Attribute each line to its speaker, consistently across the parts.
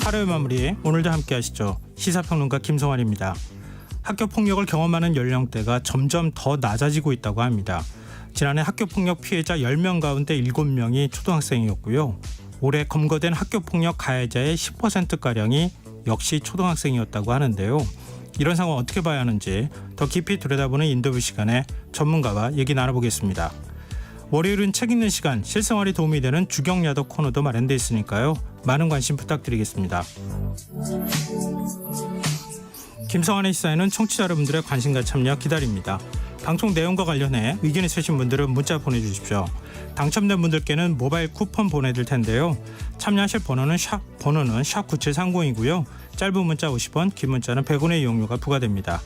Speaker 1: 하루의 마무리 오늘도 함께 하시죠. 시사평론가 김성환입니다. 학교폭력을 경험하는 연령대가 점점 더 낮아지고 있다고 합니다. 지난해 학교폭력 피해자 10명 가운데 7명이 초등학생이었고요. 올해 검거된 학교폭력 가해자의 10%가량이 역시 초등학생이었다고 하는데요. 이런 상황 어떻게 봐야 하는지 더 깊이 들여다보는 인터뷰 시간에 전문가와 얘기 나눠보겠습니다. 월요일은 책 읽는 시간, 실생활에 도움이 되는 주경야독 코너도 마련되어 있으니까요. 많은 관심 부탁드리겠습니다. 김성환의 시사에는 청취자 여러분들의 관심과 참여 기다립니다. 방송 내용과 관련해 의견 있으신 분들은 문자 보내주십시오. 당첨된 분들께는 모바일 쿠폰 보내드릴 텐데요. 참여하실 번호는 샵 9730이고요. 짧은 문자 50원, 긴 문자는 100원의 이용료가 부과됩니다.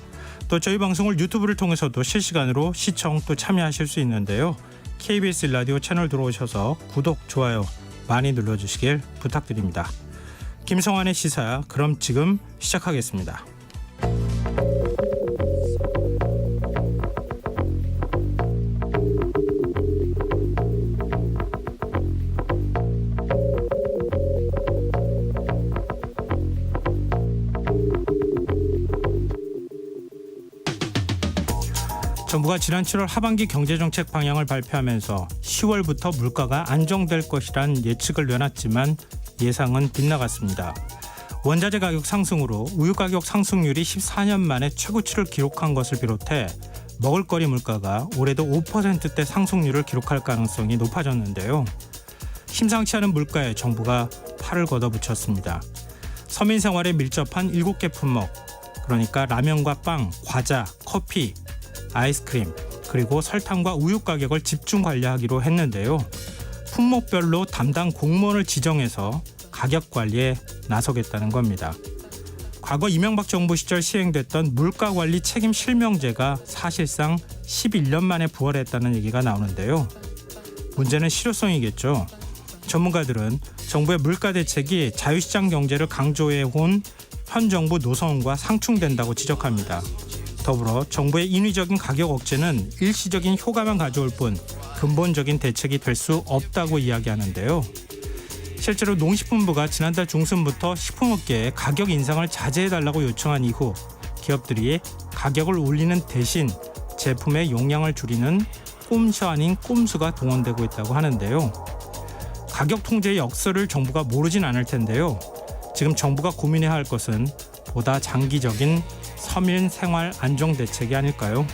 Speaker 1: 또 저희 방송을 유튜브를 통해서도 실시간으로 시청 또 참여하실 수 있는데요. KBS 라디오 채널 들어오셔서 구독, 좋아요 많이 눌러주시길 부탁드립니다. 김성환의 시사, 그럼 지금 시작하겠습니다. 정부가 지난 7월 하반기 경제정책 방향을 발표하면서 10월부터 물가가 안정될 것이란 예측을 내놨지만 예상은 빗나갔습니다. 원자재 가격 상승으로 우유 가격 상승률이 14년 만에 최고치를 기록한 것을 비롯해 먹을거리 물가가 올해도 5%대 상승률을 기록할 가능성이 높아졌는데요. 심상치 않은 물가에 정부가 팔을 걷어붙였습니다. 서민 생활에 밀접한 7개 품목, 그러니까 라면과 빵, 과자, 커피, 아이스크림, 그리고 설탕과 우유 가격을 집중 관리하기로 했는데요. 품목별로 담당 공무원을 지정해서 가격 관리에 나서겠다는 겁니다. 과거 이명박 정부 시절 시행됐던 물가관리 책임 실명제가 사실상 11년 만에 부활했다는 얘기가 나오는데요. 문제는 실효성이겠죠. 전문가들은 정부의 물가 대책이 자유시장 경제를 강조해온 현 정부 노선과 상충된다고 지적합니다. 더불어 정부의 인위적인 가격 억제는 일시적인 효과만 가져올 뿐 근본적인 대책이 될 수 없다고 이야기하는데요. 실제로 농식품부가 지난달 중순부터 식품업계에 가격 인상을 자제해달라고 요청한 이후 기업들이 가격을 올리는 대신 제품의 용량을 줄이는 꼼수 아닌 꼼수가 동원되고 있다고 하는데요. 가격 통제의 역설을 정부가 모르진 않을 텐데요. 지금 정부가 고민해야 할 것은 보다 장기적인 서민 생활 안정 대책이 아닐까요?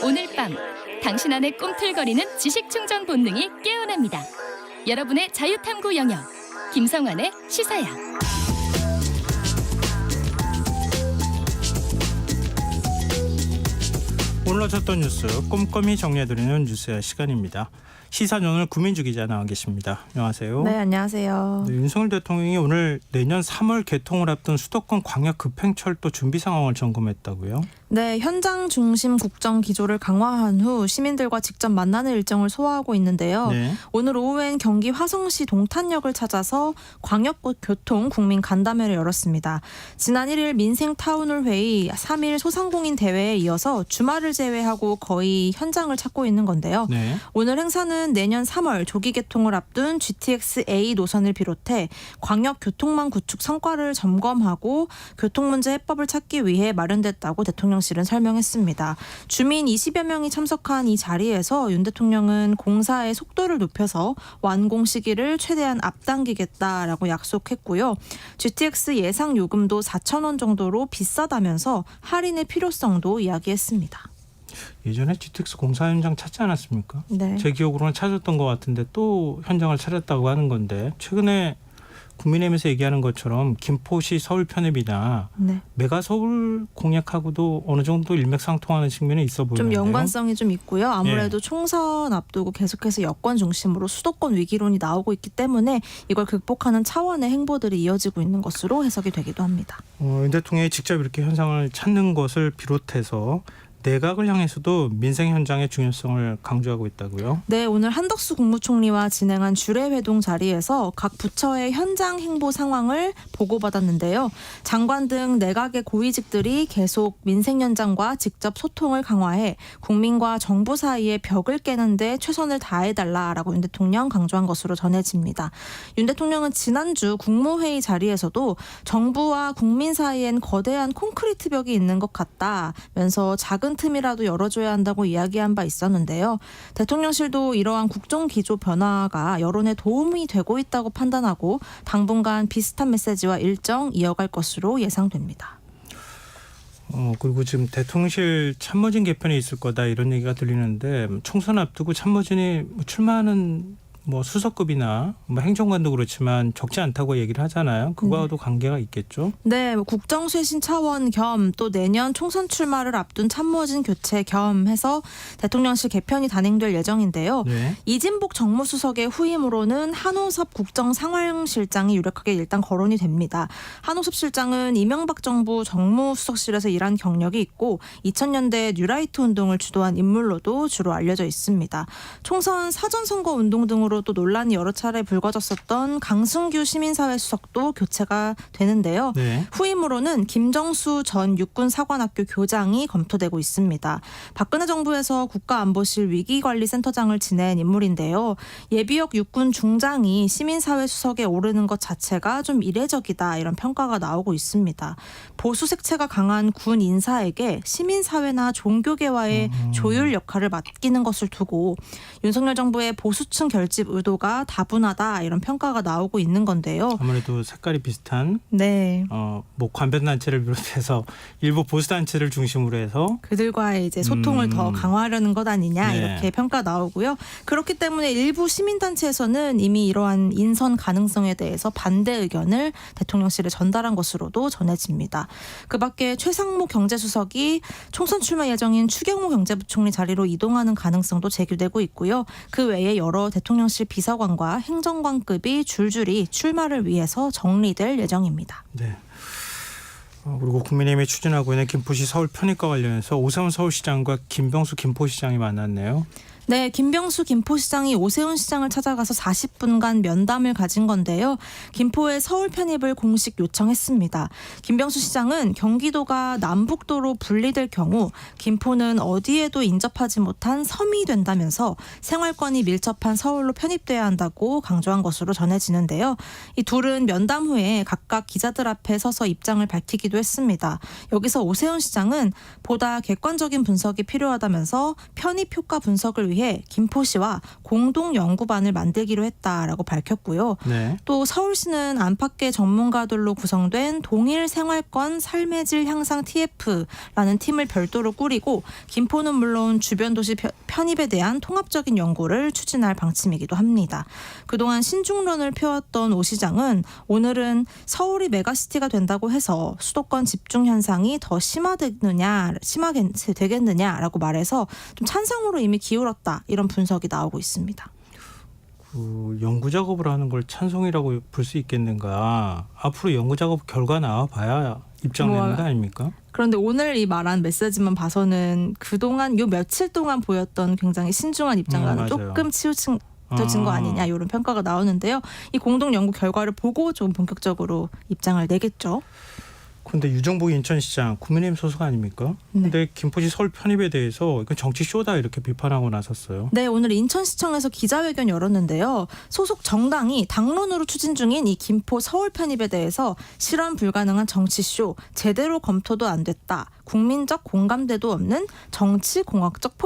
Speaker 2: 오늘 밤 당신 안의 꿈틀거리는 지식 충전 본능이 깨어납니다. 여러분의 자유탐구 영역 김성환의 시사야.
Speaker 1: 오늘 어쳤던 뉴스 꼼꼼히 정리해드리는 뉴스의 시간입니다. 시사저널 구민주 기자 나와 계십니다. 안녕하세요.
Speaker 3: 네, 안녕하세요.
Speaker 1: 네, 윤석열 대통령이 오늘 내년 3월 개통을 앞둔 수도권 광역 급행철도 준비 상황을 점검했다고요?
Speaker 3: 네, 현장 중심 국정 기조를 강화한 후 시민들과 직접 만나는 일정을 소화하고 있는데요.
Speaker 1: 네.
Speaker 3: 오늘 오후엔 경기 화성시 동탄역을 찾아서 광역교통 국민 간담회를 열었습니다. 지난 1일 민생타운홀 회의, 3일 소상공인 대회에 이어서 주말을 제외하고 거의 현장을 찾고 있는 건데요.
Speaker 1: 네.
Speaker 3: 오늘 행사는 내년 3월 조기 개통을 앞둔 GTX-A 노선을 비롯해 광역교통망 구축 성과를 점검하고 교통문제 해법을 찾기 위해 마련됐다고 대통령실은 설명했습니다. 주민 20여 명이 참석한 이 자리에서 윤 대통령은 공사의 속도를 높여서 완공 시기를 최대한 앞당기겠다라고 약속했고요. GTX 예상 요금도 4,000원 정도로 비싸다면서 할인의 필요성도 이야기했습니다.
Speaker 1: 예전에 GTX 공사 현장 찾지 않았습니까?
Speaker 3: 네.
Speaker 1: 제 기억으로는 찾았던 것 같은데 또 현장을 찾았다고 하는 건데 최근에 국민의힘에서 얘기하는 것처럼 김포시 서울 편입이나
Speaker 3: 네.
Speaker 1: 메가 서울 공약하고도 어느 정도 일맥상통하는 측면이 있어
Speaker 3: 좀
Speaker 1: 보이는데요.
Speaker 3: 연관성이 좀 있고요. 아무래도 총선 앞두고 계속해서 여권 중심으로 수도권 위기론이 나오고 있기 때문에 이걸 극복하는 차원의 행보들이 이어지고 있는 것으로 해석이 되기도 합니다.
Speaker 1: 윤 대통령이 직접 이렇게 현상을 찾는 것을 비롯해서 내각을 향해서도 민생 현장의 중요성을 강조하고 있다고요?
Speaker 3: 네, 오늘 한덕수 국무총리와 진행한 주례회동 자리에서 각 부처의 현장 행보 상황을 보고받았는데요. 장관 등 내각의 고위직들이 계속 민생 현장과 직접 소통을 강화해 국민과 정부 사이의 벽을 깨는 데 최선을 다해달라라고 윤 대통령 강조한 것으로 전해집니다. 윤 대통령은 지난주 국무회의 자리에서도 정부와 국민 사이엔 거대한 콘크리트 벽이 있는 것 같다면서 작은 틈이라도 열어줘야 한다고 이야기한 바 있었는데요. 대통령실도 이러한 국정기조 변화가 여론에 도움이 되고 있다고 판단하고 당분간 비슷한 메시지와 일정 이어갈 것으로 예상됩니다.
Speaker 1: 그리고 지금 대통령실 참모진 개편이 있을 거다 이런 얘기가 들리는데 총선 앞두고 참모진이 출마하는 수석급이나 행정관도 그렇지만 적지 않다고 얘기를 하잖아요. 그거와도 관계가 있겠죠?
Speaker 3: 네, 국정쇄신 차원 겸 또 내년 총선 출마를 앞둔 참모진 교체 겸 해서 대통령실 개편이 단행될 예정인데요.
Speaker 1: 네.
Speaker 3: 이진복 정무수석의 후임으로는 한호섭 국정상황실장이 유력하게 일단 거론이 됩니다. 한호섭 실장은 이명박 정부 정무수석실에서 일한 경력이 있고 2000년대 뉴라이트 운동을 주도한 인물로도 주로 알려져 있습니다. 총선 사전선거 운동 등으로 또 논란이 여러 차례 불거졌었던 강승규 시민사회 수석도 교체가 되는데요.
Speaker 1: 네.
Speaker 3: 후임으로는 김정수 전 육군사관학교 교장이 검토되고 있습니다. 박근혜 정부에서 국가안보실 위기관리센터장을 지낸 인물인데요. 예비역 육군 중장이 시민사회 수석에 오르는 것 자체가 좀 이례적이다 이런 평가가 나오고 있습니다. 보수 색채가 강한 군 인사에게 시민사회나 종교계와의 조율 역할을 맡기는 것을 두고 윤석열 정부의 보수층 결집 의도가 다분하다 이런 평가가 나오고 있는 건데요.
Speaker 1: 아무래도 색깔이 비슷한
Speaker 3: 네.
Speaker 1: 관변단체를 비롯해서 일부 보수단체를 중심으로 해서
Speaker 3: 그들과의 이제 소통을 더 강화하려는 것 아니냐
Speaker 1: 네.
Speaker 3: 이렇게 평가 나오고요. 그렇기 때문에 일부 시민단체에서는 이미 이러한 인선 가능성에 대해서 반대 의견을 대통령실에 전달한 것으로도 전해집니다. 그밖에 최상무 경제수석이 총선 출마 예정인 추경호 경제부총리 자리로 이동하는 가능성도 제기되고 있고요. 그 외에 여러 대통령실 비서관과 행정관급이 줄줄이 출마를 위해서 정리될 예정입니다.
Speaker 1: 네. 그리고 국민의힘이 추진하고 있는 김포시 서울 편입과 관련해서 오세훈 서울시장과 김병수 김포시장이 만났네요.
Speaker 3: 네, 김병수 김포시장이 오세훈 시장을 찾아가서 40분간 면담을 가진 건데요. 김포의 서울 편입을 공식 요청했습니다. 김병수 시장은 경기도가 남북도로 분리될 경우 김포는 어디에도 인접하지 못한 섬이 된다면서 생활권이 밀접한 서울로 편입돼야 한다고 강조한 것으로 전해지는데요. 이 둘은 면담 후에 각각 기자들 앞에 서서 입장을 밝히기도 했습니다. 여기서 오세훈 시장은 보다 객관적인 분석이 필요하다면서 편입 효과 분석을 위해 김포시와 공동 연구반을 만들기로 했다라고 밝혔고요.
Speaker 1: 네.
Speaker 3: 또 서울시는 안팎의 전문가들로 구성된 동일 생활권 삶의 질 향상 TF라는 팀을 별도로 꾸리고 김포는 물론 주변 도시 편입에 대한 통합적인 연구를 추진할 방침이기도 합니다. 그동안 신중론을 펴왔던 오 시장은 오늘은 서울이 메가시티가 된다고 해서 수도권 집중 현상이 더 심하게 되겠느냐라고 말해서 좀 찬성으로 이미 기울었다. 이런 분석이 나오고 있습니다.
Speaker 1: 연구 작업을 하는 걸 찬성이라고 볼 수 있겠는가? 앞으로 연구 작업 결과 나와봐야 입장 내는 거 아닙니까?
Speaker 3: 그런데 오늘 이 말한 메시지만 봐서는 그동안 요 며칠 동안 보였던 굉장히 신중한 입장과는 조금 치우친 거 아니냐 이런 평가가 나오는데요. 이 공동 연구 결과를 보고 좀 본격적으로 입장을 내겠죠.
Speaker 1: 그런데 유정복 인천시장 국민의힘 소속 아닙니까? 그런데
Speaker 3: 네.
Speaker 1: 김포시 서울 편입에 대해서 이건 정치 쇼다 이렇게 비판하고 나섰어요.
Speaker 3: 네, 오늘 인천시청에서 기자회견 열었는데요. 소속 정당이 당론으로 추진 중인 이 김포 서울 편입에 대해서 실현 불가능한 정치쇼, 제대로 검토도 안 됐다. 국민적 공감대도 없는 정치공학적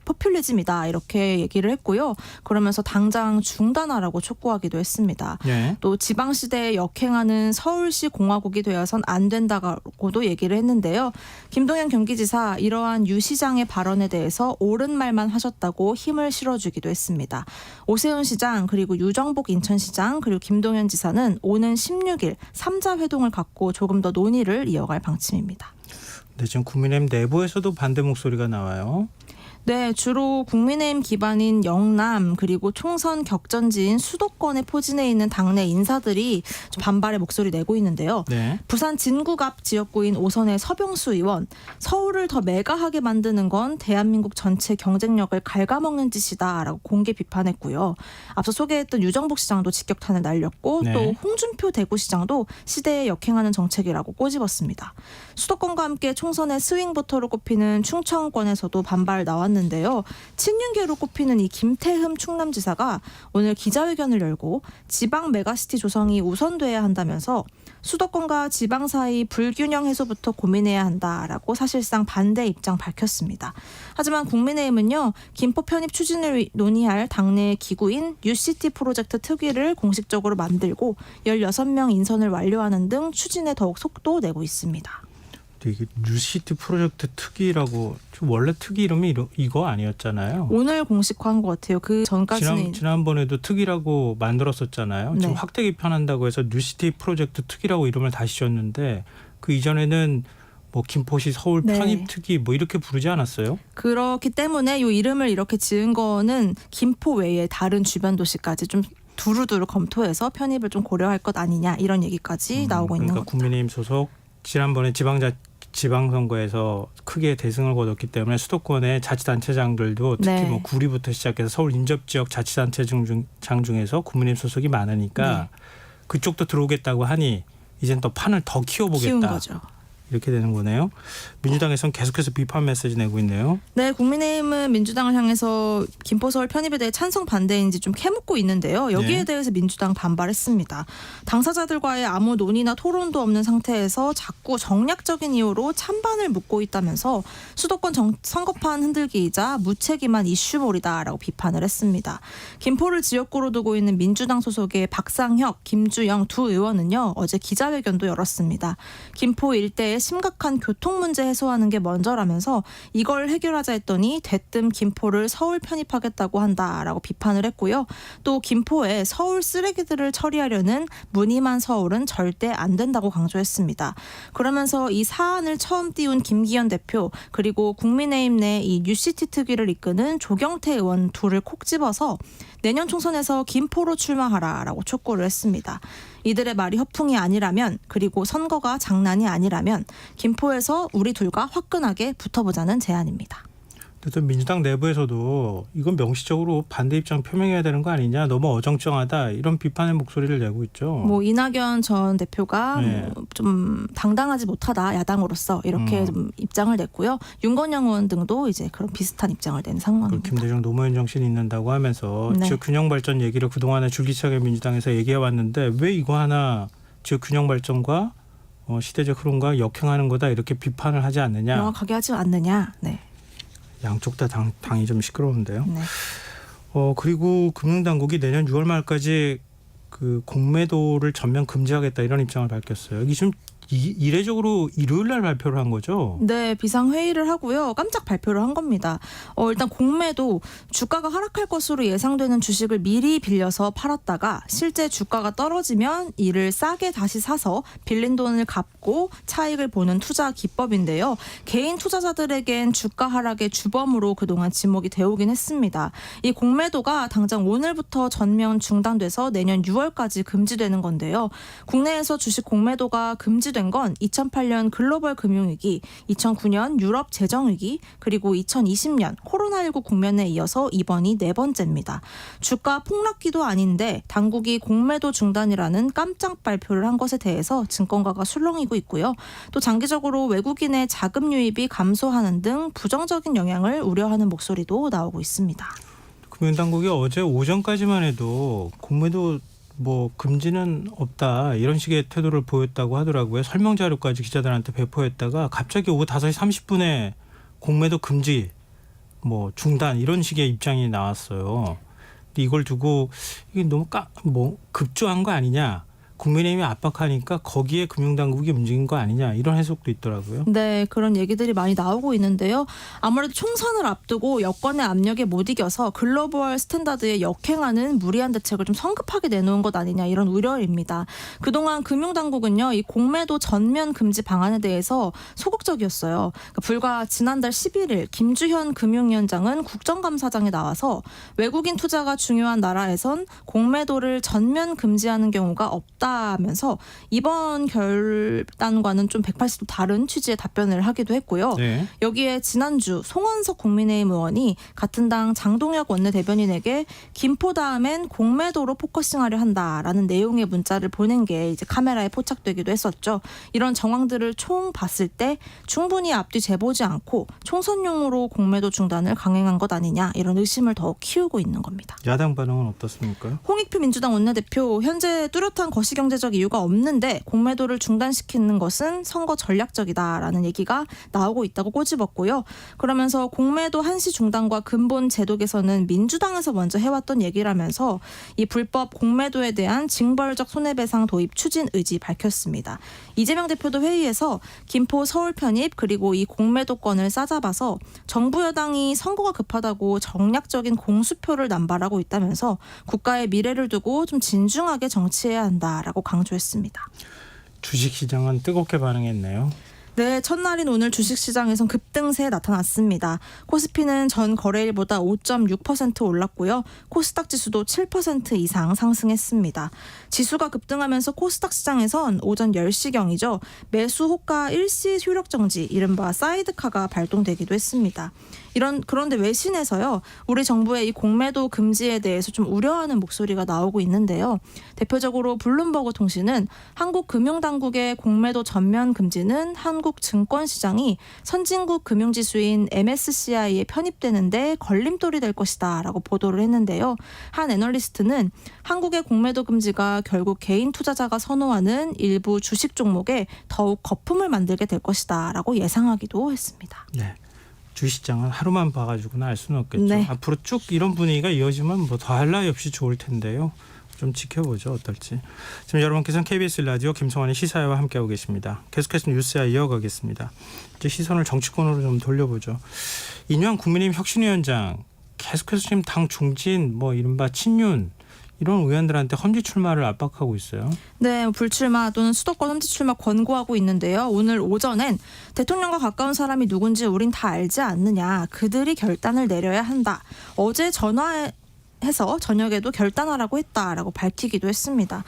Speaker 3: 포퓰리즘이다 이렇게 얘기를 했고요. 그러면서 당장 중단하라고 촉구하기도 했습니다.
Speaker 1: 네.
Speaker 3: 또 지방시대에 역행하는 서울시 공화국이 되어선 안 된다고도 얘기를 했는데요. 김동연 경기지사 이러한 유 시장의 발언에 대해서 옳은 말만 하셨다고 힘을 실어주기도 했습니다. 오세훈 시장 그리고 유정복 인천시장 그리고 김동연 지사는 오는 16일 3자 회동을 갖고 조금 더 논의를 이어갈 방침입니다.
Speaker 1: 네, 지금 국민의힘 내부에서도 반대 목소리가 나와요.
Speaker 3: 네, 주로 국민의힘 기반인 영남 그리고 총선 격전지인 수도권에 포진해 있는 당내 인사들이 좀 반발의 목소리 내고 있는데요.
Speaker 1: 네.
Speaker 3: 부산 진구 앞 지역구인 오선의 서병수 의원, 서울을 더 메가하게 만드는 건 대한민국 전체 경쟁력을 갉아먹는 짓이다라고 공개 비판했고요. 앞서 소개했던 유정복 시장도 직격탄을 날렸고
Speaker 1: 네.
Speaker 3: 또 홍준표 대구시장도 시대에 역행하는 정책이라고 꼬집었습니다. 수도권과 함께 총선의 스윙보터로 꼽히는 충청권에서도 반발 나왔는데요. 친윤계로 꼽히는 이 김태흠 충남지사가 오늘 기자회견을 열고 지방 메가시티 조성이 우선돼야 한다면서 수도권과 지방 사이 불균형 해소부터 고민해야 한다라고 사실상 반대 입장 밝혔습니다. 하지만 국민의힘은요. 김포 편입 추진을 논의할 당내 기구인 뉴시티 프로젝트 특위를 공식적으로 만들고 16명 인선을 완료하는 등 추진에 더욱 속도 내고 있습니다.
Speaker 1: 이게 뉴시티 프로젝트 특위라고 원래 특위 이름이 이거 아니었잖아요.
Speaker 3: 오늘 공식화한 것 같아요. 그 전까지는
Speaker 1: 지난번에도 특위라고 만들었었잖아요.
Speaker 3: 네.
Speaker 1: 지금 확대 개편한다고 해서 뉴시티 프로젝트 특위라고 이름을 다시 줬는데 그 이전에는 뭐 김포시 서울
Speaker 3: 네.
Speaker 1: 편입 특위 뭐 이렇게 부르지 않았어요?
Speaker 3: 그렇기 때문에 이 이름을 이렇게 지은 거는 김포 외에 다른 주변 도시까지 좀 두루두루 검토해서 편입을 좀 고려할 것 아니냐 이런 얘기까지 나오고 있는
Speaker 1: 그러니까
Speaker 3: 겁니다.
Speaker 1: 국민의힘 소속 지난번에 지방선거에서 크게 대승을 거뒀기 때문에 수도권의 자치단체장들도 특히
Speaker 3: 네.
Speaker 1: 뭐 구리부터 시작해서 서울 인접지역 자치단체장 중에서 국민의힘 소속이 많으니까
Speaker 3: 네.
Speaker 1: 그쪽도 들어오겠다고 하니 이젠 또 판을 더
Speaker 3: 키운
Speaker 1: 키워보겠다.
Speaker 3: 거죠.
Speaker 1: 이렇게 되는 거네요. 민주당에서는 계속해서 비판 메시지 내고 있네요.
Speaker 3: 네, 국민의힘은 민주당을 향해서 김포 서울 편입에 대해 찬성 반대인지 좀 캐묻고 있는데요. 여기에
Speaker 1: 네.
Speaker 3: 대해서 민주당 반발했습니다. 당사자들과의 아무 논의나 토론도 없는 상태에서 자꾸 정략적인 이유로 찬반을 묻고 있다면서 수도권 선거판 흔들기이자 무책임한 이슈몰이다라고 비판을 했습니다. 김포를 지역구로 두고 있는 민주당 소속의 박상혁, 김주영 두 의원은요. 어제 기자회견도 열었습니다. 김포 일대의 심각한 교통 문제 해소하는 게 먼저라면서 이걸 해결하자 했더니 대뜸 김포를 서울 편입하겠다고 한다라고 비판을 했고요. 또 김포에 서울 쓰레기들을 처리하려는 무늬만 서울은 절대 안 된다고 강조했습니다. 그러면서 이 사안을 처음 띄운 김기현 대표 그리고 국민의힘 내 이 뉴시티 특위를 이끄는 조경태 의원 둘을 콕 집어서 내년 총선에서 김포로 출마하라라고 촉구를 했습니다. 이들의 말이 허풍이 아니라면 그리고 선거가 장난이 아니라면 김포에서 우리 둘과 화끈하게 붙어보자는 제안입니다.
Speaker 1: 또 민주당 내부에서도 이건 명시적으로 반대 입장 표명해야 되는 거 아니냐, 너무 어정쩡하다 이런 비판의 목소리를 내고 있죠.
Speaker 3: 뭐 이낙연 전 대표가
Speaker 1: 네.
Speaker 3: 좀 당당하지 못하다 야당으로서 이렇게 좀 입장을 냈고요. 윤건영 의원 등도 이제 그런 비슷한 입장을 낸 상황입니다.
Speaker 1: 김대중 노무현 정신이 있는다고 하면서
Speaker 3: 네.
Speaker 1: 지역 균형 발전 얘기를 그동안에 줄기차게 민주당에서 얘기해 왔는데 왜 이거 하나 지역 균형 발전과 시대적 흐름과 역행하는 거다 이렇게 비판을 하지 않느냐.
Speaker 3: 명확하게 하지 않느냐. 네.
Speaker 1: 양쪽 다 당이 좀 시끄러운데요.
Speaker 3: 네.
Speaker 1: 그리고 금융당국이 내년 6월 말까지 그 공매도를 전면 금지하겠다 이런 입장을 밝혔어요. 이게 좀 이례적으로 일요일 날 발표를 한 거죠.
Speaker 3: 네, 비상회의를 하고요. 깜짝 발표를 한 겁니다. 일단 공매도 주가가 하락할 것으로 예상되는 주식을 미리 빌려서 팔았다가 실제 주가가 떨어지면 이를 싸게 다시 사서 빌린 돈을 갚고 차익을 보는 투자 기법인데요. 개인 투자자들에겐 주가 하락의 주범으로 그동안 지목이 되어오긴 했습니다. 이 공매도가 당장 오늘부터 전면 중단돼서 내년 6월까지 금지되는 건데요. 국내에서 주식 공매도가 금지된 건 2008년 글로벌 금융위기, 2009년 유럽 재정위기, 그리고 2020년 코로나19 국면에 이어서 이번이 네 번째입니다. 주가 폭락기도 아닌데 당국이 공매도 중단이라는 깜짝 발표를 한 것에 대해서 증권가가 술렁이고 있고요. 또 장기적으로 외국인의 자금 유입이 감소하는 등 부정적인 영향을 우려하는 목소리도 나오고 있습니다.
Speaker 1: 금융당국이 어제 오전까지만 해도 공매도 금지는 없다 이런 식의 태도를 보였다고 하더라고요. 설명 자료까지 기자들한테 배포했다가 갑자기 오후 5시 30분에 공매도 금지 뭐 중단 이런 식의 입장이 나왔어요. 근데 이걸 두고 이게 너무 급조한 거 아니냐. 국민의힘이 압박하니까 거기에 금융당국이 움직인 거 아니냐 이런 해석도 있더라고요.
Speaker 3: 네, 그런 얘기들이 많이 나오고 있는데요. 아무래도 총선을 앞두고 여권의 압력에 못 이겨서 글로벌 스탠다드에 역행하는 무리한 대책을 좀 성급하게 내놓은 것 아니냐 이런 우려입니다. 그동안 금융당국은요, 이 공매도 전면 금지 방안에 대해서 소극적이었어요. 그러니까 불과 지난달 11일 김주현 금융위원장은 국정감사장에 나와서 외국인 투자가 중요한 나라에선 공매도를 전면 금지하는 경우가 없다. 하면서 이번 결단과는 좀 180도 다른 취지의 답변을 하기도 했고요.
Speaker 1: 네.
Speaker 3: 여기에 지난주 송원석 국민의힘 의원이 같은 당 장동혁 원내대변인에게 김포 다음엔 공매도로 포커싱하려 한다라는 내용의 문자를 보낸 게 이제 카메라에 포착되기도 했었죠. 이런 정황들을 총 봤을 때 충분히 앞뒤 재보지 않고 총선용으로 공매도 중단을 강행한 것 아니냐 이런 의심을 더욱 키우고 있는 겁니다.
Speaker 1: 야당 반응은 어떻습니까?
Speaker 3: 홍익표 민주당 원내대표 현재 뚜렷한 거시경제적 이유가 없는데 공매도를 중단시키는 것은 선거 전략적이다라는 얘기가 나오고 있다고 꼬집었고요. 그러면서 공매도 한시 중단과 근본 제도 개선은 민주당에서 먼저 해왔던 얘기라면서 이 불법 공매도에 대한 징벌적 손해배상 도입 추진 의지 밝혔습니다. 이재명 대표도 회의에서 김포 서울 편입 그리고 이 공매도권을 싸잡아서 정부 여당이 선거가 급하다고 정략적인 공수표를 남발하고 있다면서 국가의 미래를 두고 좀 진중하게 정치해야 한다라고 강조했습니다.
Speaker 1: 주식시장은 뜨겁게 반응했네요.
Speaker 3: 네, 첫날인 오늘 주식시장에선 급등세 나타났습니다. 코스피는 전 거래일보다 5.6% 올랐고요. 코스닥 지수도 7% 이상 상승했습니다. 지수가 급등하면서 코스닥 시장에선 오전 10시경이죠. 매수 호가 일시 효력 정지, 이른바 사이드카가 발동되기도 했습니다. 그런데 외신에서요, 우리 정부의 이 공매도 금지에 대해서 좀 우려하는 목소리가 나오고 있는데요. 대표적으로 블룸버그 통신은 한국 금융당국의 공매도 전면 금지는 한국 증권시장이 선진국 금융지수인 MSCI에 편입되는데 걸림돌이 될 것이다라고 보도를 했는데요. 한 애널리스트는 한국의 공매도 금지가 결국 개인 투자자가 선호하는 일부 주식 종목에 더욱 거품을 만들게 될 것이다라고 예상하기도 했습니다.
Speaker 1: 네. 주식시장은 하루만 봐가지고는 알 수는 없겠죠.
Speaker 3: 네.
Speaker 1: 앞으로 쭉 이런 분위기가 이어지면 뭐 더할 나위 없이 좋을 텐데요. 좀 지켜보죠. 어떨지. 지금 여러분께서는 KBS 라디오 김성환의 시사회와 함께하고 계십니다. 계속해서 뉴스야 이어가겠습니다. 이제 시선을 정치권으로 좀 돌려보죠. 이뇨한 국민의힘 혁신위원장 계속해서 지금 당 중진 뭐 이른바 친윤 이런 의원들한테 험지 출마를 압박하고 있어요.
Speaker 3: 네, 불출마 또는 수도권 험지 출마 권고하고 있는데요. 오늘 오전엔 대통령과 가까운 사람이 누군지 우린 다 알지 않느냐. 그들이 결단을 내려야 한다. 어제 전화해서 저녁에도 결단하라고 했다라고 밝히기도 했습니다.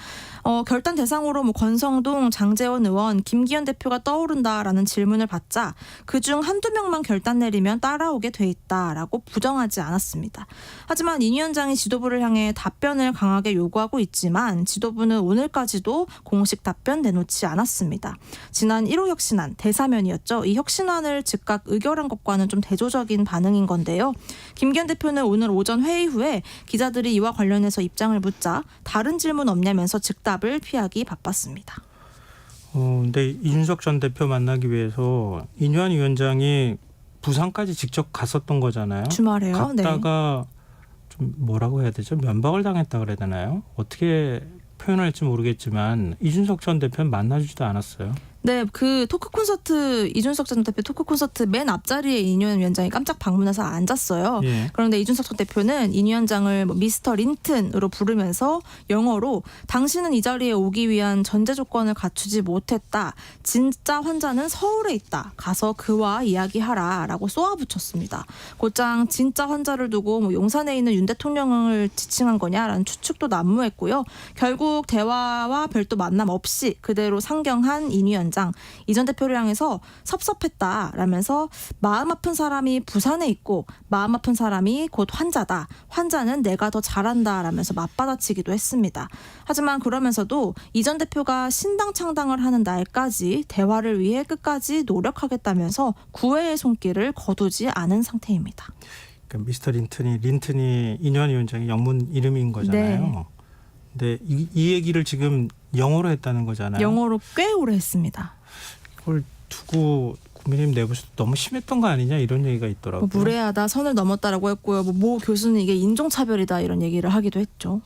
Speaker 3: 결단 대상으로 뭐 권성동, 장제원 의원, 김기현 대표가 떠오른다라는 질문을 받자 그중 한두 명만 결단 내리면 따라오게 돼 있다라고 부정하지 않았습니다. 하지만 인 위원장이 지도부를 향해 답변을 강하게 요구하고 있지만 지도부는 오늘까지도 공식 답변 내놓지 않았습니다. 지난 1호 혁신안 대사면이었죠. 이 혁신안을 즉각 의결한 것과는 좀 대조적인 반응인 건데요. 김기현 대표는 오늘 오전 회의 후에 기자들이 이와 관련해서 입장을 묻자 다른 질문 없냐면서 즉답을 피하기 바빴습니다.
Speaker 1: 근데 이준석 전 대표 만나기 위해서 인유한 위원장이 부산까지 직접 갔었던 거잖아요.
Speaker 3: 주말에요.
Speaker 1: 갔다가 좀 뭐라고 해야 되죠? 면박을 당했다 그래야 되나요? 어떻게 표현할지 모르겠지만 이준석 전 대표는 만나주지도 않았어요.
Speaker 3: 네, 그 토크 콘서트 이준석 전 대표 토크 콘서트 맨 앞자리에 이뇨한 위원장이 깜짝 방문해서 앉았어요.
Speaker 1: 예.
Speaker 3: 그런데 이준석 전 대표는 이 위원장을 미스터 린튼으로 부르면서 영어로 당신은 이 자리에 오기 위한 전제 조건을 갖추지 못했다. 진짜 환자는 서울에 있다. 가서 그와 이야기하라라고 쏘아붙였습니다. 곧장 진짜 환자를 두고 뭐 용산에 있는 윤 대통령을 지칭한 거냐라는 추측도 난무했고요. 결국 대화와 별도 만남 없이 그대로 상경한 이 위원장. 이 전 대표를 향해서 섭섭했다라면서 마음 아픈 사람이 부산에 있고 마음 아픈 사람이 곧 환자다. 환자는 내가 더 잘한다라면서 맞받아치기도 했습니다. 하지만 그러면서도 이 전 대표가 신당 창당을 하는 날까지 대화를 위해 끝까지 노력하겠다면서 구애의 손길을 거두지 않은 상태입니다.
Speaker 1: 그러니까 미스터 린튼이 인유한 위원장의 영문 이름인 거잖아요.
Speaker 3: 네.
Speaker 1: 근데 이 얘기를 지금 영어로 했다는 거잖아요.
Speaker 3: 영어로 꽤 오래 했습니다.
Speaker 1: 그걸 두고 국민의힘 내부에서 너무 심했던 거 아니냐 이런 얘기가 있더라고요.
Speaker 3: 무례하다, 선을 넘었다라고 했고요. 모 교수는 이게 인종차별이다 이런 얘기를 하기도 했죠.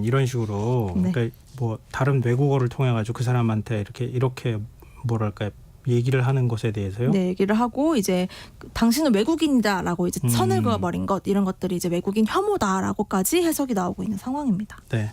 Speaker 1: 이런 식으로
Speaker 3: 네.
Speaker 1: 그러니까 뭐 다른 외국어를 통해 가지고 그 사람한테 이렇게 뭐랄까 얘기를 하는 것에 대해서요.
Speaker 3: 네, 얘기를 하고 이제 당신은 외국인이다라고 이제 선을 그어버린 것 이런 것들이 이제 외국인 혐오다라고까지 해석이 나오고 있는 상황입니다.
Speaker 1: 네.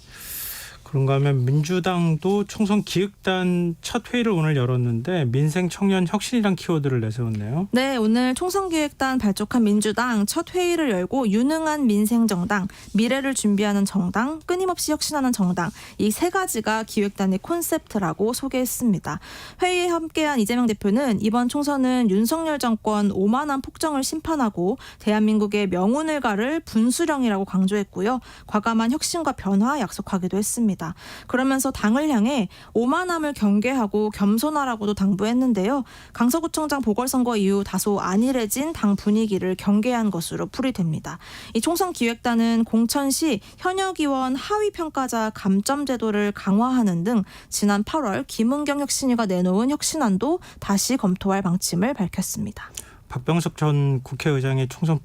Speaker 1: 그런가 하면 민주당도 총선 기획단 첫 회의를 오늘 열었는데 민생 청년 혁신이란 키워드를 내세웠네요.
Speaker 3: 네, 오늘 총선기획단 발족한 민주당 첫 회의를 열고 유능한 민생정당, 미래를 준비하는 정당, 끊임없이 혁신하는 정당 이 세 가지가 기획단의 콘셉트라고 소개했습니다. 회의에 함께한 이재명 대표는 이번 총선은 윤석열 정권 오만한 폭정을 심판하고 대한민국의 명운을 가를 분수령이라고 강조했고요. 과감한 혁신과 변화 약속하기도 했습니다. 그러면서 당을 향해 오만함을 경계하고 겸손하라고도 당부했는데요. 강서구청장 보궐선거 이후 다소 안일해진 당 분위기를 경계한 것으로 풀이됩니다. 이 총선기획단은 공천시 현역의원 하위평가자 감점 제도를 강화하는 등 지난 8월 김은경 혁신위가 내놓은 혁신안도 다시 검토할 방침을 밝혔습니다.
Speaker 1: 박병석 전 국회의장이 총선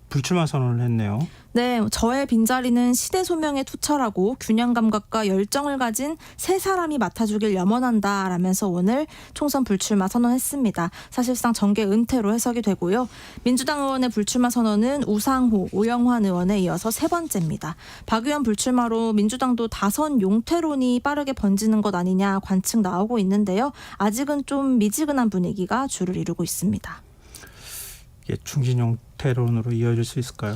Speaker 1: 불출마 선언을 했네요.
Speaker 3: 네, 저의 빈자리는 시대 소명에 투철하고 균형 감각과 열정을 가진 세 사람이 맡아주길 염원한다 라면서 오늘 총선 불출마 선언했습니다. 사실상 정계 은퇴로 해석이 되고요. 민주당 의원의 불출마 선언은 우상호, 오영환 의원에 이어서 세 번째입니다. 박 의원 불출마로 민주당도 다선 용퇴론이 빠르게 번지는 것 아니냐 관측 나오고 있는데요. 아직은 좀 미지근한 분위기가 주를 이루고 있습니다.
Speaker 1: 이게 중진 용퇴론으로 이어질 수 있을까요?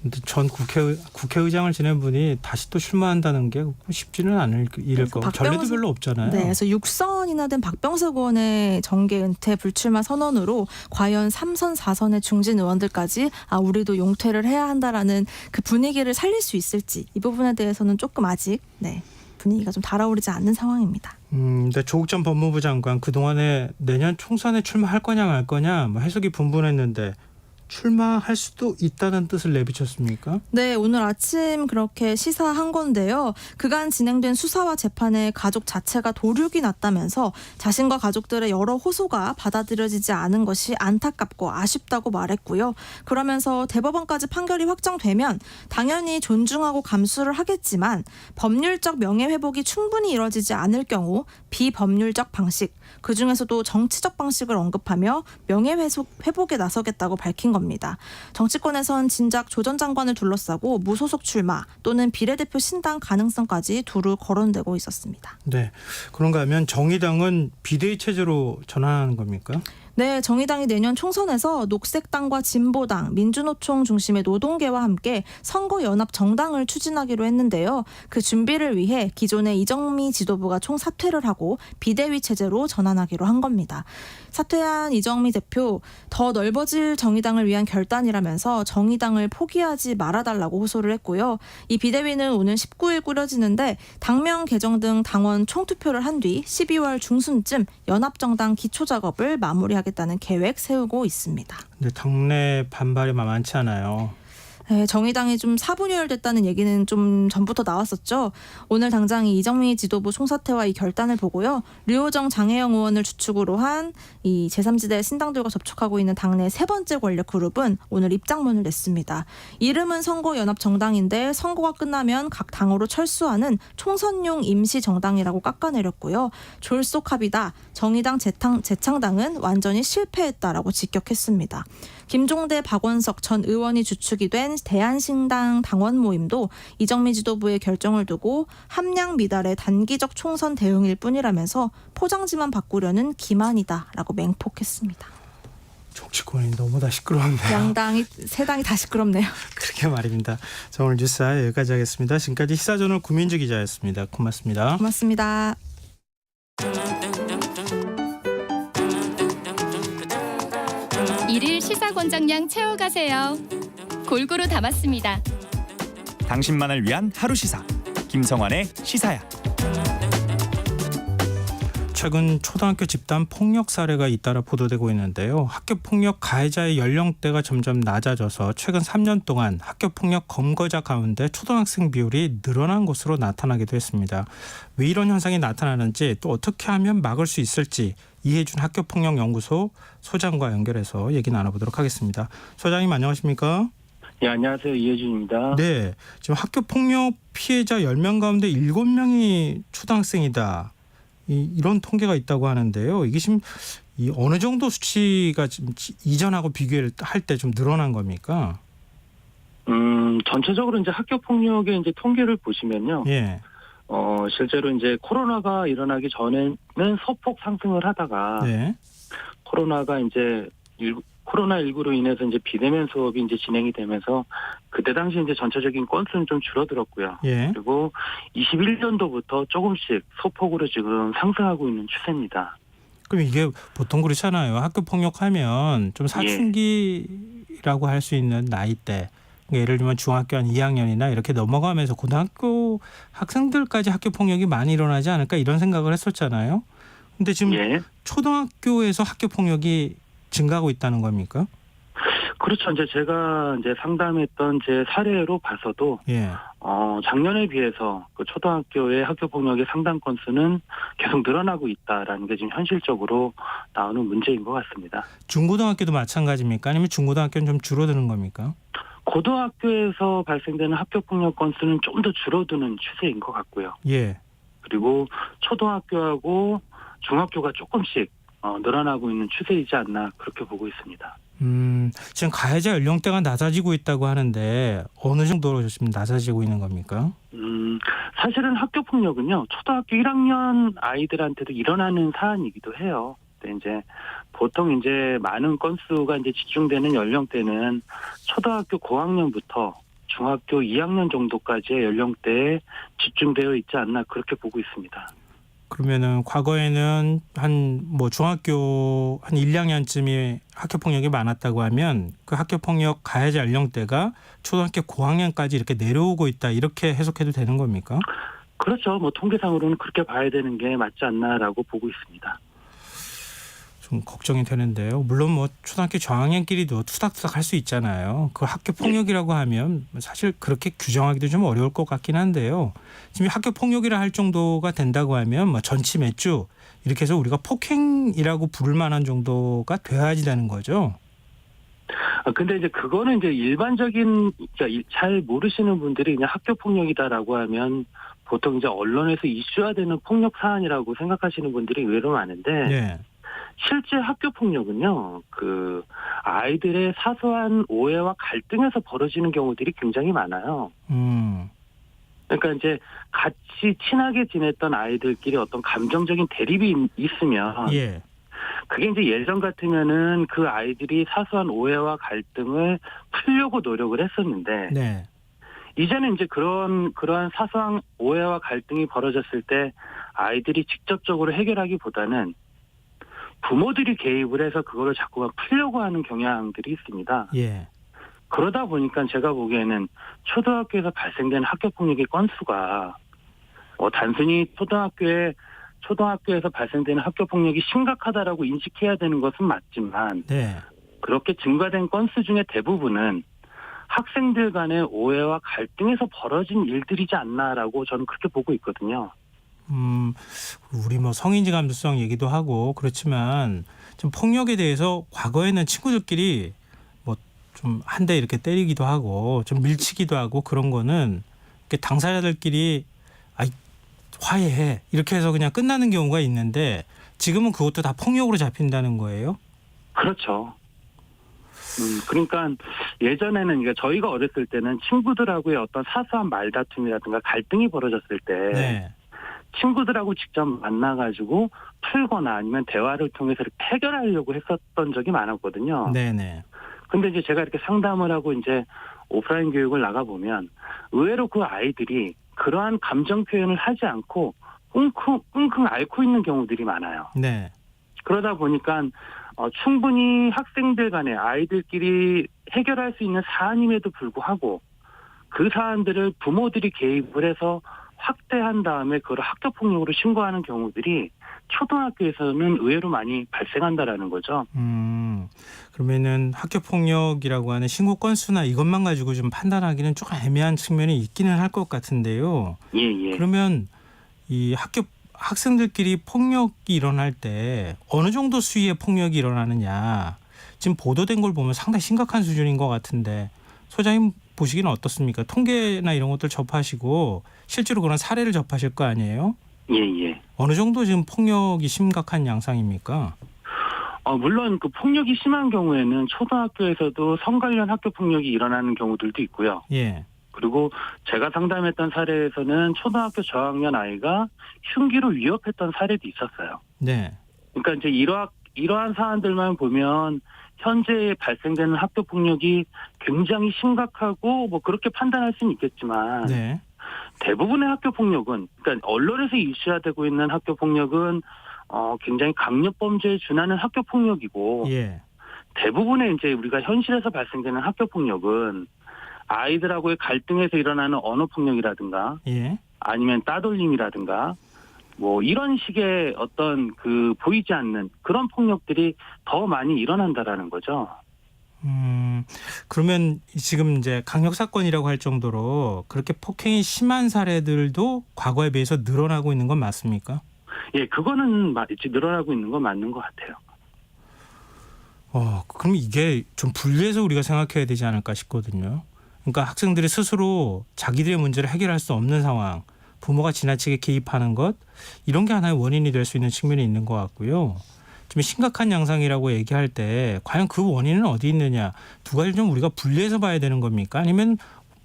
Speaker 1: 근데 전 국회의장을 지낸 분이 다시 또 출마한다는 게 쉽지는 않을 일일 거고 전례도 별로 없잖아요.
Speaker 3: 네, 그래서 6선이나 된 박병석 의원의 정계 은퇴 불출마 선언으로 과연 3선, 4선의 중진 의원들까지 우리도 용퇴를 해야 한다라는 그 분위기를 살릴 수 있을지 이 부분에 대해서는 조금 아직 분위기가 좀 달아오르지 않는 상황입니다.
Speaker 1: 근데 조국 전 법무부 장관 그동안에 내년 총선에 출마할 거냐 말 거냐 해석이 분분했는데 출마할 수도 있다는 뜻을 내비쳤습니까?
Speaker 3: 네, 오늘 아침 그렇게 시사한 건데요. 그간 진행된 수사와 재판에 가족 자체가 도륙이 났다면서 자신과 가족들의 여러 호소가 받아들여지지 않은 것이 안타깝고 아쉽다고 말했고요. 그러면서 대법원까지 판결이 확정되면 당연히 존중하고 감수를 하겠지만 법률적 명예회복이 충분히 이뤄지지 않을 경우 비법률적 방식, 그중에서도 정치적 방식을 언급하며 명예회복에 나서겠다고 밝힌 겁니다. 정치권에선 진작 조 전 장관을 둘러싸고 무소속 출마 또는 비례대표 신당 가능성까지 두루 거론되고 있었습니다.
Speaker 1: 네, 그런가 하면 정의당은 비대위 체제로 전환하는 겁니까?
Speaker 3: 네, 정의당이 내년 총선에서 녹색당과 진보당, 민주노총 중심의 노동계와 함께 선거연합 정당을 추진하기로 했는데요. 그 준비를 위해 기존의 이정미 지도부가 총사퇴를 하고 비대위 체제로 전환하기로 한 겁니다. 사퇴한 이정미 대표, 더 넓어질 정의당을 위한 결단이라면서 정의당을 포기하지 말아달라고 호소를 했고요. 이 비대위는 오늘 19일 꾸려지는데 당명 개정 등 당원 총투표를 한 뒤 12월 중순쯤 연합정당 기초작업을 마무리하겠다는 계획 세우고 있습니다.
Speaker 1: 근데 당내 반발이 만만치 않아요.
Speaker 3: 네, 정의당이 좀 사분열됐다는 얘기는 좀 전부터 나왔었죠. 오늘 당장 이정미 지도부 총사퇴와 이 결단을 보고요. 류호정 장혜영 의원을 주축으로 한 이 제3지대 신당들과 접촉하고 있는 당내 세 번째 권력 그룹은 오늘 입장문을 냈습니다. 이름은 선거연합정당인데 선거가 끝나면 각 당으로 철수하는 총선용 임시정당이라고 깎아내렸고요. 졸속합이다. 정의당 재창당은 완전히 실패했다라고 직격했습니다. 김종대, 박원석 전 의원이 주축이 된 대한신당 당원 모임도 이정미 지도부의 결정을 두고 함량 미달의 단기적 총선 대응일 뿐이라면서 포장지만 바꾸려는 기만이다라고 맹폭했습니다.
Speaker 1: 정치권이 너무 다 시끄러운데요.
Speaker 3: 양당이 세 당이 다 시끄럽네요.
Speaker 1: 그렇게 말입니다. 자, 오늘 뉴스 여기까지 하겠습니다. 지금까지 시사저널 구민주 기자였습니다. 고맙습니다.
Speaker 3: 고맙습니다.
Speaker 2: 일일 시사권장량 채워가세요. 골고루 담았습니다.
Speaker 4: 당신만을 위한 하루 시사 김성환의 시사야.
Speaker 1: 최근 초등학교 집단 폭력 사례가 잇따라 보도되고 있는데요. 학교 폭력 가해자의 연령대가 점점 낮아져서 최근 3년 동안 학교 폭력 검거자 가운데 초등학생 비율이 늘어난 것으로 나타나기도 했습니다. 왜 이런 현상이 나타나는지 또 어떻게 하면 막을 수 있을지 이해준 학교폭력연구소 소장과 연결해서 얘기 나눠보도록 하겠습니다. 소장님 안녕하십니까?
Speaker 5: 네, 안녕하세요. 이혜준입니다.
Speaker 1: 네, 지금 학교폭력 피해자 10명 가운데 7명이 초등학생이다. 이런 통계가 있다고 하는데요. 이게 지금 어느 정도 수치가 지금 이전하고 비교할 때 좀 늘어난 겁니까?
Speaker 5: 전체적으로 이제 학교 폭력의 이제 통계를 보시면요.
Speaker 1: 예.
Speaker 5: 실제로 이제 코로나가 일어나기 전에는 소폭 상승을 하다가
Speaker 1: 네.
Speaker 5: 코로나가 이제 코로나19로 인해서 이제 비대면 수업이 이제 진행이 되면서 그때 당시 이제 전체적인 건수는 좀 줄어들었고요.
Speaker 1: 예.
Speaker 5: 그리고 21년도부터 조금씩 소폭으로 지금 상승하고 있는 추세입니다.
Speaker 1: 그럼 이게 보통 그렇잖아요. 학교 폭력하면 좀 사춘기라고 할 수 있는 나이대. 그러니까 예를 들면 중학교 한 2학년이나 이렇게 넘어가면서 고등학교 학생들까지 학교 폭력이 많이 일어나지 않을까 이런 생각을 했었잖아요. 근데 지금
Speaker 5: 예.
Speaker 1: 초등학교에서 학교 폭력이 증가하고 있다는 겁니까?
Speaker 5: 그렇죠. 이제 제가 이제 상담했던 제 사례로 봐서도
Speaker 1: 예.
Speaker 5: 작년에 비해서 그 초등학교의 학교 폭력의 상담 건수는 계속 늘어나고 있다라는 게 지금 현실적으로 나오는 문제인 것 같습니다.
Speaker 1: 중고등학교도 마찬가지입니까? 아니면 중고등학교는 좀 줄어드는 겁니까?
Speaker 5: 고등학교에서 발생되는 학교 폭력 건수는 좀 더 줄어드는 추세인 것 같고요.
Speaker 1: 예.
Speaker 5: 그리고 초등학교하고 중학교가 조금씩 늘어나고 있는 추세이지 않나 그렇게 보고 있습니다.
Speaker 1: 지금 가해자 연령대가 낮아지고 있다고 하는데 어느 정도로 지금 낮아지고 있는 겁니까?
Speaker 5: 사실은 학교 폭력은요 초등학교 1학년 아이들한테도 일어나는 사안이기도 해요. 근데 이제 보통 이제 많은 건수가 이제 집중되는 연령대는 초등학교 고학년부터 중학교 2학년 정도까지의 연령대에 집중되어 있지 않나 그렇게 보고 있습니다.
Speaker 1: 그러면은 과거에는 중학교 한 1, 2학년쯤이 학교 폭력이 많았다고 하면 그 학교 폭력 가해자 연령대가 초등학교 고학년까지 이렇게 내려오고 있다 이렇게 해석해도 되는 겁니까?
Speaker 5: 그렇죠. 통계상으로는 그렇게 봐야 되는 게 맞지 않나라고 보고 있습니다.
Speaker 1: 좀 걱정이 되는데요. 물론 초등학교 저학년끼리도 투닥투닥 할 수 있잖아요. 그 학교 폭력이라고 하면 사실 그렇게 규정하기도 좀 어려울 것 같긴 한데요. 지금 학교 폭력이라 할 정도가 된다고 하면 전치 몇 주 이렇게 해서 우리가 폭행이라고 부를 만한 정도가 돼야지 되는 거죠.
Speaker 5: 근데 이제 그거는 이제 일반적인 잘 모르시는 분들이 그냥 학교 폭력이다라고 하면 보통 이제 언론에서 이슈화되는 폭력 사안이라고 생각하시는 분들이 의외로 많은데.
Speaker 1: 네.
Speaker 5: 실제 학교 폭력은요, 그 아이들의 사소한 오해와 갈등에서 벌어지는 경우들이 굉장히 많아요. 그러니까 이제 같이 친하게 지냈던 아이들끼리 어떤 감정적인 대립이 있으면,
Speaker 1: 예.
Speaker 5: 그게 이제 예전 같으면은 그 아이들이 사소한 오해와 갈등을 풀려고 노력을 했었는데,
Speaker 1: 네.
Speaker 5: 이제는 이제 그러한 사소한 오해와 갈등이 벌어졌을 때 아이들이 직접적으로 해결하기보다는 부모들이 개입을 해서 그거를 자꾸만 풀려고 하는 경향들이 있습니다.
Speaker 1: 예.
Speaker 5: 그러다 보니까 제가 보기에는 초등학교에서 발생되는 학교 폭력의 건수가 단순히 초등학교에서 발생되는 학교 폭력이 심각하다라고 인식해야 되는 것은 맞지만
Speaker 1: 네.
Speaker 5: 그렇게 증가된 건수 중에 대부분은 학생들 간의 오해와 갈등에서 벌어진 일들이지 않나라고 저는 그렇게 보고 있거든요.
Speaker 1: 우리 성인지 감수성 얘기도 하고 그렇지만 좀 폭력에 대해서 과거에는 친구들끼리 좀 한 대 이렇게 때리기도 하고 좀 밀치기도 하고 그런 거는 이렇게 당사자들끼리 화해해 이렇게 해서 그냥 끝나는 경우가 있는데 지금은 그것도 다 폭력으로 잡힌다는 거예요?
Speaker 5: 그렇죠. 그러니까 예전에는 저희가 어렸을 때는 친구들하고의 어떤 사소한 말다툼이라든가 갈등이 벌어졌을 때
Speaker 1: 네.
Speaker 5: 친구들하고 직접 만나가지고 풀거나 아니면 대화를 통해서 이렇게 해결하려고 했었던 적이 많았거든요.
Speaker 1: 네네.
Speaker 5: 근데 이제 제가 이렇게 상담을 하고 이제 오프라인 교육을 나가보면 의외로 그 아이들이 그러한 감정 표현을 하지 않고 끙끙 앓고 있는 경우들이 많아요.
Speaker 1: 네.
Speaker 5: 그러다 보니까 충분히 학생들 간에 아이들끼리 해결할 수 있는 사안임에도 불구하고 그 사안들을 부모들이 개입을 해서 확대한 다음에 그걸 학교폭력으로 신고하는 경우들이 초등학교에서는 의외로 많이 발생한다라는 거죠.
Speaker 1: 그러면은 학교 폭력이라고 하는 신고 건수나 이것만 가지고 좀 판단하기는 조금 애매한 측면이 있기는 할 것 같은데요.
Speaker 5: 예.
Speaker 1: 그러면 이 학생들끼리 폭력이 일어날 때 어느 정도 수위의 폭력이 일어나느냐, 지금 보도된 걸 보면 상당히 심각한 수준인 것 같은데 소장님 보시기는 어떻습니까? 통계나 이런 것들 접하시고 실제로 그런 사례를 접하실 거 아니에요?
Speaker 5: 예.
Speaker 1: 어느 정도 지금 폭력이 심각한 양상입니까?
Speaker 5: 물론 그 폭력이 심한 경우에는 초등학교에서도 성 관련 학교 폭력이 일어나는 경우들도 있고요.
Speaker 1: 예.
Speaker 5: 그리고 제가 상담했던 사례에서는 초등학교 저학년 아이가 흉기로 위협했던 사례도 있었어요.
Speaker 1: 네.
Speaker 5: 그러니까 이제 이러한 사안들만 보면 현재 발생되는 학교 폭력이 굉장히 심각하고 뭐 그렇게 판단할 수는 있겠지만
Speaker 1: 네.
Speaker 5: 대부분의 학교 폭력은, 그러니까 언론에서 이슈화되고 있는 학교 폭력은 굉장히 강력 범죄에 준하는 학교 폭력이고,
Speaker 1: 예.
Speaker 5: 대부분의 이제 우리가 현실에서 발생되는 학교 폭력은 아이들하고의 갈등에서 일어나는 언어 폭력이라든가
Speaker 1: 예.
Speaker 5: 아니면 따돌림이라든가 뭐 이런 식의 어떤 그 보이지 않는 그런 폭력들이 더 많이 일어난다라는 거죠.
Speaker 1: 그러면 지금 이제 강력 사건이라고 할 정도로 그렇게 폭행이 심한 사례들도 과거에 비해서 늘어나고 있는 건 맞습니까?
Speaker 5: 예, 그거는 늘어나고 있는 건 맞는 것 같아요.
Speaker 1: 그럼 이게 좀 분리해서 우리가 생각해야 되지 않을까 싶거든요. 그러니까 학생들이 스스로 자기들의 문제를 해결할 수 없는 상황, 부모가 지나치게 개입하는 것, 이런 게 하나의 원인이 될 수 있는 측면이 있는 것 같고요. 좀 심각한 양상이라고 얘기할 때 과연 그 원인은 어디 있느냐, 두 가지를 좀 우리가 분리해서 봐야 되는 겁니까? 아니면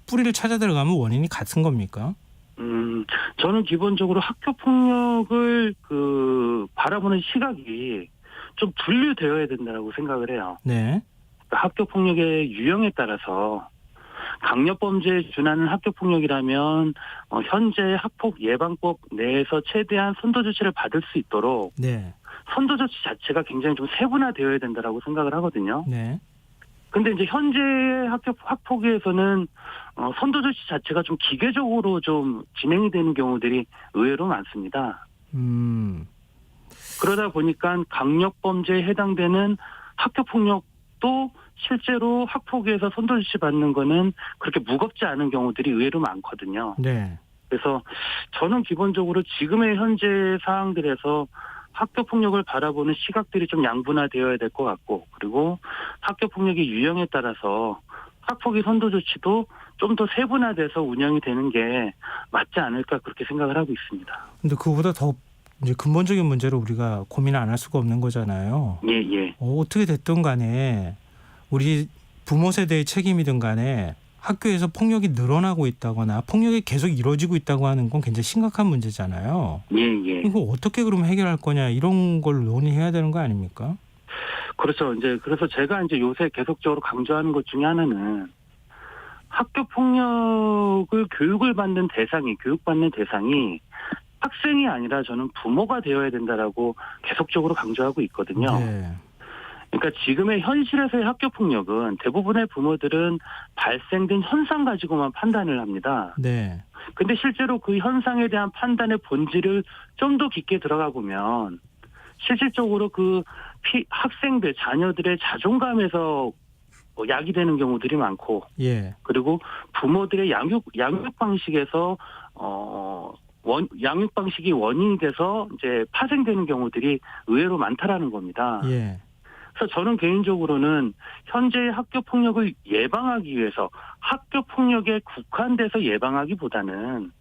Speaker 1: 뿌리를 찾아 들어가면 원인이 같은 겁니까?
Speaker 5: 저는 기본적으로 학교 폭력을 바라보는 시각이 좀 분류되어야 된다고 생각을 해요.
Speaker 1: 네.
Speaker 5: 학교 폭력의 유형에 따라서 강력범죄에 준하는 학교 폭력이라면 현재 학폭 예방법 내에서 최대한 선도 조치를 받을 수 있도록
Speaker 1: 네.
Speaker 5: 선도 조치 자체가 굉장히 좀 세분화되어야 된다라고 생각을 하거든요.
Speaker 1: 네.
Speaker 5: 근데 이제 현재 학교 학폭위에서는 선도 조치 자체가 좀 기계적으로 좀 진행이 되는 경우들이 의외로 많습니다. 그러다 보니까 강력범죄에 해당되는 학교 폭력도 실제로 학폭위에서 선도 조치 받는 거는 그렇게 무겁지 않은 경우들이 의외로 많거든요.
Speaker 1: 네.
Speaker 5: 그래서 저는 기본적으로 지금의 현재 상황들에서 학교 폭력을 바라보는 시각들이 좀 양분화되어야 될 것 같고, 그리고 학교 폭력의 유형에 따라서 학폭위 선도 조치도 좀 더 세분화돼서 운영이 되는 게 맞지 않을까 그렇게 생각을 하고 있습니다.
Speaker 1: 근데 그거보다 더 이제 근본적인 문제로 우리가 고민을 안 할 수가 없는 거잖아요.
Speaker 5: 예.
Speaker 1: 어떻게 됐든 간에 우리 부모 세대의 책임이든 간에 학교에서 폭력이 늘어나고 있다거나 폭력이 계속 이루어지고 있다고 하는 건 굉장히 심각한 문제잖아요.
Speaker 5: 예.
Speaker 1: 이거 어떻게 그럼 해결할 거냐, 이런 걸 논의해야 되는 거 아닙니까?
Speaker 5: 그렇죠. 그래서 제가 요새 계속적으로 강조하는 것 중에 하나는 학교 폭력을 교육받는 대상이 학생이 아니라 저는 부모가 되어야 된다라고 계속적으로 강조하고 있거든요.
Speaker 1: 네.
Speaker 5: 그러니까 지금의 현실에서의 학교 폭력은 대부분의 부모들은 발생된 현상 가지고만 판단을 합니다.
Speaker 1: 네.
Speaker 5: 근데 실제로 그 현상에 대한 판단의 본질을 좀 더 깊게 들어가 보면 실질적으로 그 학생들, 자녀들의 자존감에서 야기되는 경우들이 많고,
Speaker 1: 예.
Speaker 5: 그리고 부모들의 양육 방식에서 양육 방식이 원인이 돼서 이제 파생되는 경우들이 의외로 많다라는 겁니다.
Speaker 1: 예.
Speaker 5: 그래서 저는 개인적으로는 현재의 학교 폭력을 예방하기 위해서 학교 폭력에 국한돼서 예방하기보다는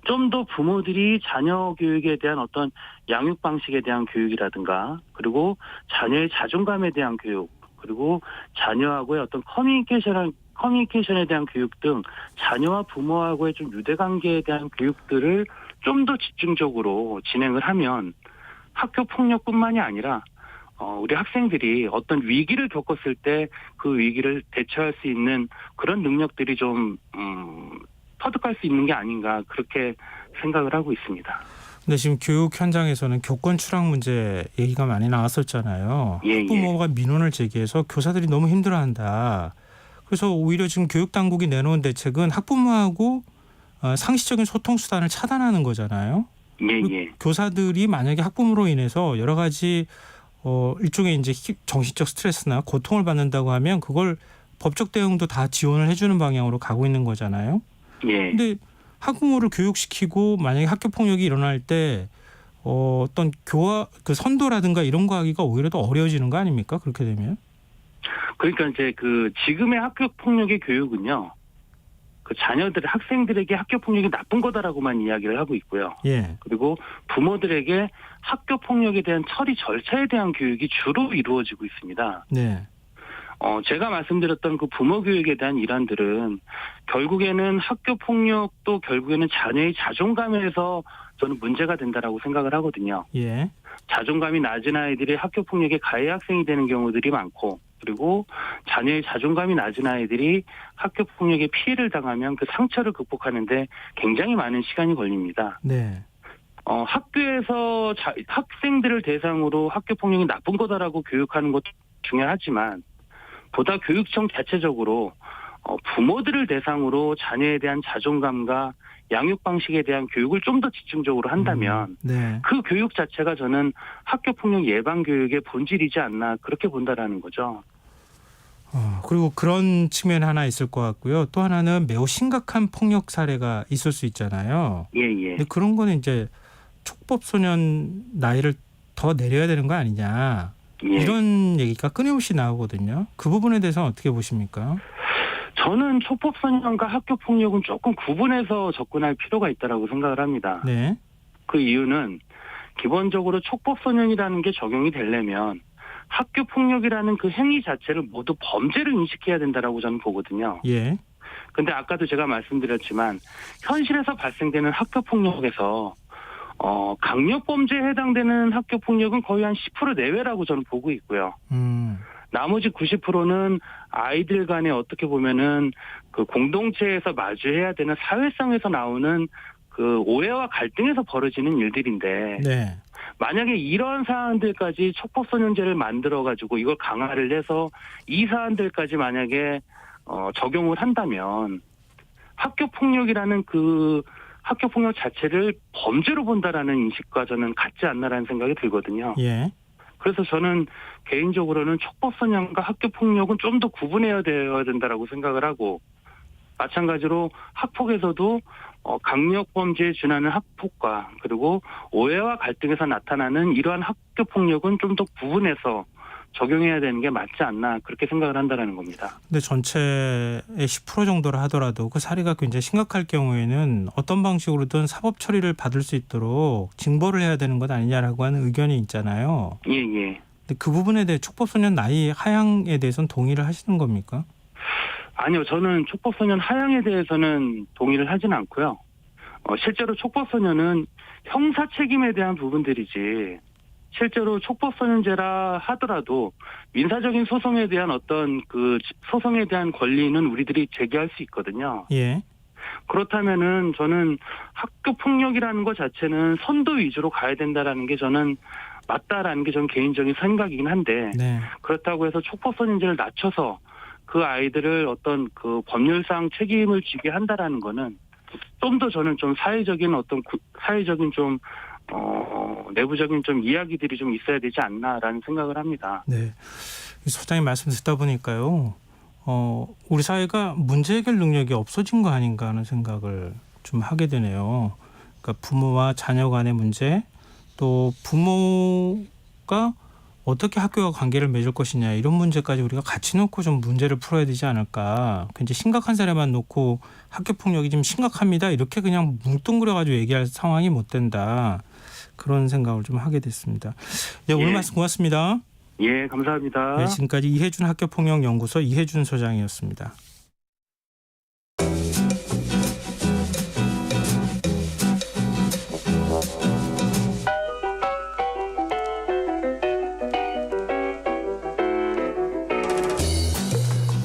Speaker 5: 좀 더 부모들이 자녀 교육에 대한 어떤 양육 방식에 대한 교육이라든가, 그리고 자녀의 자존감에 대한 교육, 그리고 자녀하고의 어떤 커뮤니케이션에 대한 교육 등 자녀와 부모하고의 좀 유대관계에 대한 교육들을 좀 더 집중적으로 진행을 하면 학교 폭력뿐만이 아니라 우리 학생들이 어떤 위기를 겪었을 때 그 위기를 대처할 수 있는 그런 능력들이 좀 터득할 수 있는 게 아닌가 그렇게 생각을 하고 있습니다.
Speaker 1: 근데 지금 교육 현장에서는 교권 추락 문제 얘기가 많이 나왔었잖아요.
Speaker 5: 예.
Speaker 1: 학부모가 민원을 제기해서 교사들이 너무 힘들어한다. 그래서 오히려 지금 교육당국이 내놓은 대책은 학부모하고 상시적인 소통 수단을 차단하는 거잖아요.
Speaker 5: 예.
Speaker 1: 교사들이 만약에 학부모로 인해서 여러 가지 일종의 이제 정신적 스트레스나 고통을 받는다고 하면 그걸 법적 대응도 다 지원을 해주는 방향으로 가고 있는 거잖아요.
Speaker 5: 예.
Speaker 1: 근데 학부모를 교육시키고 만약에 학교 폭력이 일어날 때 어떤 그 선도라든가 이런 거 하기가 오히려 더 어려워지는 거 아닙니까? 그렇게 되면?
Speaker 5: 그러니까 이제 그 지금의 학교 폭력의 교육은요. 그 자녀들, 학생들에게 학교 폭력이 나쁜 거다라고만 이야기를 하고 있고요.
Speaker 1: 예.
Speaker 5: 그리고 부모들에게 학교 폭력에 대한 처리 절차에 대한 교육이 주로 이루어지고 있습니다.
Speaker 1: 네.
Speaker 5: 제가 말씀드렸던 그 부모 교육에 대한 일환들은 결국에는 학교 폭력도 결국에는 자녀의 자존감에서 저는 문제가 된다라고 생각을 하거든요.
Speaker 1: 예.
Speaker 5: 자존감이 낮은 아이들이 학교 폭력의 가해 학생이 되는 경우들이 많고, 그리고 자녀의 자존감이 낮은 아이들이 학교 폭력의 피해를 당하면 그 상처를 극복하는데 굉장히 많은 시간이 걸립니다.
Speaker 1: 네.
Speaker 5: 학교에서 학생들을 대상으로 학교 폭력이 나쁜 거다라고 교육하는 것도 중요하지만 보다 교육청 자체적으로 부모들을 대상으로 자녀에 대한 자존감과 양육 방식에 대한 교육을 좀 더 집중적으로 한다면
Speaker 1: 네.
Speaker 5: 그 교육 자체가 저는 학교 폭력 예방 교육의 본질이지 않나 그렇게 본다라는 거죠.
Speaker 1: 그리고 그런 측면 하나 있을 것 같고요. 또 하나는 매우 심각한 폭력 사례가 있을 수 있잖아요.
Speaker 5: 예.
Speaker 1: 근데 그런 거는 이제 촉법 소년 나이를 더 내려야 되는 거 아니냐.
Speaker 5: 예.
Speaker 1: 이런 얘기가 끊임없이 나오거든요. 그 부분에 대해서는 어떻게 보십니까?
Speaker 5: 저는 촉법소년과 학교폭력은 조금 구분해서 접근할 필요가 있다고 생각을 합니다.
Speaker 1: 네.
Speaker 5: 그 이유는 기본적으로 촉법소년이라는 게 적용이 되려면 학교폭력이라는 그 행위 자체를 모두 범죄를 인식해야 된다라고 저는 보거든요.
Speaker 1: 예.
Speaker 5: 근데 아까도 제가 말씀드렸지만 현실에서 발생되는 학교폭력에서 강력범죄에 해당되는 학교폭력은 거의 한 10% 내외라고 저는 보고 있고요. 나머지 90%는 아이들 간에 어떻게 보면은 그 공동체에서 마주해야 되는 사회성에서 나오는 그 오해와 갈등에서 벌어지는 일들인데
Speaker 1: 네.
Speaker 5: 만약에 이런 사안들까지 촉법소년제를 만들어가지고 이걸 강화를 해서 이 사안들까지 만약에 적용을 한다면 학교폭력이라는 그 학교폭력 자체를 범죄로 본다라는 인식과 저는 같지 않나라는 생각이 들거든요.
Speaker 1: 예.
Speaker 5: 그래서 저는 개인적으로는 촉법소년과 학교폭력은 좀 더 구분해야 되어야 된다라고 생각을 하고 마찬가지로 학폭에서도 강력범죄에 준하는 학폭과 그리고 오해와 갈등에서 나타나는 이러한 학교폭력은 좀 더 구분해서 적용해야 되는 게 맞지 않나 그렇게 생각을 한다는 겁니다.
Speaker 1: 근데 전체의 10% 정도라 하더라도 그 사례가 굉장히 심각할 경우에는 어떤 방식으로든 사법 처리를 받을 수 있도록 징벌을 해야 되는 것 아니냐라고 하는 의견이 있잖아요.
Speaker 5: 예.
Speaker 1: 근데 그 부분에 대해 촉법소년 나이 하향에 대해서는 동의를 하시는 겁니까?
Speaker 5: 아니요. 저는 촉법소년 하향에 대해서는 동의를 하진 않고요. 실제로 촉법소년은 형사 책임에 대한 부분들이지 실제로 촉법소년제라 하더라도 민사적인 소송에 대한 어떤 그 소송에 대한 권리는 우리들이 제기할 수 있거든요.
Speaker 1: 예.
Speaker 5: 그렇다면은 저는 학교 폭력이라는 것 자체는 선도 위주로 가야 된다라는 게 저는 맞다라는 게 저는 개인적인 생각이긴 한데
Speaker 1: 네.
Speaker 5: 그렇다고 해서 촉법소년제를 낮춰서 그 아이들을 어떤 그 법률상 책임을 지게 한다라는 거는 좀 더 저는 좀 사회적인 어떤 사회적인 좀 내부적인 좀 이야기들이 좀 있어야 되지 않나라는 생각을 합니다.
Speaker 1: 네. 소장님 말씀 듣다 보니까요. 우리 사회가 문제 해결 능력이 없어진 거 아닌가 하는 생각을 좀 하게 되네요. 그러니까 부모와 자녀 간의 문제, 또 부모가 어떻게 학교와 관계를 맺을 것이냐 이런 문제까지 우리가 같이 놓고 좀 문제를 풀어야 되지 않을까. 굉장히 심각한 사례만 놓고 학교 폭력이 좀 심각합니다. 이렇게 그냥 뭉뚱그려가지고 얘기할 상황이 못 된다. 그런 생각을 좀 하게 됐습니다. 네, 오늘
Speaker 5: 예.
Speaker 1: 말씀 고맙습니다.
Speaker 5: 예, 감사합니다.
Speaker 1: 네, 지금까지 이혜준 학교폭력연구소 이혜준 소장이었습니다.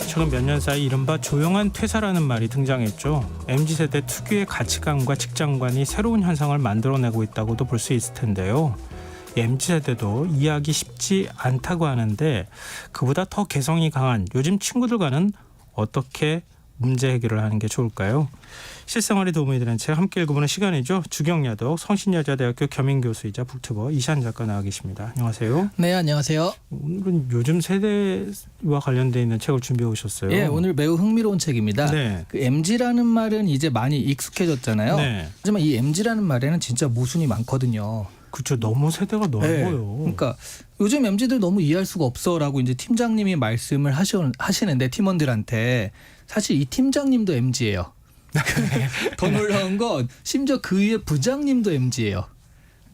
Speaker 1: 최근 몇 년 사이 이른바 조용한 퇴사라는 말이 등장했죠. MZ세대 특유의 가치관과 직장관이 새로운 현상을 만들어내고 있다고도 볼 수 있을 텐데요. MZ세대도 이해하기 쉽지 않다고 하는데 그보다 더 개성이 강한 요즘 친구들과는 어떻게 문제 해결을 하는 게 좋을까요? 실생활에 도움이 되는 책 함께 읽어보는 시간이죠. 주경야독 성신여자대학교 겸임교수이자 북튜버 이시안 작가 나와 계십니다. 안녕하세요.
Speaker 6: 네, 안녕하세요.
Speaker 1: 오늘은 요즘 세대와 관련되어 있는 책을 준비해 오셨어요.
Speaker 6: 예, 오늘 매우 흥미로운 책입니다.
Speaker 1: 네.
Speaker 6: 그 MZ라는 말은 이제 많이 익숙해졌잖아요.
Speaker 1: 네.
Speaker 6: 하지만 이 MZ라는 말에는 진짜 모순이 많거든요.
Speaker 1: 그렇죠. 너무 세대가 넓어요.
Speaker 6: 네. 그러니까 요즘 MZ들 너무 이해할 수가 없어라고 이제 팀장님이 말씀을 하시는데 팀원들한테 사실 이 팀장님도 MZ예요. 더 놀라운 건 심지어 그 위에 부장님도 MZ예요.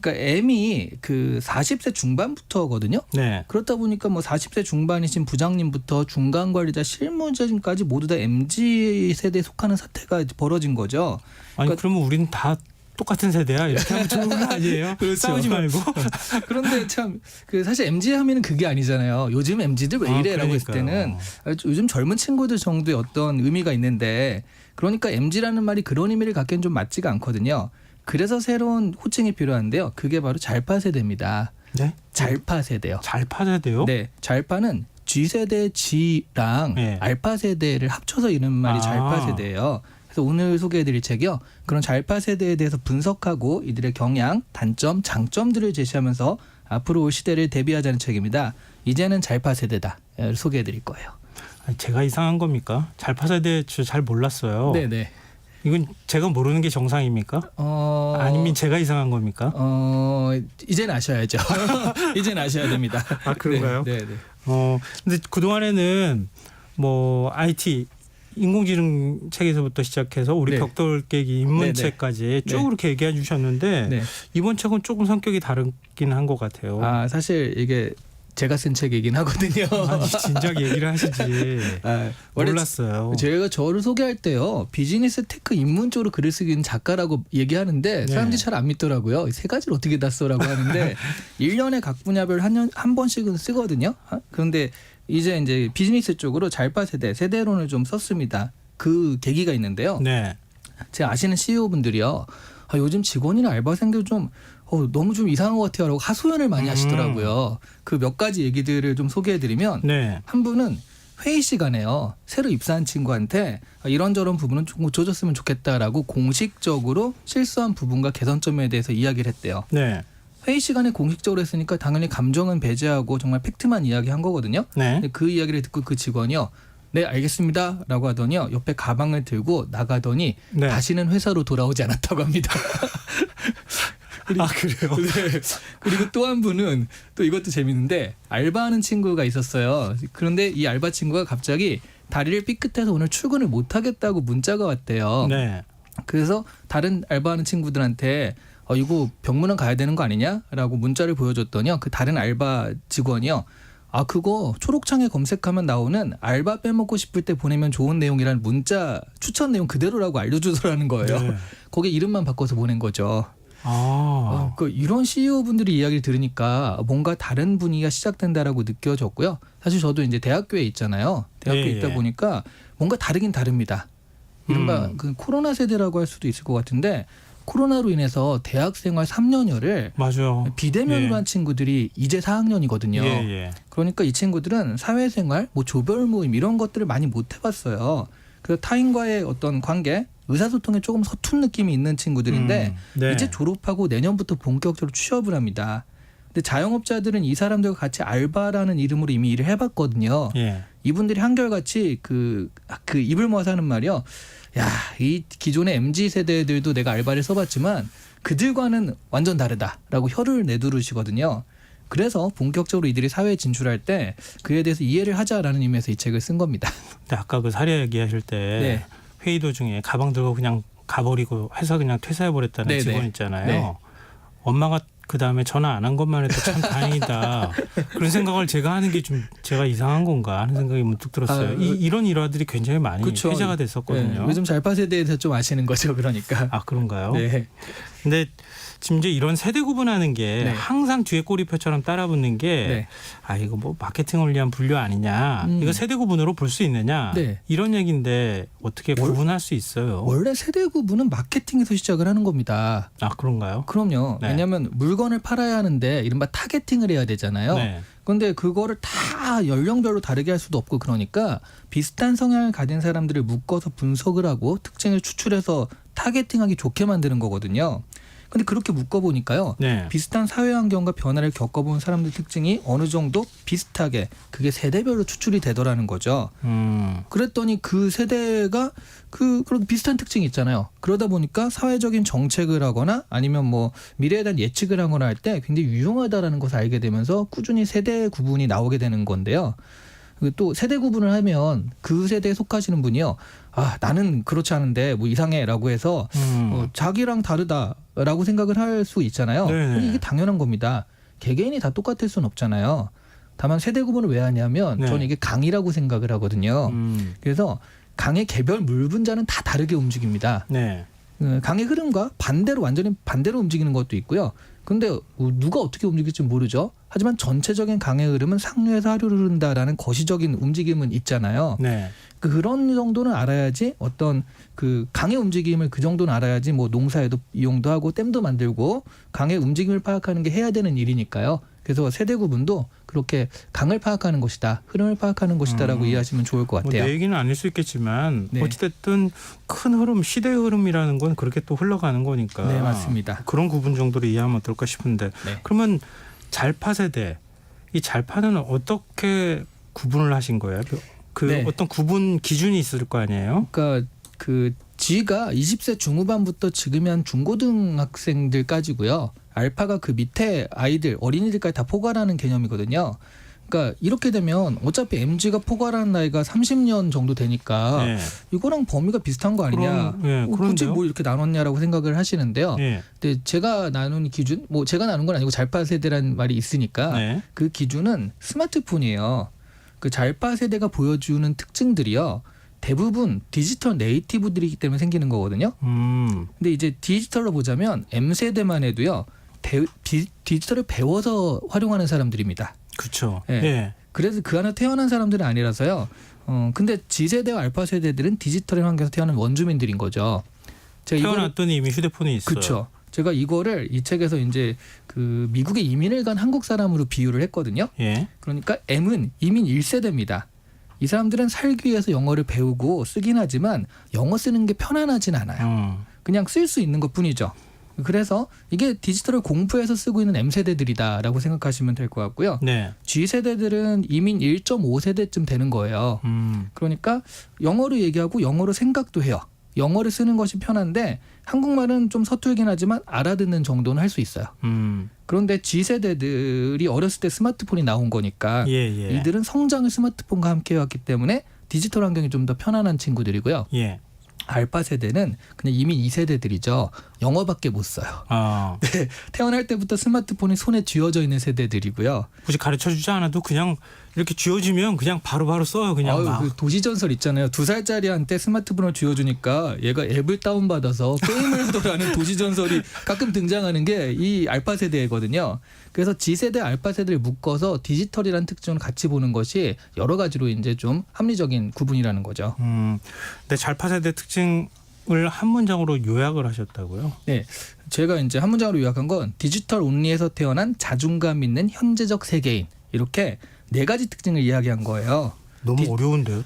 Speaker 6: 그러니까 M이 그 40세 중반부터거든요.
Speaker 1: 네.
Speaker 6: 그렇다 보니까 뭐 40세 중반이신 부장님부터 중간 관리자 실무자님까지 모두 다 MZ 세대에 속하는 사태가 벌어진 거죠.
Speaker 1: 아니
Speaker 6: 그러니까-
Speaker 1: 그러면 우리는 다 똑같은 세대야 이렇게 하면 좋은 거 아니에요?
Speaker 6: 그렇죠.
Speaker 1: 싸우지 말고.
Speaker 6: 그런데 참 그 사실 MZ 하면은 그게 아니잖아요. 요즘 MZ들 왜 이래라고 했을 때는 요즘 젊은 친구들 정도의 어떤 의미가 있는데 그러니까 MZ라는 말이 그런 의미를 갖기엔 좀 맞지가 않거든요. 그래서 새로운 호칭이 필요한데요. 그게 바로 잘파 세대입니다.
Speaker 1: 네?
Speaker 6: 잘파 세대요.
Speaker 1: 잘 파야 돼요?
Speaker 6: 네, 잘파는 G세대 G랑
Speaker 1: 네.
Speaker 6: 알파 세대를 합쳐서 이런 말이
Speaker 1: 아.
Speaker 6: 잘파 세대예요. 그래서 오늘 소개해드릴 책이요. 그런 잘파 세대에 대해서 분석하고 이들의 경향, 단점, 장점들을 제시하면서 앞으로 올 시대를 대비하자는 책입니다. 이제는 잘파 세대다 소개해드릴 거예요.
Speaker 1: 아니, 제가 이상한 겁니까? 잘 파 세대 잘 몰랐어요.
Speaker 6: 네네.
Speaker 1: 이건 제가 모르는 게 정상입니까? 아니면 제가 이상한 겁니까?
Speaker 6: 이제는 아셔야죠. 이제는 아셔야 됩니다.
Speaker 1: 아 그런가요?
Speaker 6: 네, 네.
Speaker 1: 근데 그 동안에는 뭐 IT 인공지능 책에서부터 시작해서 우리
Speaker 6: 네.
Speaker 1: 벽돌 깨기 입문책까지 쭉
Speaker 6: 네.
Speaker 1: 이렇게 얘기해 주셨는데
Speaker 6: 네.
Speaker 1: 이번 책은 조금 성격이 다르긴 한 것 같아요.
Speaker 6: 아 사실 이게 제가 쓴 책이긴 하거든요.
Speaker 1: 아니 진작 얘기를 하시지.
Speaker 6: 원래
Speaker 1: 몰랐어요.
Speaker 6: 제가 저를 소개할 때요. 비즈니스 테크 입문 쪽으로 글을 쓰기는 작가라고 얘기하는데 사람들이 잘 안 믿더라고요. 세 가지를 어떻게 다 써라고 하는데 1년에 각 분야별 한 번씩은 쓰거든요. 그런데 이제 비즈니스 쪽으로 잘파 세대론을 좀 썼습니다. 그 계기가 있는데요.
Speaker 1: 네.
Speaker 6: 제가 아시는 CEO분들이요. 요즘 직원이나 알바생들 좀 너무 좀 이상한 것 같아요라고 하소연을 많이 하시더라고요. 그 몇 가지 얘기들을 좀 소개해드리면
Speaker 1: 네.
Speaker 6: 한 분은 회의 시간에요. 새로 입사한 친구한테 이런저런 부분은 좀 조졌으면 좋겠다라고 공식적으로 실수한 부분과 개선점에 대해서 이야기를 했대요.
Speaker 1: 네.
Speaker 6: 회의 시간에 공식적으로 했으니까 당연히 감정은 배제하고 정말 팩트만 이야기한 거거든요.
Speaker 1: 네.
Speaker 6: 근데 그 이야기를 듣고 그 직원이요. 네 알겠습니다 라고 하더니요. 옆에 가방을 들고 나가더니
Speaker 1: 네.
Speaker 6: 다시는 회사로 돌아오지 않았다고 합니다.
Speaker 1: 아 그래요?
Speaker 6: 네. 그리고 또 한 분은 또 이것도 재밌는데 알바하는 친구가 있었어요. 그런데 이 알바 친구가 갑자기 다리를 삐끗해서 오늘 출근을 못하겠다고 문자가 왔대요.
Speaker 1: 네.
Speaker 6: 그래서 다른 알바하는 친구들한테 이거 병문안 가야 되는 거 아니냐라고 문자를 보여줬더니요. 그 다른 알바 직원이요. 그거 초록창에 검색하면 나오는 알바 빼먹고 싶을 때 보내면 좋은 내용이라는 문자 추천 내용 그대로라고 알려주더라는 거예요.
Speaker 1: 네.
Speaker 6: 거기에 이름만 바꿔서 보낸 거죠. 이런 CEO분들이 이야기를 들으니까 뭔가 다른 분위기가 시작된다라고 느껴졌고요. 사실 저도 이제 대학교에 있잖아요. 대학교에
Speaker 1: 예,
Speaker 6: 있다
Speaker 1: 예.
Speaker 6: 보니까 뭔가 다르긴 다릅니다. 이른바 그 코로나 세대라고 할 수도 있을 것 같은데 코로나로 인해서 대학 생활 3년여를
Speaker 1: 맞아요.
Speaker 6: 비대면으로
Speaker 1: 예.
Speaker 6: 한 친구들이 이제 4학년이거든요.
Speaker 1: 예.
Speaker 6: 그러니까 이 친구들은 사회생활, 뭐 조별 모임 이런 것들을 많이 못 해봤어요. 그래서 타인과의 어떤 관계, 의사소통에 조금 서툰 느낌이 있는 친구들인데
Speaker 1: 네.
Speaker 6: 이제 졸업하고 내년부터 본격적으로 취업을 합니다. 근데 자영업자들은 이 사람들과 같이 알바라는 이름으로 이미 일을 해봤거든요.
Speaker 1: 예.
Speaker 6: 이분들이 한결같이 그 입을 모아서 하는 말이요. 야, 이 기존의 MZ 세대들도 내가 알바를 써봤지만 그들과는 완전 다르다라고 혀를 내두르시거든요. 그래서 본격적으로 이들이 사회에 진출할 때 그에 대해서 이해를 하자라는 의미에서 이 책을 쓴 겁니다.
Speaker 1: 근데 아까 그 사례 얘기하실 때
Speaker 6: 네.
Speaker 1: 회의 도중에 가방 들고 그냥 가버리고 회사 그냥 퇴사해버렸다는
Speaker 6: 네,
Speaker 1: 직원
Speaker 6: 네.
Speaker 1: 있잖아요.
Speaker 6: 네.
Speaker 1: 엄마가 그 다음에 전화 안 한 것만 해도 참 다행이다. 그런 생각을 제가 하는 게 좀 제가 이상한 건가 하는 생각이 문득 들었어요. 이런 일화들이 굉장히 많이
Speaker 6: 그쵸.
Speaker 1: 회자가 됐었거든요.
Speaker 6: 네, 요즘 잘파 세대에 대해서 좀 아시는 거죠, 그러니까.
Speaker 1: 아 그런가요?
Speaker 6: 네.
Speaker 1: 근데 지금 이제 이런 세대 구분하는 게
Speaker 6: 네.
Speaker 1: 항상 뒤에 꼬리표처럼 따라붙는 게
Speaker 6: 네.
Speaker 1: 이거 뭐 마케팅을 위한 분류 아니냐. 이거 세대 구분으로 볼 수 있느냐.
Speaker 6: 네.
Speaker 1: 이런 얘기인데 어떻게 구분할 수 있어요?
Speaker 6: 원래 세대 구분은 마케팅에서 시작을 하는 겁니다.
Speaker 1: 아 그런가요?
Speaker 6: 그럼요.
Speaker 1: 네.
Speaker 6: 왜냐하면 물건을 팔아야 하는데 이른바 타겟팅을 해야 되잖아요.
Speaker 1: 네.
Speaker 6: 그런데 그거를 다 연령별로 다르게 할 수도 없고 그러니까 비슷한 성향을 가진 사람들을 묶어서 분석을 하고 특징을 추출해서 타겟팅하기 좋게 만드는 거거든요. 근데 그렇게 묶어보니까요.
Speaker 1: 네.
Speaker 6: 비슷한 사회 환경과 변화를 겪어본 사람들 특징이 어느 정도 비슷하게 그게 세대별로 추출이 되더라는 거죠. 그랬더니 그 세대가 그런 비슷한 특징이 있잖아요. 그러다 보니까 사회적인 정책을 하거나 아니면 뭐 미래에 대한 예측을 하거나 할 때 굉장히 유용하다라는 것을 알게 되면서 꾸준히 세대 구분이 나오게 되는 건데요. 또 세대 구분을 하면 그 세대에 속하시는 분이요. 아, 나는 그렇지 않은데 뭐 이상해라고 해서 자기랑 다르다라고 생각을 할 수 있잖아요.
Speaker 1: 네네.
Speaker 6: 이게 당연한 겁니다. 개개인이 다 똑같을 수는 없잖아요. 다만 세대 구분을 왜 하냐면
Speaker 1: 네.
Speaker 6: 저는 이게 강이라고 생각을 하거든요. 그래서 강의 개별 물분자는 다 다르게 움직입니다.
Speaker 1: 네.
Speaker 6: 강의 흐름과 완전히 반대로 움직이는 것도 있고요. 근데 누가 어떻게 움직일지 모르죠. 하지만 전체적인 강의 흐름은 상류에서 하류로 흐른다라는 거시적인 움직임은 있잖아요.
Speaker 1: 네.
Speaker 6: 그런 정도는 알아야지 어떤 그 강의 움직임을 그 정도는 알아야지 뭐 농사에도 이용도 하고 댐도 만들고 강의 움직임을 파악하는 게 해야 되는 일이니까요. 그래서 세대 구분도 그렇게 강을 파악하는 것이다, 흐름을 파악하는 것이다라고 이해하시면 좋을 것 같아요.
Speaker 1: 뭐 내 얘기는 아닐 수 있겠지만
Speaker 6: 네.
Speaker 1: 어찌됐든 큰 흐름, 시대의 흐름이라는 건 그렇게 또 흘러가는 거니까.
Speaker 6: 네, 맞습니다.
Speaker 1: 그런 구분 정도로 이해하면 어떨까 싶은데
Speaker 6: 네.
Speaker 1: 그러면 잘파 세대, 이 잘파는 어떻게 구분을 하신 거예요? 그
Speaker 6: 네.
Speaker 1: 어떤 구분 기준이 있을 거 아니에요?
Speaker 6: 그러니까 그 G가 20세 중후반부터 지금의 한 중고등학생들까지고요. 알파가 그 밑에 아이들, 어린이들까지 다 포괄하는 개념이거든요. 그러니까 이렇게 되면 어차피 MG가 포괄하는 나이가 30년 정도 되니까
Speaker 1: 네.
Speaker 6: 이거랑 범위가 비슷한 거 아니냐.
Speaker 1: 네,
Speaker 6: 굳이
Speaker 1: 그런데요?
Speaker 6: 뭐 이렇게 나눴냐라고 생각을 하시는데요.
Speaker 1: 네.
Speaker 6: 근데 제가 나눈 기준, 뭐 제가 나눈 건 아니고 잘파 세대라는 말이 있으니까
Speaker 1: 네.
Speaker 6: 그 기준은 스마트폰이에요. 그 잘파 세대가 보여주는 특징들이요. 대부분 디지털 네이티브들이기 때문에 생기는 거거든요. 근데 이제 디지털로 보자면 M세대만 해도요. 디지털을 배워서 활용하는 사람들입니다.
Speaker 1: 그렇죠.
Speaker 6: 예.
Speaker 1: 네.
Speaker 6: 그래서 그 안에 태어난 사람들은 아니라서요. 근데 G세대와 알파 세대들은 디지털의 환경에서 태어난 원주민들인 거죠. 제가
Speaker 1: 태어났더니 이미 휴대폰이 있어요.
Speaker 6: 그렇죠. 제가 이거를 이 책에서 이제 그 미국에 이민을 간 한국 사람으로 비유를 했거든요.
Speaker 1: 예.
Speaker 6: 그러니까 M은 이민 1세대입니다. 이 사람들은 살기 위해서 영어를 배우고 쓰긴 하지만 영어 쓰는 게 편안하진 않아요. 그냥 쓸 수 있는 것뿐이죠. 그래서 이게 디지털을 공부해서 쓰고 있는 M세대들이다라고 생각하시면 될 것 같고요.
Speaker 1: 네.
Speaker 6: G세대들은 이민 1.5세대쯤 되는 거예요. 그러니까 영어로 얘기하고 영어로 생각도 해요. 영어를 쓰는 것이 편한데 한국말은 좀 서툴긴 하지만 알아듣는 정도는 할 수 있어요. 그런데 G세대들이 어렸을 때 스마트폰이 나온 거니까
Speaker 1: 예.
Speaker 6: 이들은 성장을 스마트폰과 함께 해왔기 때문에 디지털 환경이 좀 더 편안한 친구들이고요.
Speaker 1: 예.
Speaker 6: 알파 세대는 그냥 이미 2세대들이죠. 영어밖에 못 써요.
Speaker 1: 아,
Speaker 6: 네, 태어날 때부터 스마트폰이 손에 쥐어져 있는 세대들이고요.
Speaker 1: 굳이 가르쳐주지 않아도 그냥 이렇게 쥐어지면 그냥 바로바로 써요. 그냥 막.
Speaker 6: 그 도시전설 있잖아요. 2살짜리한테 스마트폰을 쥐어주니까 얘가 앱을 다운받아서 게임을 하더라는 도시전설이 가끔 등장하는 게 이 알파 세대거든요. 그래서 G세대, 알파 세대를 묶어서 디지털이라는 특징을 같이 보는 것이 여러 가지로 이제 좀 합리적인 구분이라는 거죠.
Speaker 1: 근데 잘파 세대 특징을 한 문장으로 요약을 하셨다고요?
Speaker 6: 네, 제가 이제 한 문장으로 요약한 건 디지털 온리에서 태어난 자존감 있는 현재적 세계인 이렇게 4가지 특징을 이야기한 거예요.
Speaker 1: 너무 어려운데요.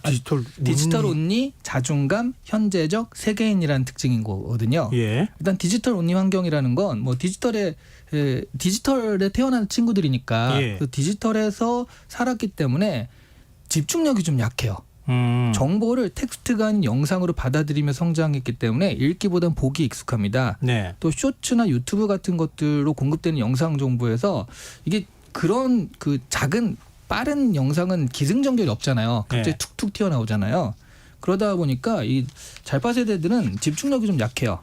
Speaker 6: 디지털 온리, 자존감, 현재적 세계인이라는 특징인 거거든요.
Speaker 1: 예.
Speaker 6: 일단 디지털 온리 환경이라는 건 뭐 디지털에 태어난 친구들이니까
Speaker 1: 예.
Speaker 6: 그 디지털에서 살았기 때문에 집중력이 좀 약해요. 정보를 텍스트가 아닌 영상으로 받아들이며 성장했기 때문에 읽기보단 보기 익숙합니다.
Speaker 1: 네.
Speaker 6: 또 쇼츠나 유튜브 같은 것들로 공급되는 영상 정보에서 이게 그런 그 작은 빠른 영상은 기승전결이 없잖아요. 갑자기
Speaker 1: 네.
Speaker 6: 툭툭 튀어나오잖아요. 그러다 보니까 이 잘파 세대들은 집중력이 좀 약해요.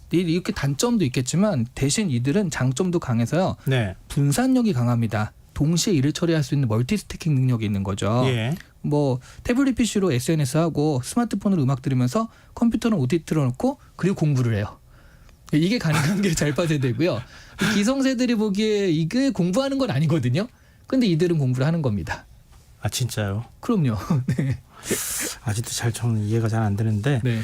Speaker 6: 이렇게 단점도 있겠지만 대신 이들은 장점도 강해서요.
Speaker 1: 네.
Speaker 6: 분산력이 강합니다. 동시에 일을 처리할 수 있는 멀티스태킹 능력이 있는 거죠.
Speaker 1: 예.
Speaker 6: 뭐 태블릿 PC로 SNS하고 스마트폰으로 음악 들으면서 컴퓨터는 OTT 틀어놓고 그리고 공부를 해요. 이게 가능한 게 잘파 세대고요. 기성세들이 보기에 이게 공부하는 건 아니거든요. 근데 이들은 공부를 하는 겁니다.
Speaker 1: 아 진짜요?
Speaker 6: 그럼요. 네.
Speaker 1: 아직도 저는 이해가 잘 안 되는데.
Speaker 6: 네.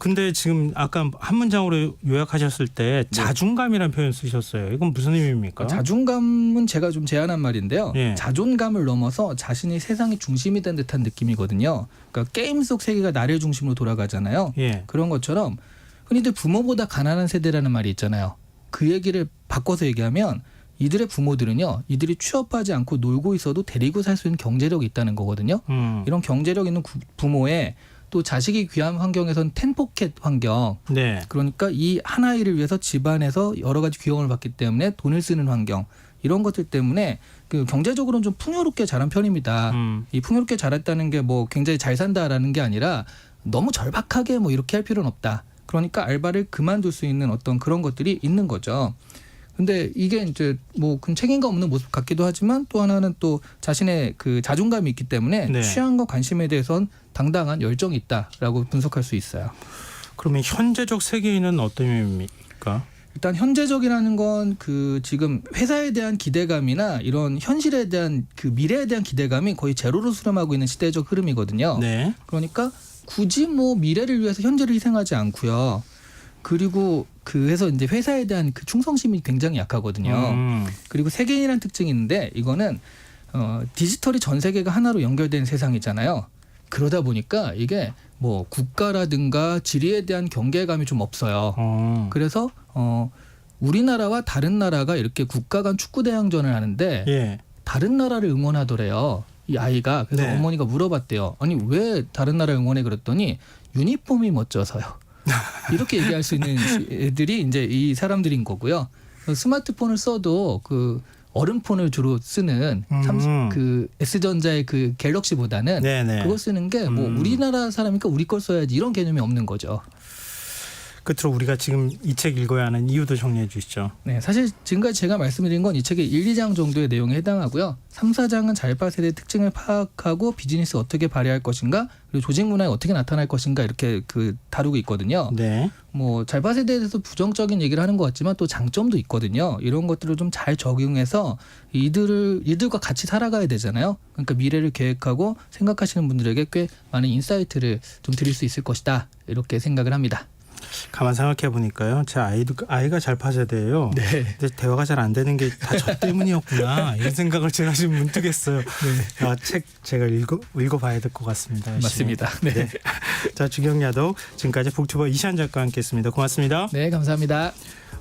Speaker 1: 근데 지금 아까 한 문장으로 요약하셨을 때 자존감이라는 표현 쓰셨어요. 이건 무슨 의미입니까?
Speaker 6: 자존감은 제가 좀 제안한 말인데요.
Speaker 1: 예.
Speaker 6: 자존감을 넘어서 자신이 세상의 중심이 된 듯한 느낌이거든요. 그러니까 게임 속 세계가 나를 중심으로 돌아가잖아요.
Speaker 1: 예.
Speaker 6: 그런 것처럼 흔히들 부모보다 가난한 세대라는 말이 있잖아요. 그 얘기를 바꿔서 얘기하면 이들의 부모들은요, 이들이 취업하지 않고 놀고 있어도 데리고 살 수 있는 경제력이 있다는 거거든요. 이런 경제력 있는 부모의 또 자식이 귀한 환경에선 텐포켓 환경,
Speaker 1: 네.
Speaker 6: 그러니까 이 한 아이를 위해서 집안에서 여러 가지 귀여움을 받기 때문에 돈을 쓰는 환경, 이런 것들 때문에 그 경제적으로는 좀 풍요롭게 자란 편입니다. 이 풍요롭게 자랐다는 게 뭐 굉장히 잘 산다라는 게 아니라 너무 절박하게 뭐 이렇게 할 필요는 없다. 그러니까 알바를 그만둘 수 있는 어떤 그런 것들이 있는 거죠. 근데 이게 이제 뭐 책임감 없는 모습 같기도 하지만 또 하나는 또 자신의 그 자존감이 있기 때문에
Speaker 1: 네.
Speaker 6: 취향과 관심에 대해서는 당당한 열정이 있다라고 분석할 수 있어요.
Speaker 1: 그러면 현재적 세계인은 어떤 의미입니까?
Speaker 6: 일단 현재적이라는 건 그 지금 회사에 대한 기대감이나 이런 현실에 대한 그 미래에 대한 기대감이 거의 제로로 수렴하고 있는 시대적 흐름이거든요.
Speaker 1: 네.
Speaker 6: 그러니까 굳이 뭐 미래를 위해서 현재를 희생하지 않고요. 그리고 그래서 이제 회사에 대한 그 충성심이 굉장히 약하거든요. 그리고 세계인이라는 특징이 있는데 이거는 디지털이 전 세계가 하나로 연결된 세상이잖아요. 그러다 보니까 이게 뭐 국가라든가 지리에 대한 경계감이 좀 없어요. 그래서 우리나라와 다른 나라가 이렇게 국가 간 축구 대항전을 하는데
Speaker 1: 예.
Speaker 6: 다른 나라를 응원하더래요. 이 아이가. 그래서
Speaker 1: 네.
Speaker 6: 어머니가 물어봤대요. 아니 왜 다른 나라 응원해? 그랬더니 유니폼이 멋져서요. 이렇게 얘기할 수 있는 애들이 이제 이 사람들인 거고요. 스마트폰을 써도 그 어른폰을 주로 쓰는 그 S전자의 그 갤럭시보다는
Speaker 1: 네네.
Speaker 6: 그거 쓰는 게 뭐 우리나라 사람이니까 우리 걸 써야지 이런 개념이 없는 거죠.
Speaker 1: 끝으로 우리가 지금 이 책 읽어야 하는 이유도 정리해 주시죠.
Speaker 6: 네, 사실 지금까지 제가 말씀드린 건 이 책의 1, 2장 정도의 내용에 해당하고요. 3, 4장은 잘바 세대의 특징을 파악하고 비즈니스 어떻게 발휘할 것인가, 그리고 조직 문화에 어떻게 나타날 것인가 이렇게 그 다루고 있거든요.
Speaker 1: 네.
Speaker 6: 뭐 잘바 세대에 대해서 부정적인 얘기를 하는 것 같지만 또 장점도 있거든요. 이런 것들을 좀 잘 적용해서 이들과 같이 살아가야 되잖아요. 그러니까 미래를 계획하고 생각하시는 분들에게 꽤 많은 인사이트를 좀 드릴 수 있을 것이다. 이렇게 생각을 합니다.
Speaker 1: 가만 생각해 보니까요. 제 아이가 잘파세대예요.
Speaker 6: 네.
Speaker 1: 근데 대화가 잘 안 되는 게 다 저 때문이었구나. 이런 생각을 제가 지금 문득 했어요. 네. 책 제가 읽어봐야 될 것 같습니다. 열심히.
Speaker 6: 맞습니다. 네.
Speaker 1: 네. 자, 주경야독 지금까지 북튜버 이시안 작가와 함께했습니다. 고맙습니다.
Speaker 6: 네, 감사합니다.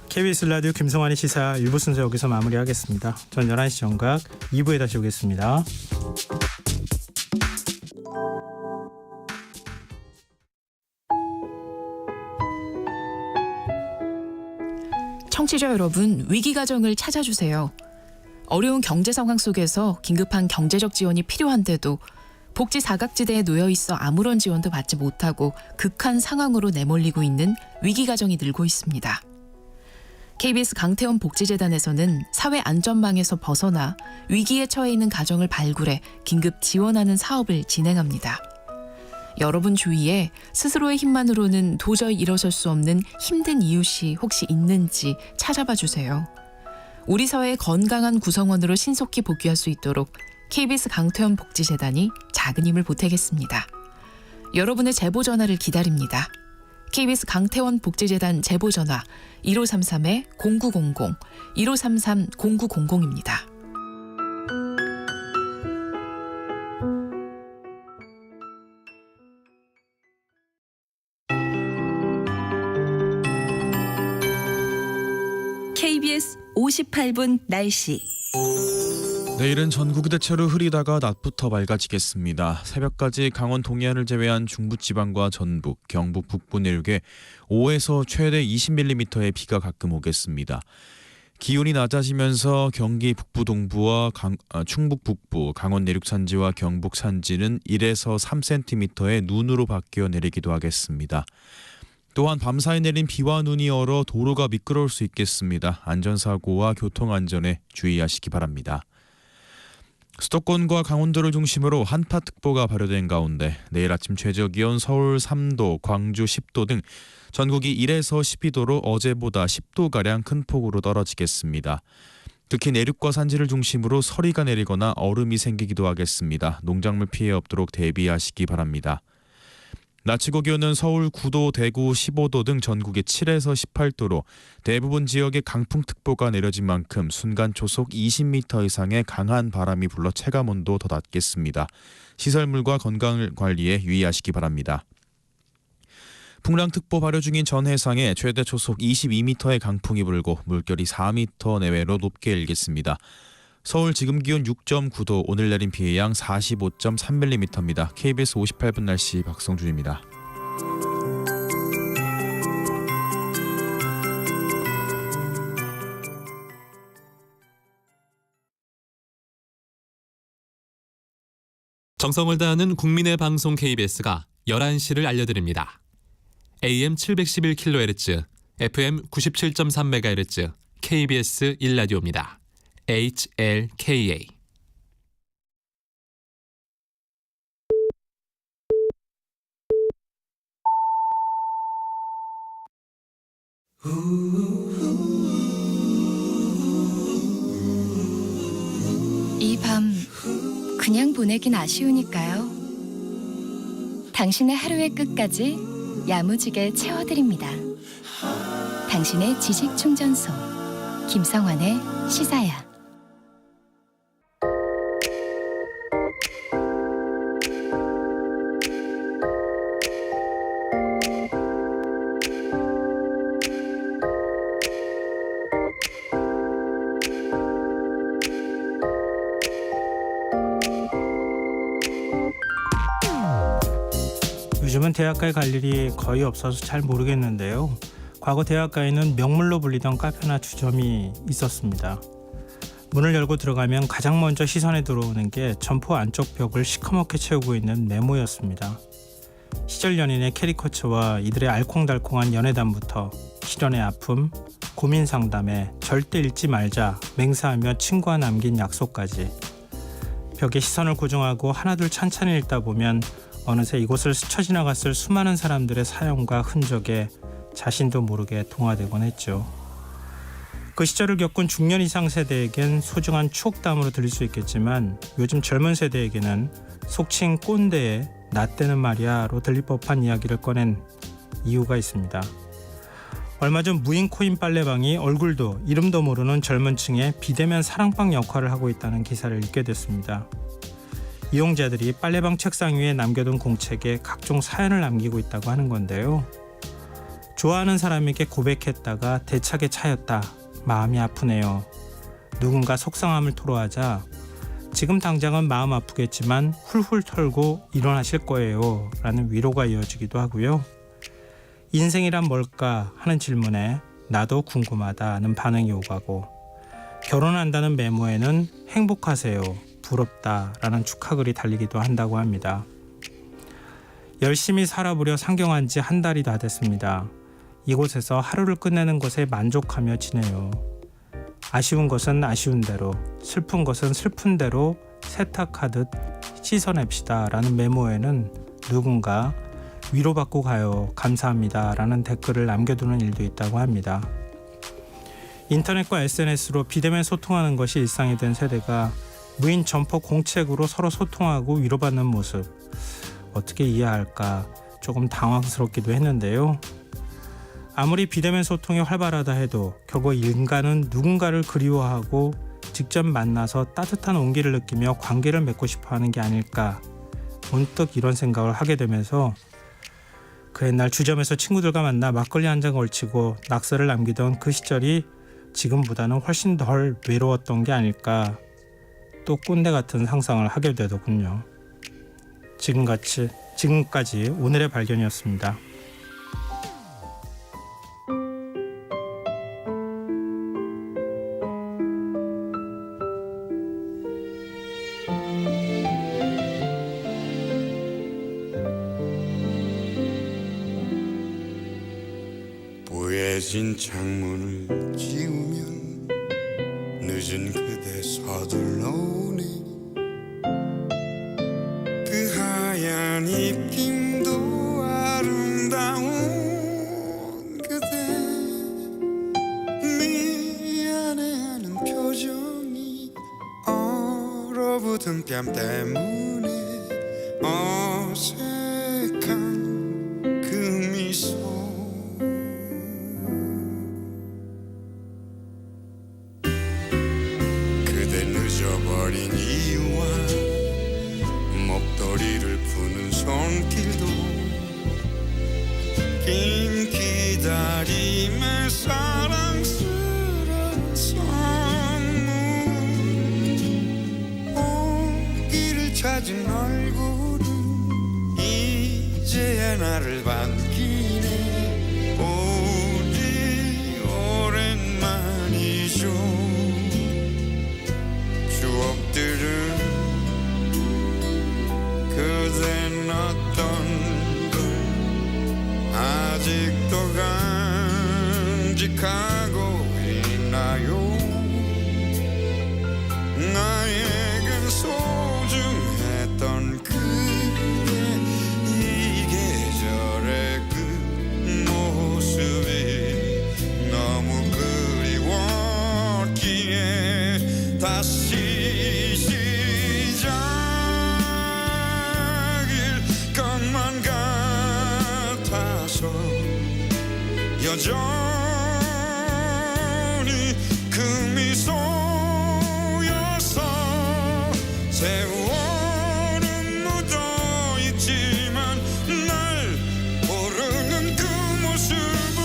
Speaker 1: KBS 라디오 김성환의 시사 1부 순서 여기서 마무리하겠습니다. 전 11시 정각 2부에 다시 오겠습니다.
Speaker 7: 청취자 여러분, 위기가정을 찾아주세요. 어려운 경제 상황 속에서 긴급한 경제적 지원이 필요한데도 복지 사각지대에 놓여 있어 아무런 지원도 받지 못하고 극한 상황으로 내몰리고 있는 위기가정이 늘고 있습니다. KBS 강태원 복지재단에서는 사회 안전망에서 벗어나 위기에 처해 있는 가정을 발굴해 긴급 지원하는 사업을 진행합니다. 여러분 주위에 스스로의 힘만으로는 도저히 일어설 수 없는 힘든 이웃이 혹시 있는지 찾아봐 주세요. 우리 사회의 건강한 구성원으로 신속히 복귀할 수 있도록 KBS 강태원 복지재단이 작은 힘을 보태겠습니다. 여러분의 제보 전화를 기다립니다. KBS 강태원 복지재단 제보 전화 1533-0900, 1533-0900입니다.
Speaker 8: KBS 58분 날씨.
Speaker 4: 내일은 전국이 대체로 흐리다가 낮부터 맑아지겠습니다. 새벽까지 강원 동해안을 제외한 중부지방과 전북, 경북 북부 내륙에 5에서 최대 20mm의 비가 가끔 오겠습니다. 기온이 낮아지면서 경기 북부 동부와 충북 북부, 강원 내륙 산지와 경북 산지는 1에서 3cm의 눈으로 바뀌어 내리기도 하겠습니다. 또한 밤사이 내린 비와 눈이 얼어 도로가 미끄러울 수 있겠습니다. 안전사고와 교통안전에 주의하시기 바랍니다. 수도권과 강원도를 중심으로 한파특보가 발효된 가운데 내일 아침 최저기온 서울 3도, 광주 10도 등 전국이 1에서 12도로 어제보다 10도가량 큰 폭으로 떨어지겠습니다. 특히 내륙과 산지를 중심으로 서리가 내리거나 얼음이 생기기도 하겠습니다. 농작물 피해 없도록 대비하시기 바랍니다. 낮 최고 기온은 서울 9도, 대구 15도 등 전국에 7에서 18도로 대부분 지역에 강풍특보가 내려진 만큼 순간 초속 20m 이상의 강한 바람이 불러 체감온도 더 낮겠습니다. 시설물과 건강 관리에 유의하시기 바랍니다. 풍랑특보 발효 중인 전 해상에 최대 초속 22m의 강풍이 불고 물결이 4m 내외로 높게 일겠습니다. 서울 지금 기온 6.9도, 오늘 내린 비의 양 45.3mm입니다. KBS 58분 날씨 박성준입니다.
Speaker 9: 정성을 다하는 국민의 방송 KBS가 11시를 알려드립니다. AM 711kHz, FM 97.3MHz, KBS 1라디오입니다. HLKA.
Speaker 2: 이 밤 그냥 보내긴 아쉬우니까요. 당신의 하루의 끝까지 야무지게 채워드립니다. 당신의 지식 충전소 김성환의 시사야.
Speaker 1: 요즘은 대학가에 갈 일이 거의 없어서 잘 모르겠는데요. 과거 대학가에는 명물로 불리던 카페나 주점이 있었습니다. 문을 열고 들어가면 가장 먼저 시선에 들어오는 게 점포 안쪽 벽을 시커멓게 채우고 있는 메모였습니다. 시절 연인의 캐리커처와 이들의 알콩달콩한 연애담부터 실연의 아픔, 고민 상담에 절대 읽지 말자 맹세하며 친구와 남긴 약속까지 벽에 시선을 고정하고 하나둘 찬찬히 읽다 보면 어느새 이곳을 스쳐 지나갔을 수많은 사람들의 사연과 흔적에 자신도 모르게 동화되곤 했죠. 그 시절을 겪은 중년 이상 세대에겐 소중한 추억담으로 들릴 수 있겠지만 요즘 젊은 세대에게는 속칭 꼰대의 나 때는 말이야로 들릴 법한 이야기를 꺼낸 이유가 있습니다. 얼마 전 무인 코인 빨래방이 얼굴도 이름도 모르는 젊은 층의 비대면 사랑방 역할을 하고 있다는 기사를 읽게 됐습니다. 이용자들이 빨래방 책상 위에 남겨둔 공책에 각종 사연을 남기고 있다고 하는 건데요. 좋아하는 사람에게 고백했다가 대차게 차였다. 마음이 아프네요. 누군가 속상함을 토로하자 지금 당장은 마음 아프겠지만 훌훌 털고 일어나실 거예요. 라는 위로가 이어지기도 하고요. 인생이란 뭘까 하는 질문에 나도 궁금하다는 반응이 오가고 결혼한다는 메모에는 행복하세요. 부럽다라는 축하글이 달리기도 한다고 합니다. 열심히 살아보려 상경한 지 한 달이 다 됐습니다. 이곳에서 하루를 끝내는 것에 만족하며 지내요. 아쉬운 것은 아쉬운 대로, 슬픈 것은 슬픈 대로 세탁하듯 씻어냅시다 라는 메모에는 누군가 위로받고 가요. 감사합니다 라는 댓글을 남겨두는 일도 있다고 합니다. 인터넷과 SNS로 비대면 소통하는 것이 일상이 된 세대가 무인 점포 공책으로 서로 소통하고 위로받는 모습 어떻게 이해할까 조금 당황스럽기도 했는데요. 아무리 비대면 소통이 활발하다 해도 결국 인간은 누군가를 그리워하고 직접 만나서 따뜻한 온기를 느끼며 관계를 맺고 싶어하는 게 아닐까 문득 이런 생각을 하게 되면서 그 옛날 주점에서 친구들과 만나 막걸리 한 잔 걸치고 낙서를 남기던 그 시절이 지금보다는 훨씬 덜 외로웠던 게 아닐까 또 꼰대 같은 상상을 하게 되더군요. 지금까지 오늘의 발견이었습니다.
Speaker 10: 부해진 창문을 지우면 늦은 그대 서둘러 오네. 그 하얀 입김도 아름다운 그대 미안해하는 표정 잠 때문에 어색한 그 미소 그대 늦어버린 이유와 목도리를 푸는 손길도 긴 기다림의 사랑스러운 선물 오기를 찾은 얼굴은 이제야 나를 반기네 우리 오랜만이죠 추억들은 그댄 어떤 아직도 간직하고 있나요 나에겐 소중했던 그대 이 계절의 그 모습이 너무 그리웠기에 다시 시작일 것만 같아서 여전히 그 미소여서 세월은 묻어있지만 날 모르는 그 모습은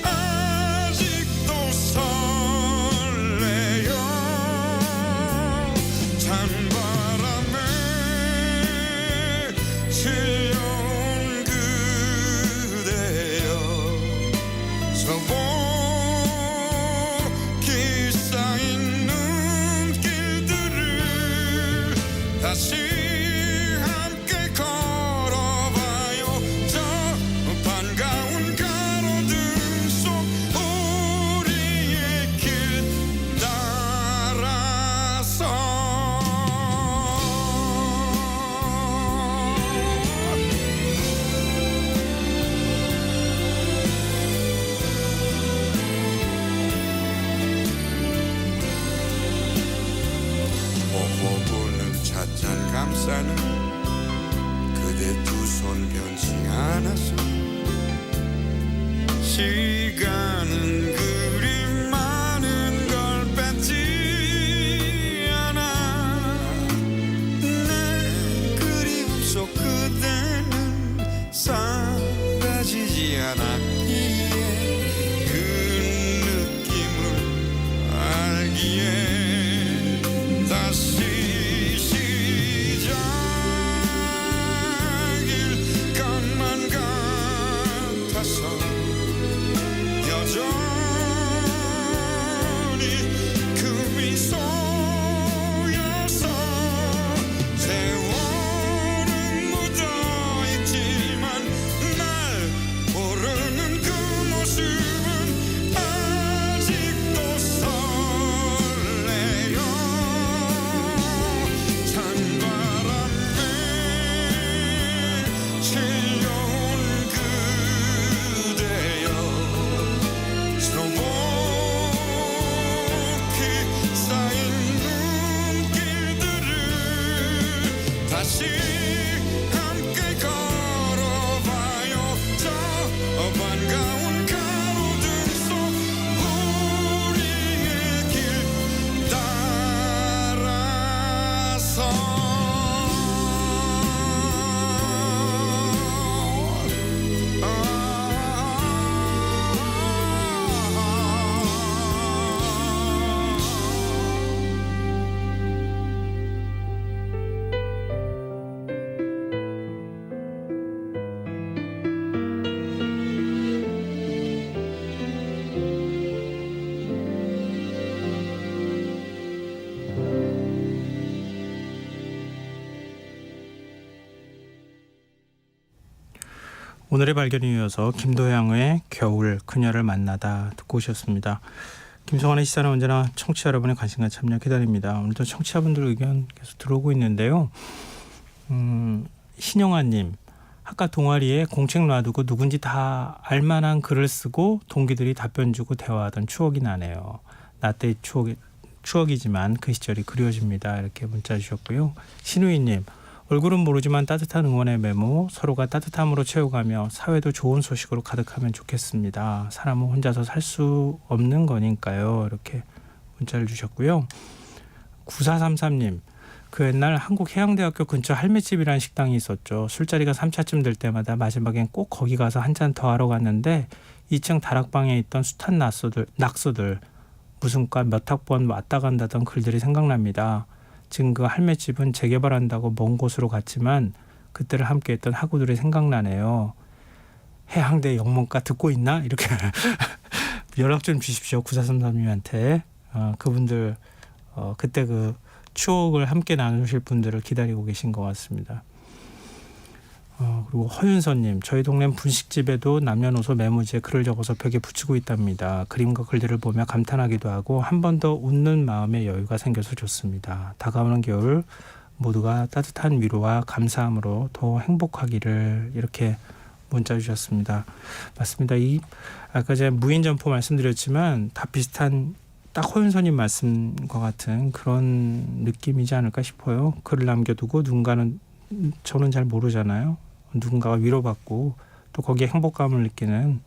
Speaker 10: 아직도 설레요 찬바람에 실려온 그대여 서복히 쌓인 눈길들을 다시 함께 걸어봐요 저 반가운 가로등 속 우리의 길 따라서 호호부는 찻잔 감싸는 그대 두 손 변치 않아서 시간은 그리 많은 걸 뺏지 않아 내 그리움 속 그대는 사라지지 않았기에 그 느낌을 알기에 다시 시작일 것만 같아서 여전히 그 미소여서 세월은 묻어있지만 날 모르는 그 모습은 아직도 설레요 찬바람에 실려온 그대여 서복히 쌓인 눈길들을 다시 함께 걸어봐요 저 반가운 가로등 속 우리의 길 따라서
Speaker 1: 오늘의 발견에 이어서 김도향의 겨울 그녀를 만나다 듣고 오셨습니다. 김성환의 시사는 언제나 청취자 여러분의 관심과 참여 기다립니다. 오늘도 청취자분들 의견 계속 들어오고 있는데요. 신영아님, 아까 동아리에 공책 놔두고 누군지 다 알만한 글을 쓰고 동기들이 답변 주고 대화하던 추억이 나네요. 나 때의 추억이 추억이지만 그 시절이 그리워집니다. 이렇게 문자 주셨고요. 신우희님, 얼굴은 모르지만 따뜻한 응원의 메모, 서로가 따뜻함으로 채워가며 사회도 좋은 소식으로 가득하면 좋겠습니다. 사람은 혼자서 살 수 없는 거니까요. 이렇게 문자를 주셨고요. 9433님, 그 옛날 한국해양대학교 근처 할매집이라는 식당이 있었죠. 술자리가 3차쯤 될 때마다 마지막엔 꼭 거기 가서 한 잔 더 하러 갔는데 2층 다락방에 있던 숱한 낙서들 무슨 과 몇 학번 왔다 간다던 글들이 생각납니다. 지금 그 할매집은 재개발한다고 먼 곳으로 갔지만 그때를 함께했던 학우들이 생각나네요. 해양대 영문과 듣고 있나? 이렇게 연락 좀 주십시오. 9433님한테. 그분들 그때 그 추억을 함께 나누실 분들을 기다리고 계신 것 같습니다. 그리고 허윤서님, 저희 동네 분식집에도 남녀노소 메모지에 글을 적어서 벽에 붙이고 있답니다. 그림과 글들을 보며 감탄하기도 하고 한 번 더 웃는 마음의 여유가 생겨서 좋습니다. 다가오는 겨울 모두가 따뜻한 위로와 감사함으로 더 행복하기를, 이렇게 문자 주셨습니다. 맞습니다. 아까 제가 무인 점포 말씀드렸지만 다 비슷한, 딱 허윤서님 말씀과 같은 그런 느낌이지 않을까 싶어요. 글을 남겨두고 누군가는, 저는 잘 모르잖아요. 누군가가 위로받고 또 거기에 행복감을 느끼는,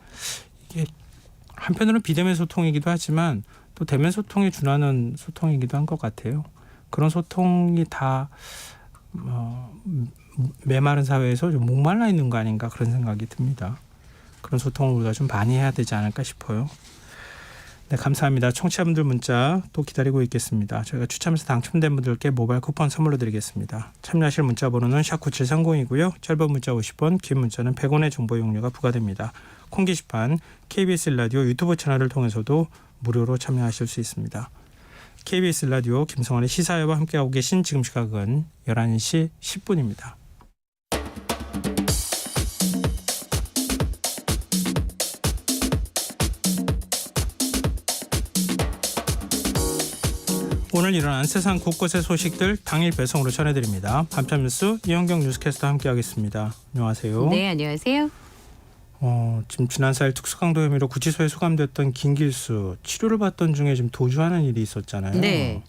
Speaker 1: 이게 한편으로는 비대면 소통이기도 하지만 또 대면 소통에 준하는 소통이기도 한 것 같아요. 그런 소통이 다 메마른 사회에서 좀 목말라 있는 거 아닌가, 그런 생각이 듭니다. 그런 소통을 우리가 좀 많이 해야 되지 않을까 싶어요. 네, 감사합니다. 청취자분들 문자 또 기다리고 있겠습니다. 저희가 추첨해서 당첨된 분들께 모바일 쿠폰 선물로 드리겠습니다. 참여하실 문자 번호는 샵9730이고요. 짧은 문자 50원, 긴 문자는 100원의 정보 이용료가 부과됩니다. 콩 게시판, KBS 라디오 유튜브 채널을 통해서도 무료로 참여하실 수 있습니다. KBS 라디오 김성환의 시사회와 함께하고 계신 지금 시각은 11시 10분입니다. 오늘 일어난 세상 곳곳의 소식들 당일 배송으로 전해드립니다. 밤참 뉴스 이현경 뉴스캐스터와 함께하겠습니다. 안녕하세요.
Speaker 11: 네, 안녕하세요.
Speaker 1: 지금 지난 4일 특수강도 혐의로 구치소에 수감됐던 김길수, 치료를 받던 중에 지금 도주하는 일이 있었잖아요.
Speaker 11: 네.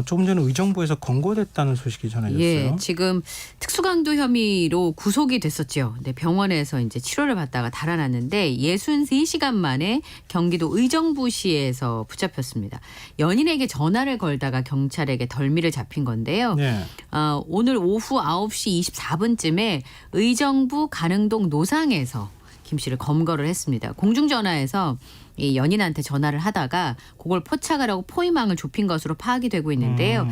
Speaker 1: 조금 전에 의정부에서 검거됐다는 소식이 전해졌어요.
Speaker 11: 예, 지금 특수강도 혐의로 구속이 됐었죠. 네, 병원에서 이제 치료를 받다가 달아났는데 63시간 만에 경기도 의정부시에서 붙잡혔습니다. 연인에게 전화를 걸다가 경찰에게 덜미를 잡힌 건데요.
Speaker 1: 네.
Speaker 11: 오늘 오후 9시 24분쯤에 의정부 가능동 노상에서 김 씨를 검거를 했습니다. 공중전화에서 이 연인한테 전화를 하다가 그걸 포착을 하고 포위망을 좁힌 것으로 파악이 되고 있는데요.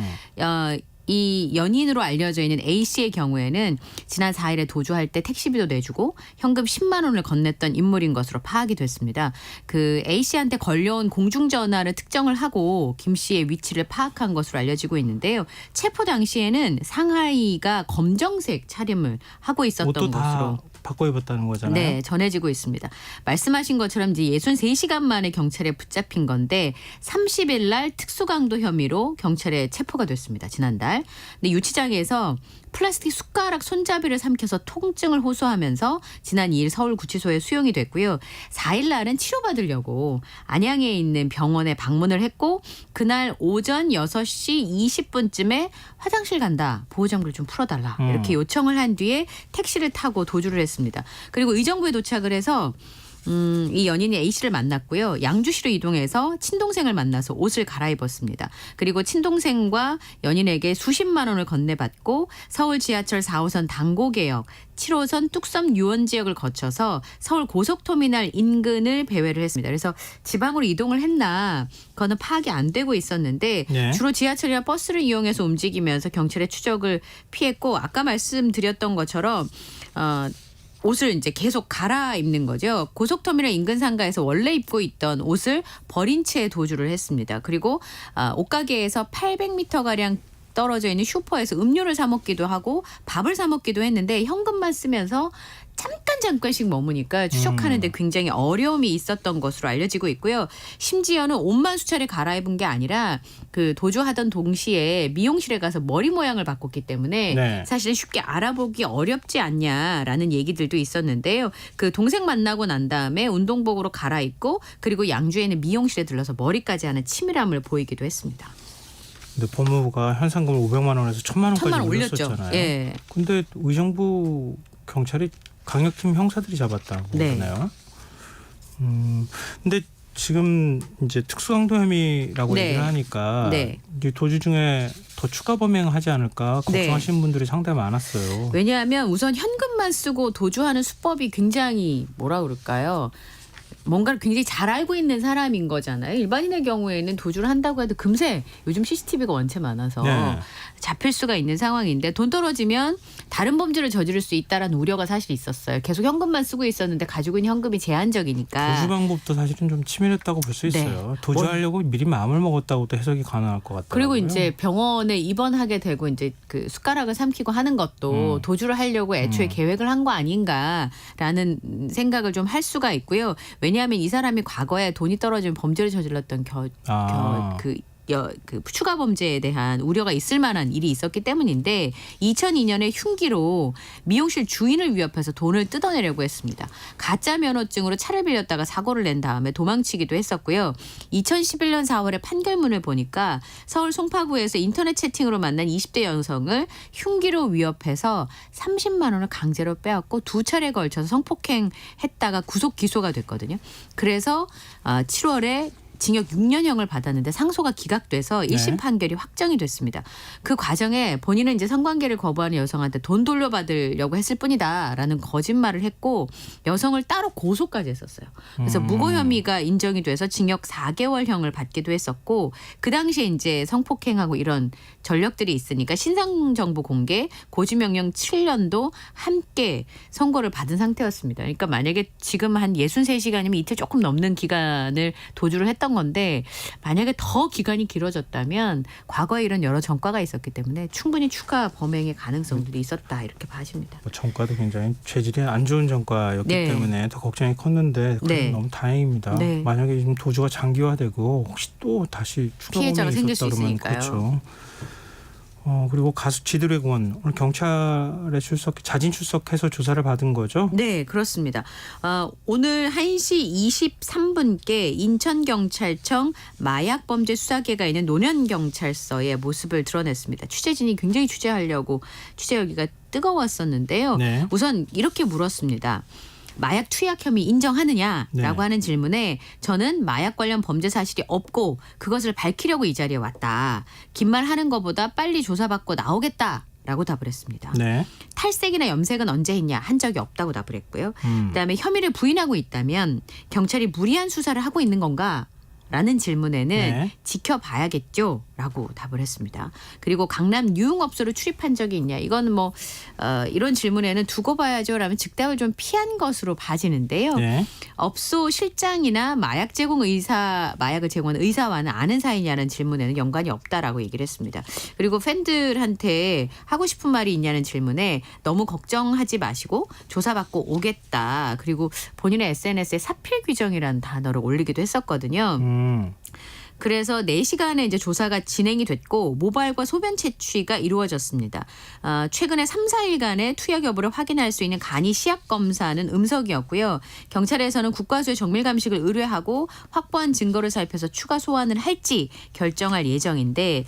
Speaker 11: 이 연인으로 알려져 있는 A 씨의 경우에는 지난 4일에 도주할 때 택시비도 내주고 현금 10만 원을 건넸던 인물인 것으로 파악이 됐습니다. 그 A 씨한테 걸려온 공중전화를 특정을 하고 김 씨의 위치를 파악한 것으로 알려지고 있는데요. 체포 당시에는 상하이가 검정색 차림을 하고 있었던
Speaker 1: 옷도
Speaker 11: 것으로
Speaker 1: 다 바꿔 입었다는 거잖아요.
Speaker 11: 네, 전해지고 있습니다. 말씀하신 것처럼 이제 63시간 만에 경찰에 붙잡힌 건데 30일 날 특수강도 혐의로 경찰에 체포가 됐습니다. 지난달. 근데 유치장에서 플라스틱 숟가락 손잡이를 삼켜서 통증을 호소하면서 지난 2일 서울구치소에 수용이 됐고요. 4일 날은 치료받으려고 안양에 있는 병원에 방문을 했고 그날 오전 6시 20분쯤에 화장실 간다. 보호장구를 좀 풀어달라. 이렇게 요청을 한 뒤에 택시를 타고 도주를 했습니다. 그리고 의정부에 도착을 해서 이 연인이 A 씨를 만났고요. 양주시로 이동해서 친동생을 만나서 옷을 갈아입었습니다. 그리고 친동생과 연인에게 수십만 원을 건네받고 서울 지하철 4호선 당고개역 7호선 뚝섬 유원지역을 거쳐서 서울 고속터미널 인근을 배회를 했습니다. 그래서 지방으로 이동을 했나 그거는 파악이 안 되고 있었는데
Speaker 1: 네.
Speaker 11: 주로 지하철이나 버스를 이용해서 움직이면서 경찰의 추적을 피했고 아까 말씀드렸던 것처럼 옷을 이제 계속 갈아입는 거죠. 고속터미널 인근 상가에서 원래 입고 있던 옷을 버린 채 도주를 했습니다. 그리고 옷가게에서 800m가량 떨어져 있는 슈퍼에서 음료를 사 먹기도 하고 밥을 사 먹기도 했는데 현금만 쓰면서 잠깐씩 머무니까 추적하는데 굉장히 어려움이 있었던 것으로 알려지고 있고요. 심지어는 옷만 수차례 갈아입은 게 아니라 그 도주하던 동시에 미용실에 가서 머리 모양을 바꿨기 때문에
Speaker 1: 네.
Speaker 11: 사실은 쉽게 알아보기 어렵지 않냐라는 얘기들도 있었는데요. 그 동생 만나고 난 다음에 운동복으로 갈아입고 그리고 양주에는 미용실에 들러서 머리까지 하는 치밀함을 보이기도 했습니다.
Speaker 1: 근데 법무부가 현상금을 500만 원에서 1000만 원까지
Speaker 11: 1000만 원 올렸죠.
Speaker 1: 올렸었잖아요.
Speaker 11: 예.
Speaker 1: 근데 의정부 경찰이 강력팀 형사들이 잡았다고
Speaker 11: 네.
Speaker 1: 그러네요. 근데 지금 이제 특수강도 혐의라고
Speaker 11: 네.
Speaker 1: 얘기를 하니까
Speaker 11: 네.
Speaker 1: 이제 도주 중에 더 추가 범행하지 않을까 걱정하시는 분들이 상당히 많았어요.
Speaker 11: 왜냐하면 우선 현금만 쓰고 도주하는 수법이 굉장히 뭐라 그럴까요? 뭔가를 굉장히 잘 알고 있는 사람인 거잖아요. 일반인의 경우에는 도주를 한다고 해도 금세 요즘 CCTV가 원체 많아서
Speaker 1: 네.
Speaker 11: 잡힐 수가 있는 상황인데 돈 떨어지면 다른 범죄를 저지를 수 있다라는 우려가 사실 있었어요. 계속 현금만 쓰고 있었는데 가지고 있는 현금이 제한적이니까.
Speaker 1: 도주 방법도 사실은 좀 치밀했다고 볼 수 있어요. 도주하려고 미리 마음을 먹었다고도 해석이 가능할 것 같아요.
Speaker 11: 그리고 이제 병원에 입원하게 되고 이제 그 숟가락을 삼키고 하는 것도 도주를 하려고 애초에 계획을 한 거 아닌가라는 생각을 좀 할 수가 있고요. 왜냐하면 이 사람이 과거에 돈이 떨어지면 범죄를 저질렀던 그 추가 범죄에 대한 우려가 있을 만한 일이 있었기 때문인데 2002년에 흉기로 미용실 주인을 위협해서 돈을 뜯어내려고 했습니다. 가짜 면허증으로 차를 빌렸다가 사고를 낸 다음에 도망치기도 했었고요. 2011년 4월에 판결문을 보니까 서울 송파구에서 인터넷 채팅으로 만난 20대 여성을 흉기로 위협해서 30만 원을 강제로 빼앗고 2차례에 걸쳐서 성폭행했다가 구속 기소가 됐거든요. 그래서 7월에 징역 6년형을 받았는데 상소가 기각돼서 1심 판결이 확정이 됐습니다. 그 과정에 본인은 이제 성관계를 거부하는 여성한테 돈 돌려받으려고 했을 뿐이다라는 거짓말을 했고 여성을 따로 고소까지 했었어요. 그래서 무고 혐의가 인정이 돼서 징역 4개월형을 받기도 했었고 그 당시에 이제 성폭행하고 이런 전력들이 있으니까 신상정보 공개, 고지명령 7년도 함께 선고를 받은 상태였습니다. 그러니까 만약에 지금 한 63시간이면 이틀 조금 넘는 기간을 도주를 했던 건데 만약에 더 기간이 길어졌다면 과거에 이런 여러 전과가 있었기 때문에 충분히 추가 범행의 가능성들이 있었다 이렇게 봐집니다.
Speaker 1: 전과도 굉장히 체질이 안 좋은 전과였기
Speaker 11: 네.
Speaker 1: 때문에 더 걱정이 컸는데
Speaker 11: 네.
Speaker 1: 너무 다행입니다.
Speaker 11: 네.
Speaker 1: 만약에 지금 도주가 장기화되고 혹시 또 다시 추가
Speaker 11: 피해자가
Speaker 1: 범행이
Speaker 11: 생길 수
Speaker 1: 있었다 그러면
Speaker 11: 있으니까요.
Speaker 1: 그렇죠. 그리고 가수 지드래곤 오늘 경찰에 자진 출석해서 조사를 받은 거죠?
Speaker 11: 네, 그렇습니다. 오늘 1시 23분께 인천경찰청 마약범죄수사계가 있는 논현경찰서의 모습을 드러냈습니다. 취재진이 굉장히 취재하려고 취재 열기가 뜨거웠었는데요.
Speaker 1: 네.
Speaker 11: 우선 이렇게 물었습니다. 마약 투약 혐의 인정하느냐라고
Speaker 1: 네.
Speaker 11: 하는 질문에 저는 마약 관련 범죄 사실이 없고 그것을 밝히려고 이 자리에 왔다. 긴 말 하는 것보다 빨리 조사받고 나오겠다라고 답을 했습니다.
Speaker 1: 네.
Speaker 11: 탈색이나 염색은 언제 했냐 한 적이 없다고 답을 했고요. 그다음에 혐의를 부인하고 있다면 경찰이 무리한 수사를 하고 있는 건가? 라는 질문에는
Speaker 1: 네.
Speaker 11: 지켜봐야겠죠 라고 답을 했습니다. 그리고 강남 유흥업소를 출입한 적이 있냐 이거는 뭐 이런 질문에는 두고 봐야죠 라면 즉답을 좀 피한 것으로 봐지는데요.
Speaker 1: 네.
Speaker 11: 업소 실장이나 마약을 제공하는 의사와는 아는 사이냐는 질문에는 연관이 없다라고 얘기를 했습니다. 그리고 팬들한테 하고 싶은 말이 있냐는 질문에 너무 걱정하지 마시고 조사받고 오겠다. 그리고 본인의 SNS에 사필 규정이라는 단어를 올리기도 했었거든요. 그래서 4시간의 이제 조사가 진행이 됐고 모발과 소변 채취가 이루어졌습니다. 최근에 3, 4일간의 투약 여부를 확인할 수 있는 간이 시약 검사는 음성이었고요. 경찰에서는 국과수의 정밀 감식을 의뢰하고 확보한 증거를 살펴서 추가 소환을 할지 결정할 예정인데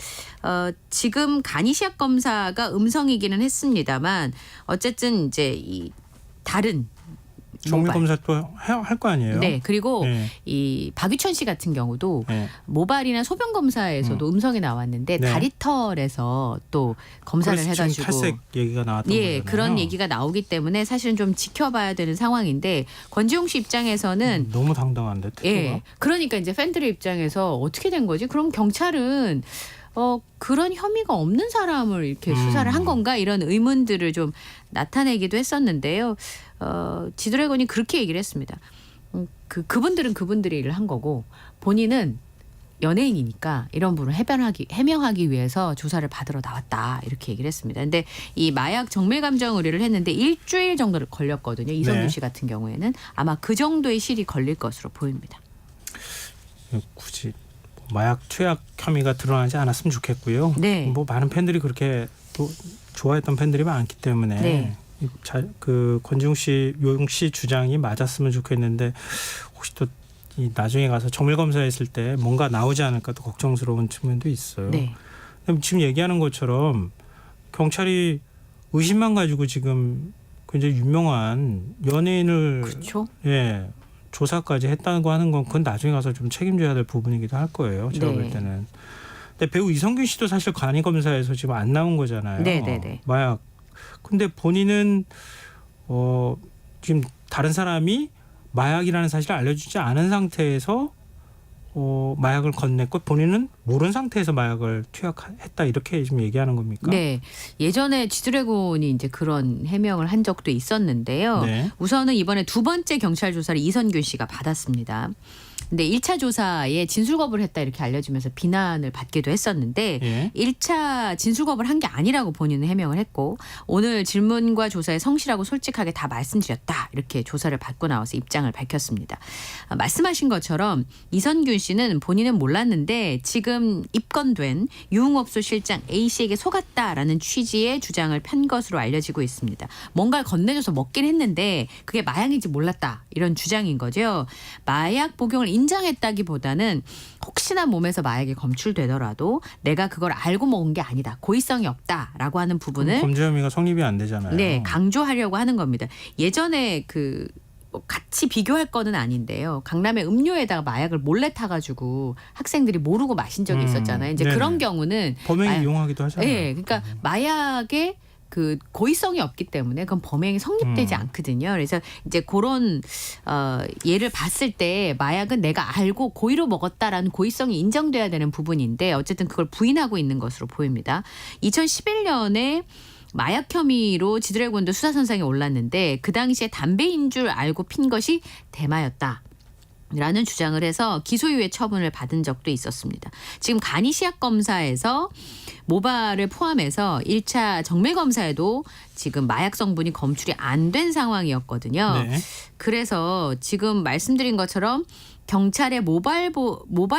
Speaker 11: 지금 간이 시약 검사가 음성이기는 했습니다만 어쨌든 이제 이 다른
Speaker 1: 정밀 검사 또 할 거 아니에요?
Speaker 11: 네, 그리고
Speaker 1: 네.
Speaker 11: 이 박유천 씨 같은 경우도
Speaker 1: 네.
Speaker 11: 모발이나 소변 검사에서도 음성이 나왔는데
Speaker 1: 네.
Speaker 11: 다리털에서 또 검사를
Speaker 1: 그래서 지금
Speaker 11: 해가지고
Speaker 1: 탈색 얘기가 나왔던
Speaker 11: 예,
Speaker 1: 거잖아요.
Speaker 11: 그런 얘기가 나오기 때문에 사실은 좀 지켜봐야 되는 상황인데 권지용 씨 입장에서는
Speaker 1: 너무 당당한데 태도가.
Speaker 11: 예, 그러니까 이제 팬들의 입장에서 어떻게 된 거지? 그럼 경찰은 그런 혐의가 없는 사람을 이렇게 수사를 한 건가 이런 의문들을 좀 나타내기도 했었는데요. 지드래곤이 그렇게 얘기를 했습니다. 그분들은 그분들의 일을 한 거고 본인은 연예인이니까 이런 부분을 해명하기 위해서 조사를 받으러 나왔다 이렇게 얘기를 했습니다. 근데 이 마약 정밀 감정 의뢰를 했는데 일주일 정도를 걸렸거든요. 이성균
Speaker 1: 네.
Speaker 11: 씨 같은 경우에는 아마 그 정도의 실이 걸릴 것으로 보입니다.
Speaker 1: 굳이 마약 투약 혐의가 드러나지 않았으면 좋겠고요.
Speaker 11: 네.
Speaker 1: 뭐 많은 팬들이 그렇게 또 좋아했던 팬들이 많기 때문에
Speaker 11: 네.
Speaker 1: 그 권지웅 씨, 요용 씨 주장이 맞았으면 좋겠는데 혹시 또 이 나중에 가서 정밀 검사했을 때 뭔가 나오지 않을까 또 걱정스러운 측면도 있어요.
Speaker 11: 네.
Speaker 1: 지금 얘기하는 것처럼 경찰이 의심만 가지고 지금 굉장히 유명한 연예인을
Speaker 11: 그렇죠.
Speaker 1: 예. 조사까지 했다고 하는 건 그건 나중에 가서 좀 책임져야 될 부분이기도 할 거예요. 제가
Speaker 11: 네.
Speaker 1: 볼 때는. 근데 배우 이성균 씨도 사실 간이 검사에서 지금 안 나온 거잖아요.
Speaker 11: 네네네.
Speaker 1: 마약. 근데 본인은 지금 다른 사람이 마약이라는 사실을 알려주지 않은 상태에서 마약을 건넸고 본인은 모르는 상태에서 마약을 투약했다 이렇게 지금 얘기하는 겁니까?
Speaker 11: 네. 예전에 G드래곤이 이제 그런 해명을 한 적도 있었는데요.
Speaker 1: 네.
Speaker 11: 우선은 이번에 두 번째 경찰 조사를 이선균 씨가 받았습니다. 근데 1차 조사에 진술거부를 했다 이렇게 알려지면서 비난을 받기도 했었는데
Speaker 1: 예.
Speaker 11: 1차 진술거부를 한 게 아니라고 본인은 해명을 했고 오늘 질문과 조사에 성실하고 솔직하게 다 말씀드렸다 이렇게 조사를 받고 나와서 입장을 밝혔습니다. 말씀하신 것처럼 이선균 씨는 본인은 몰랐는데 지금 입건된 유흥업소 실장 A씨에게 속았다라는 취지의 주장을 편 것으로 알려지고 있습니다. 뭔가를 건네줘서 먹긴 했는데 그게 마약인지 몰랐다 이런 주장인 거죠. 마약 복용을 인정했다기보다는 혹시나 몸에서 마약이 검출되더라도 내가 그걸 알고 먹은 게 아니다. 고의성이 없다라고 하는 부분을
Speaker 1: 범죄 혐의가 성립이 안 되잖아요.
Speaker 11: 네, 강조하려고 하는 겁니다. 예전에 뭐 같이 비교할 거는 아닌데요. 강남의 음료에다가 마약을 몰래 타가지고 학생들이 모르고 마신 적이 있었잖아요. 이제
Speaker 1: 네네.
Speaker 11: 그런 경우는
Speaker 1: 범행이 이용하기도 하잖아요.
Speaker 11: 네, 그러니까 마약의 그 고의성이 없기 때문에 그건 범행이 성립되지 않거든요. 그래서 이제 그런 예를 봤을 때 마약은 내가 알고 고의로 먹었다라는 고의성이 인정돼야 되는 부분인데 어쨌든 그걸 부인하고 있는 것으로 보입니다. 2011년에 마약 혐의로 G드래곤도 수사선상에 올랐는데 그 당시에 담배인 줄 알고 핀 것이 대마였다. 라는 주장을 해서 기소유예 처분을 받은 적도 있었습니다. 지금 간이 시약 검사에서 모발을 포함해서 1차 정밀 검사에도 지금 마약 성분이 검출이 안 된 상황이었거든요.
Speaker 1: 네.
Speaker 11: 그래서 지금 말씀드린 것처럼 경찰의 모발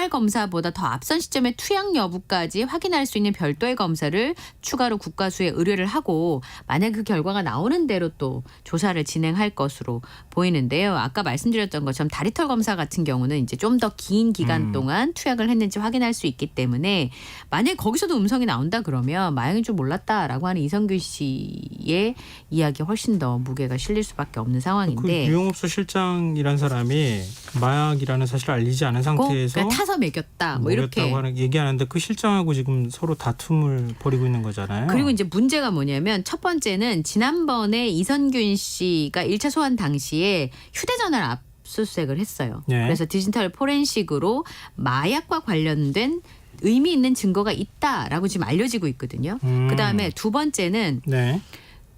Speaker 11: 검사보다 더 앞선 시점의 투약 여부까지 확인할 수 있는 별도의 검사를 추가로 국가수에 의뢰를 하고 만약 그 결과가 나오는 대로 또 조사를 진행할 것으로 보이는데요. 아까 말씀드렸던 것처럼 다리털 검사 같은 경우는 이제 좀 더 긴 기간 동안 투약을 했는지 확인할 수 있기 때문에 만약 거기서도 음성이 나온다 그러면 마약인 줄 몰랐다라고 하는 이성균 씨의 이야기가 훨씬 더 무게가 실릴 수밖에 없는
Speaker 1: 그
Speaker 11: 상황인데
Speaker 1: 유흥업소 실장이라는 사람이 마약이라는 사실을 알리지 않은 상태에서
Speaker 11: 그러니까 타서 먹였다 뭐 이렇게
Speaker 1: 먹였다고 얘기하는데 그 실장하고 지금 서로 다툼을 벌이고 있는 거잖아요.
Speaker 11: 그리고 이제 문제가 뭐냐면 첫 번째는 지난번에 이선균 씨가 1차 소환 당시에 휴대전화를 압수수색을 했어요.
Speaker 1: 네.
Speaker 11: 그래서 디지털 포렌식으로 마약과 관련된 의미 있는 증거가 있다라고 지금 알려지고 있거든요. 그다음에 두 번째는
Speaker 1: 네.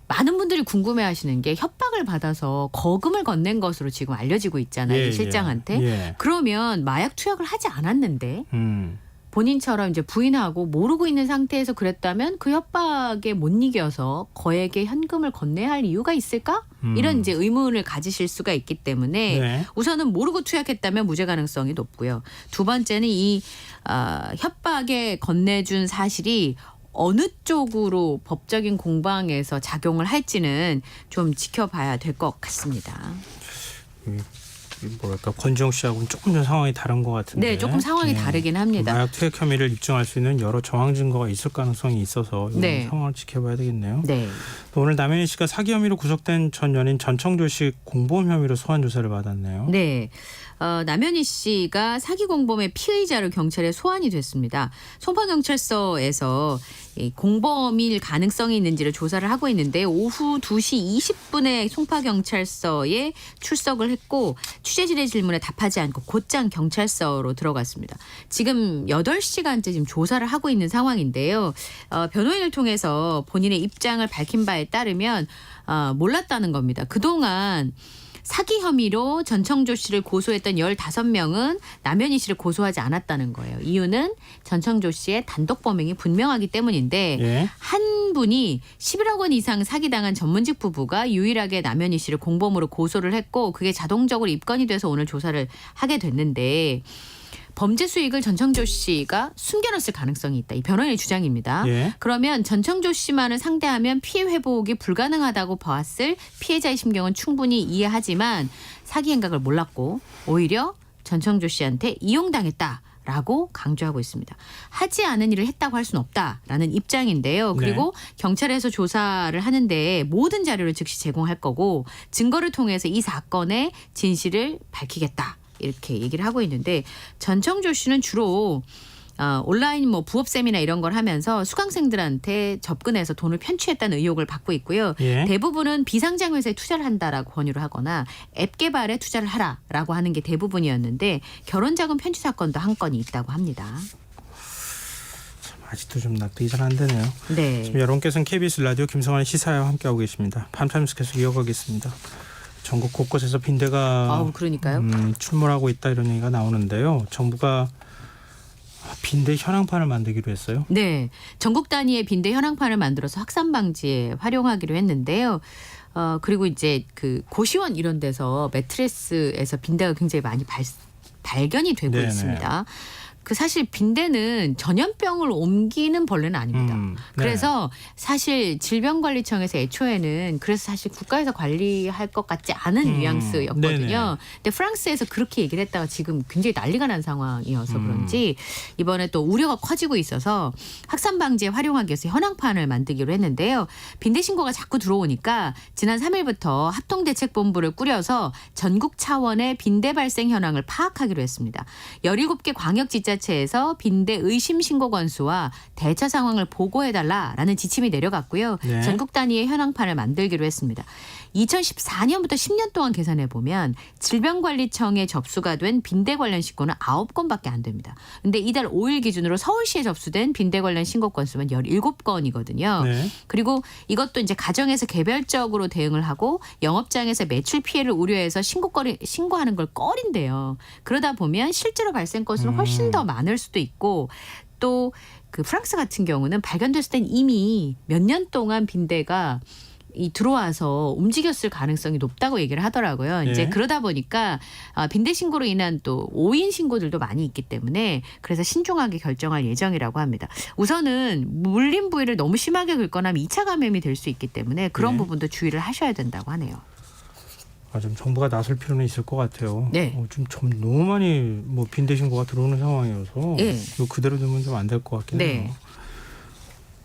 Speaker 11: 많은 분들이 궁금해하시는 게 협박을 받아서 거금을 건넨 것으로 지금 알려지고 있잖아요.
Speaker 1: 예,
Speaker 11: 이 실장한테.
Speaker 1: 예.
Speaker 11: 그러면 마약 투약을 하지 않았는데
Speaker 1: 음.
Speaker 11: 본인처럼 이제 부인하고 모르고 있는 상태에서 그랬다면 그 협박에 못 이겨서 거액의 현금을 건네야 할 이유가 있을까? 이런 이제 의문을 가지실 수가 있기 때문에
Speaker 1: 네.
Speaker 11: 우선은 모르고 투약했다면 무죄 가능성이 높고요. 두 번째는 이 협박에 건네준 사실이 어느 쪽으로 법적인 공방에서 작용을 할지는 좀 지켜봐야 될 것 같습니다.
Speaker 1: 뭐랄까 권지웅 씨하고는 조금 좀 상황이 다른 것 같은데.
Speaker 11: 네, 조금 상황이 다르긴 합니다.
Speaker 1: 마약 투약 혐의를 입증할 수 있는 여러 정황 증거가 있을 가능성이 있어서 이번
Speaker 11: 네.
Speaker 1: 상황을 지켜봐야 되겠네요.
Speaker 11: 네.
Speaker 1: 또 오늘 남현희 씨가 사기 혐의로 구속된 전 연인 전청조 씨 공범 혐의로 소환 조사를 받았네요.
Speaker 11: 네. 남현희 씨가 사기 공범의 피의자로 경찰에 소환이 됐습니다. 송파경찰서에서 공범일 가능성이 있는지를 조사를 하고 있는데 오후 2시 20분에 송파경찰서에 출석을 했고 취재진의 질문에 답하지 않고 곧장 경찰서로 들어갔습니다. 지금 8시간째 지금 조사를 하고 있는 상황인데요. 변호인을 통해서 본인의 입장을 밝힌 바에 따르면 몰랐다는 겁니다. 그동안 사기 혐의로 전청조 씨를 고소했던 15명은 남현희 씨를 고소하지 않았다는 거예요. 이유는 전청조 씨의 단독 범행이 분명하기 때문인데
Speaker 1: 예.
Speaker 11: 한 분이 11억 원 이상 사기당한 전문직 부부가 유일하게 남현희 씨를 공범으로 고소를 했고 그게 자동적으로 입건이 돼서 오늘 조사를 하게 됐는데 범죄 수익을 전청조 씨가 숨겨놨을 가능성이 있다. 이 변호인의 주장입니다.
Speaker 1: 예.
Speaker 11: 그러면 전청조 씨만을 상대하면 피해 회복이 불가능하다고 봤을 피해자의 심경은 충분히 이해하지만 사기 행각을 몰랐고 오히려 전청조 씨한테 이용당했다라고 강조하고 있습니다. 하지 않은 일을 했다고 할 수는 없다라는 입장인데요. 그리고 경찰에서 조사를 하는데 모든 자료를 즉시 제공할 거고 증거를 통해서 이 사건의 진실을 밝히겠다. 이렇게 얘기를 하고 있는데 전청조 씨는 주로 온라인 뭐 부업 세미나 이런 걸 하면서 수강생들한테 접근해서 돈을 편취했다는 의혹을 받고 있고요.
Speaker 1: 예.
Speaker 11: 대부분은 비상장 회사에 투자를 한다라고 권유를 하거나 앱 개발에 투자를 하라라고 하는 게 대부분이었는데 결혼자금 편취 사건도 한 건이 있다고 합니다.
Speaker 1: 아직도 좀 납득이 잘 안 되네요.
Speaker 11: 네.
Speaker 1: 지금 여러분께서는 KBS 라디오 김성환의 시사와 함께하고 계십니다. 밤타임스 계속 이어가겠습니다. 전국 곳곳에서 빈대가
Speaker 11: 그러니까요.
Speaker 1: 출몰하고 있다 이런 얘기가 나오는데요. 정부가 빈대 현황판을 만들기로 했어요.
Speaker 11: 네, 전국 단위의 빈대 현황판을 만들어서 확산 방지에 활용하기로 했는데요. 그리고 이제 그 고시원 이런 데서 매트리스에서 빈대가 굉장히 많이 발견이 되고
Speaker 1: 네네.
Speaker 11: 있습니다. 그 사실 빈대는 전염병을 옮기는 벌레는 아닙니다.
Speaker 1: 네.
Speaker 11: 그래서 사실 질병관리청에서 애초에는 그래서 사실 국가에서 관리할 것 같지 않은 뉘앙스였거든요.
Speaker 1: 네네.
Speaker 11: 근데 프랑스에서 그렇게 얘기를 했다가 지금 굉장히 난리가 난 상황이어서 그런지 이번에 또 우려가 커지고 있어서 확산 방지에 활용하기 위해서 현황판을 만들기로 했는데요. 빈대 신고가 자꾸 들어오니까 지난 3일부터 합동대책본부를 꾸려서 전국 차원의 빈대 발생 현황을 파악하기로 했습니다. 17개 광역지자체에서 빈대 의심 신고 건수와 대처 상황을 보고해달라라는 지침이 내려갔고요.
Speaker 1: 네.
Speaker 11: 전국 단위의 현황판을 만들기로 했습니다. 2014년부터 10년 동안 계산해 보면 질병관리청에 접수가 된 빈대 관련 신고는 9건밖에 안 됩니다. 근데 이달 5일 기준으로 서울시에 접수된 빈대 관련 신고 건수는 17건이거든요.
Speaker 1: 네.
Speaker 11: 그리고 이것도 이제 가정에서 개별적으로 대응을 하고 영업장에서 매출 피해를 우려해서 신고하는 걸 꺼린대요. 그러다 보면 실제로 발생 건수는 훨씬 더 많을 수도 있고 또 그 프랑스 같은 경우는 발견됐을 땐 이미 몇 년 동안 빈대가 들어와서 움직였을 가능성이 높다고 얘기를 하더라고요. 이제
Speaker 1: 예.
Speaker 11: 그러다 보니까 빈대 신고로 인한 또 오인 신고들도 많이 있기 때문에 그래서 신중하게 결정할 예정이라고 합니다. 우선은 물린 부위를 너무 심하게 긁거나 하면 2차 감염이 될 수 있기 때문에 그런
Speaker 1: 네.
Speaker 11: 부분도 주의를 하셔야 된다고 하네요.
Speaker 1: 좀 정부가 나설 필요는 있을 것 같아요.
Speaker 11: 네.
Speaker 1: 좀 너무 많이 뭐 빈대 신고가 들어오는 상황이어서
Speaker 11: 예.
Speaker 1: 이거 그대로 두면 좀 안 될 것 같긴
Speaker 11: 네.
Speaker 1: 해요.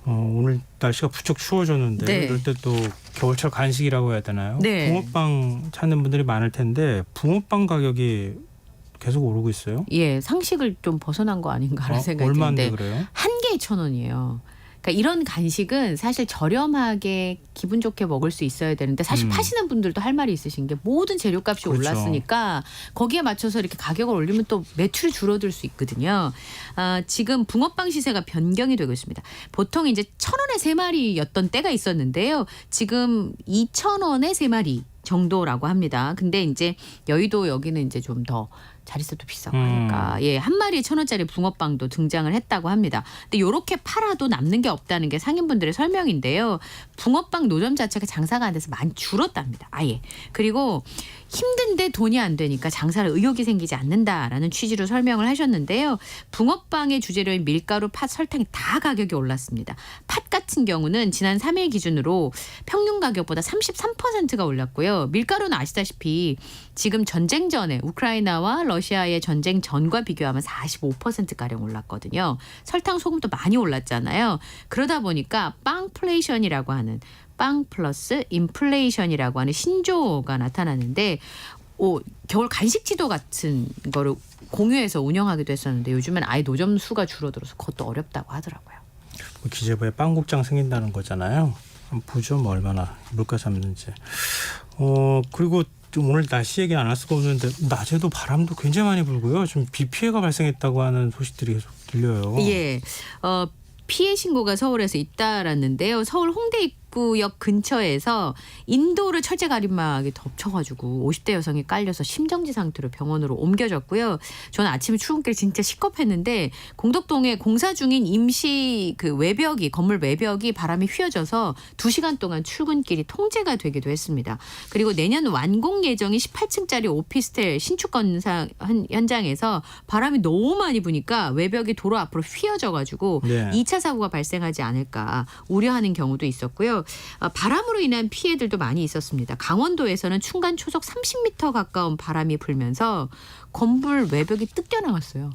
Speaker 1: 오늘 날씨가 부쩍 추워졌는데
Speaker 11: 네.
Speaker 1: 이럴 때 또 겨울철 간식이라고 해야 되나요?
Speaker 11: 네.
Speaker 1: 붕어빵 찾는 분들이 많을 텐데 붕어빵 가격이 계속 오르고 있어요.
Speaker 11: 예, 상식을 좀 벗어난 거 아닌가라는 생각이
Speaker 1: 얼마인데
Speaker 11: 드는데
Speaker 1: 그래요?
Speaker 11: 한 개에 1,000원이에요. 그러니까 이런 간식은 사실 저렴하게 기분 좋게 먹을 수 있어야 되는데 사실 파시는 분들도 할 말이 있으신 게 모든 재료값이
Speaker 1: 그렇죠.
Speaker 11: 올랐으니까 거기에 맞춰서 이렇게 가격을 올리면 또 매출이 줄어들 수 있거든요. 지금 붕어빵 시세가 변경이 되고 있습니다. 보통 이제 1,000원에 3마리였던 때가 있었는데요. 지금 2,000원에 3마리 정도라고 합니다. 근데 이제 여의도 여기는 이제 좀 더 자릿세도 비싸고 하니까 한 마리에 1,000원짜리 붕어빵도 등장을 했다고 합니다. 근데 이렇게 팔아도 남는 게 없다는 게 상인분들의 설명인데요. 붕어빵 노점 자체가 장사가 안 돼서 많이 줄었답니다. 아예. 그리고 힘든데 돈이 안 되니까 장사를 의욕이 생기지 않는다라는 취지로 설명을 하셨는데요. 붕어빵의 주재료인 밀가루, 팥, 설탕이 다 가격이 올랐습니다. 팥 같은 경우는 지난 3일 기준으로 평균 가격보다 33%가 올랐고요. 밀가루는 아시다시피 지금 전쟁 전에 우크라이나와 러시아의 전쟁 전과 비교하면 45%가량 올랐거든요. 설탕, 소금도 많이 올랐잖아요. 그러다 보니까 빵플레이션이라고 하는 빵 플러스 인플레이션이라고 하는 신조어가 나타나는데 겨울 간식 지도 같은 거를 공유해서 운영하기도 했었는데 요즘엔 아예 노점 수가 줄어들어서 그것도 어렵다고 하더라고요.
Speaker 1: 기재부에 빵국장 생긴다는 거잖아요. 한번 보죠. 뭐 얼마나 물가 잡는지. 그리고 좀 오늘 날씨 얘기 안 할 수가 없는데 낮에도 바람도 굉장히 많이 불고요. 좀 비 피해가 발생했다고 하는 소식들이 계속 들려요.
Speaker 11: 예. 피해 신고가 서울에서 잇따랐는데요. 서울 홍대 입구역 근처에서 인도르 철제 가림막이 덮쳐가지고 50대 여성이 깔려서 심정지 상태로 병원으로 옮겨졌고요. 저는 아침에 출근길 진짜 시겁했는데 공덕동에 공사 중인 임시 그 외벽이 건물 외벽이 바람이 휘어져서 2시간 동안 출근길이 통제가 되기도 했습니다. 그리고 내년 완공 예정인 18층짜리 오피스텔 신축 건설 현장에서 바람이 너무 많이 부니까 외벽이 도로 앞으로 휘어져가지고
Speaker 1: 네.
Speaker 11: 2차 사고가 발생하지 않을까 우려하는 경우도 있었고요. 바람으로 인한 피해들도 많이 있었습니다. 강원도에서는 충간 초속 30m 가까운 바람이 불면서 건물 외벽이 뜯겨나갔어요.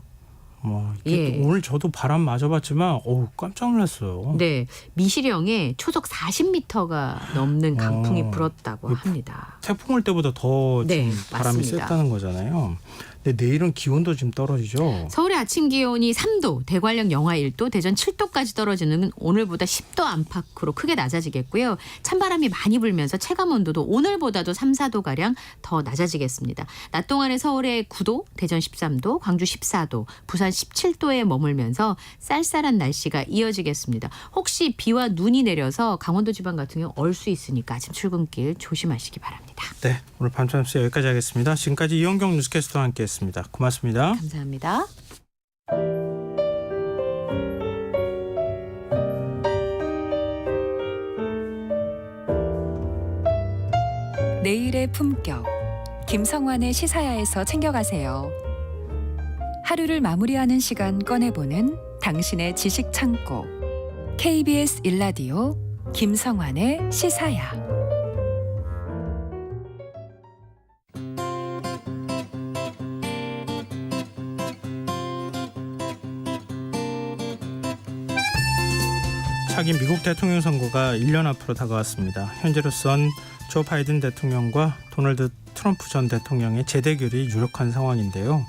Speaker 11: 예.
Speaker 1: 오늘 저도 바람 맞아봤지만 깜짝 놀랐어요.
Speaker 11: 네, 미시령에 초속 40m가 넘는 강풍이 불었다고 합니다.
Speaker 1: 태풍 올 때보다 더
Speaker 11: 네,
Speaker 1: 지금 바람이
Speaker 11: 맞습니다.
Speaker 1: 셌다는 거잖아요. 근데 내일은 기온도 지금 떨어지죠.
Speaker 11: 서울의 아침 기온이 3도, 대관령 영하 1도, 대전 7도까지 떨어지는 오늘보다 10도 안팎으로 크게 낮아지겠고요. 찬바람이 많이 불면서 체감온도도 오늘보다도 3, 4도가량 더 낮아지겠습니다. 낮 동안에 서울의 9도, 대전 13도, 광주 14도, 부산 17도에 머물면서 쌀쌀한 날씨가 이어지겠습니다. 혹시 비와 눈이 내려서 강원도 지방 같은 경우 얼 수 있으니까 아침 출근길 조심하시기 바랍니다.
Speaker 1: 네, 오늘 밤참수 여기까지 하겠습니다. 지금까지 이현경 뉴스캐스터와 함께했습니다. 고맙습니다.
Speaker 11: 감사합니다.
Speaker 8: 내일의 품격. 김성환의 시사야에서 챙겨가세요. 하루를 마무리하는 시간 꺼내보는 당신의 지식 창고. KBS 1라디오 김성환의 시사야.
Speaker 1: 차기 미국 대통령 선거가 1년 앞으로 다가왔습니다. 현재로선 조 바이든 대통령과 도널드 트럼프 전 대통령의 재대결이 유력한 상황인데요.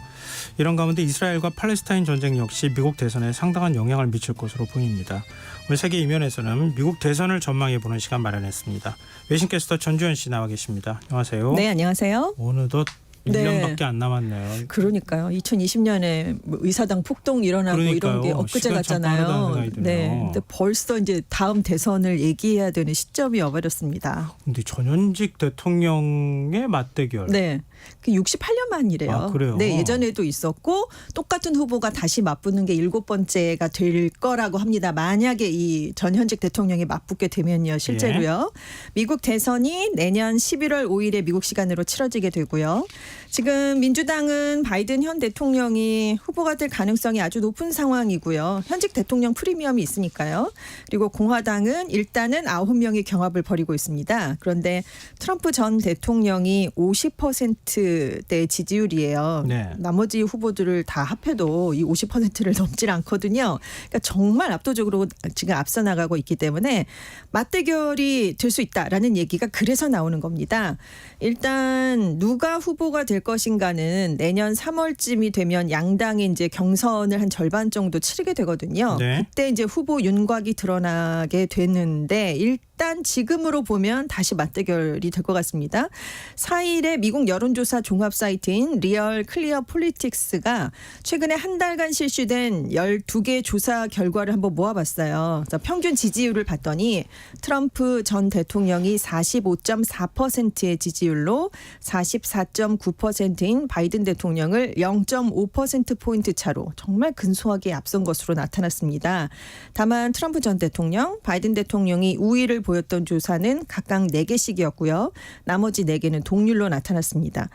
Speaker 1: 이런 가운데 이스라엘과 팔레스타인 전쟁 역시 미국 대선에 상당한 영향을 미칠 것으로 보입니다. 오늘 세계 이면에서는 미국 대선을 전망해보는 시간 마련했습니다. 외신캐스터 전주현 씨 나와 계십니다. 안녕하세요.
Speaker 12: 네, 안녕하세요.
Speaker 1: 어느덧 1년밖에 안 남았네요.
Speaker 12: 그러니까요. 2020년에 의사당 폭동 일어나고 이런 게 엊그제 같잖아요. 네. 근데 벌써 이제 다음 대선을 얘기해야 되는 시점이 와버렸습니다.
Speaker 1: 근데 전현직 대통령의 맞대결.
Speaker 12: 네. 그 68년 만이래요.
Speaker 1: 아, 그래요?
Speaker 12: 네, 예전에도 있었고 똑같은 후보가 다시 맞붙는 게 7번째가 될 거라고 합니다. 만약에 이 전현직 대통령이 맞붙게 되면요, 실제로요. 미국 대선이 내년 11월 5일에 미국 시간으로 치러지게 되고요. 지금 민주당은 바이든 현 대통령이 후보가 될 가능성이 아주 높은 상황이고요. 현직 대통령 프리미엄이 있으니까요. 그리고 공화당은 일단은 9명이 경합을 벌이고 있습니다. 그런데 트럼프 전 대통령이 50%대 지지율이에요.
Speaker 1: 네.
Speaker 12: 나머지 후보들을 다 합해도 이 50%를 넘질 않거든요. 그러니까 정말 압도적으로 지금 앞서 나가고 있기 때문에 맞대결이 될 수 있다라는 얘기가 그래서 나오는 겁니다. 일단 누가 후보가 될 것인가는 내년 3월쯤이 되면 양당이 이제 경선을 한 절반 정도 치르게 되거든요.
Speaker 1: 네.
Speaker 12: 그때 이제 후보 윤곽이 드러나게 되는데 일단 지금으로 보면 다시 맞대결이 될 것 같습니다. 4일에 미국 여론조사 종합 사이트인 리얼 클리어 폴리틱스가 최근에 한 달간 실시된 12개 조사 결과를 한번 모아봤어요. 그래서 평균 지지율을 봤더니 트럼프 전 대통령이 45.4%의 지지율로 44.9%인 바이든 대통령을 0.5%포인트 차로 정말 근소하게 앞선 것으로 나타났습니다. 다만 트럼프 전 대통령, 바이든 대통령이 우위를 보였던 조사는 각각 4개씩이었고요. 나머지 4개는 동률로 나타났습니다.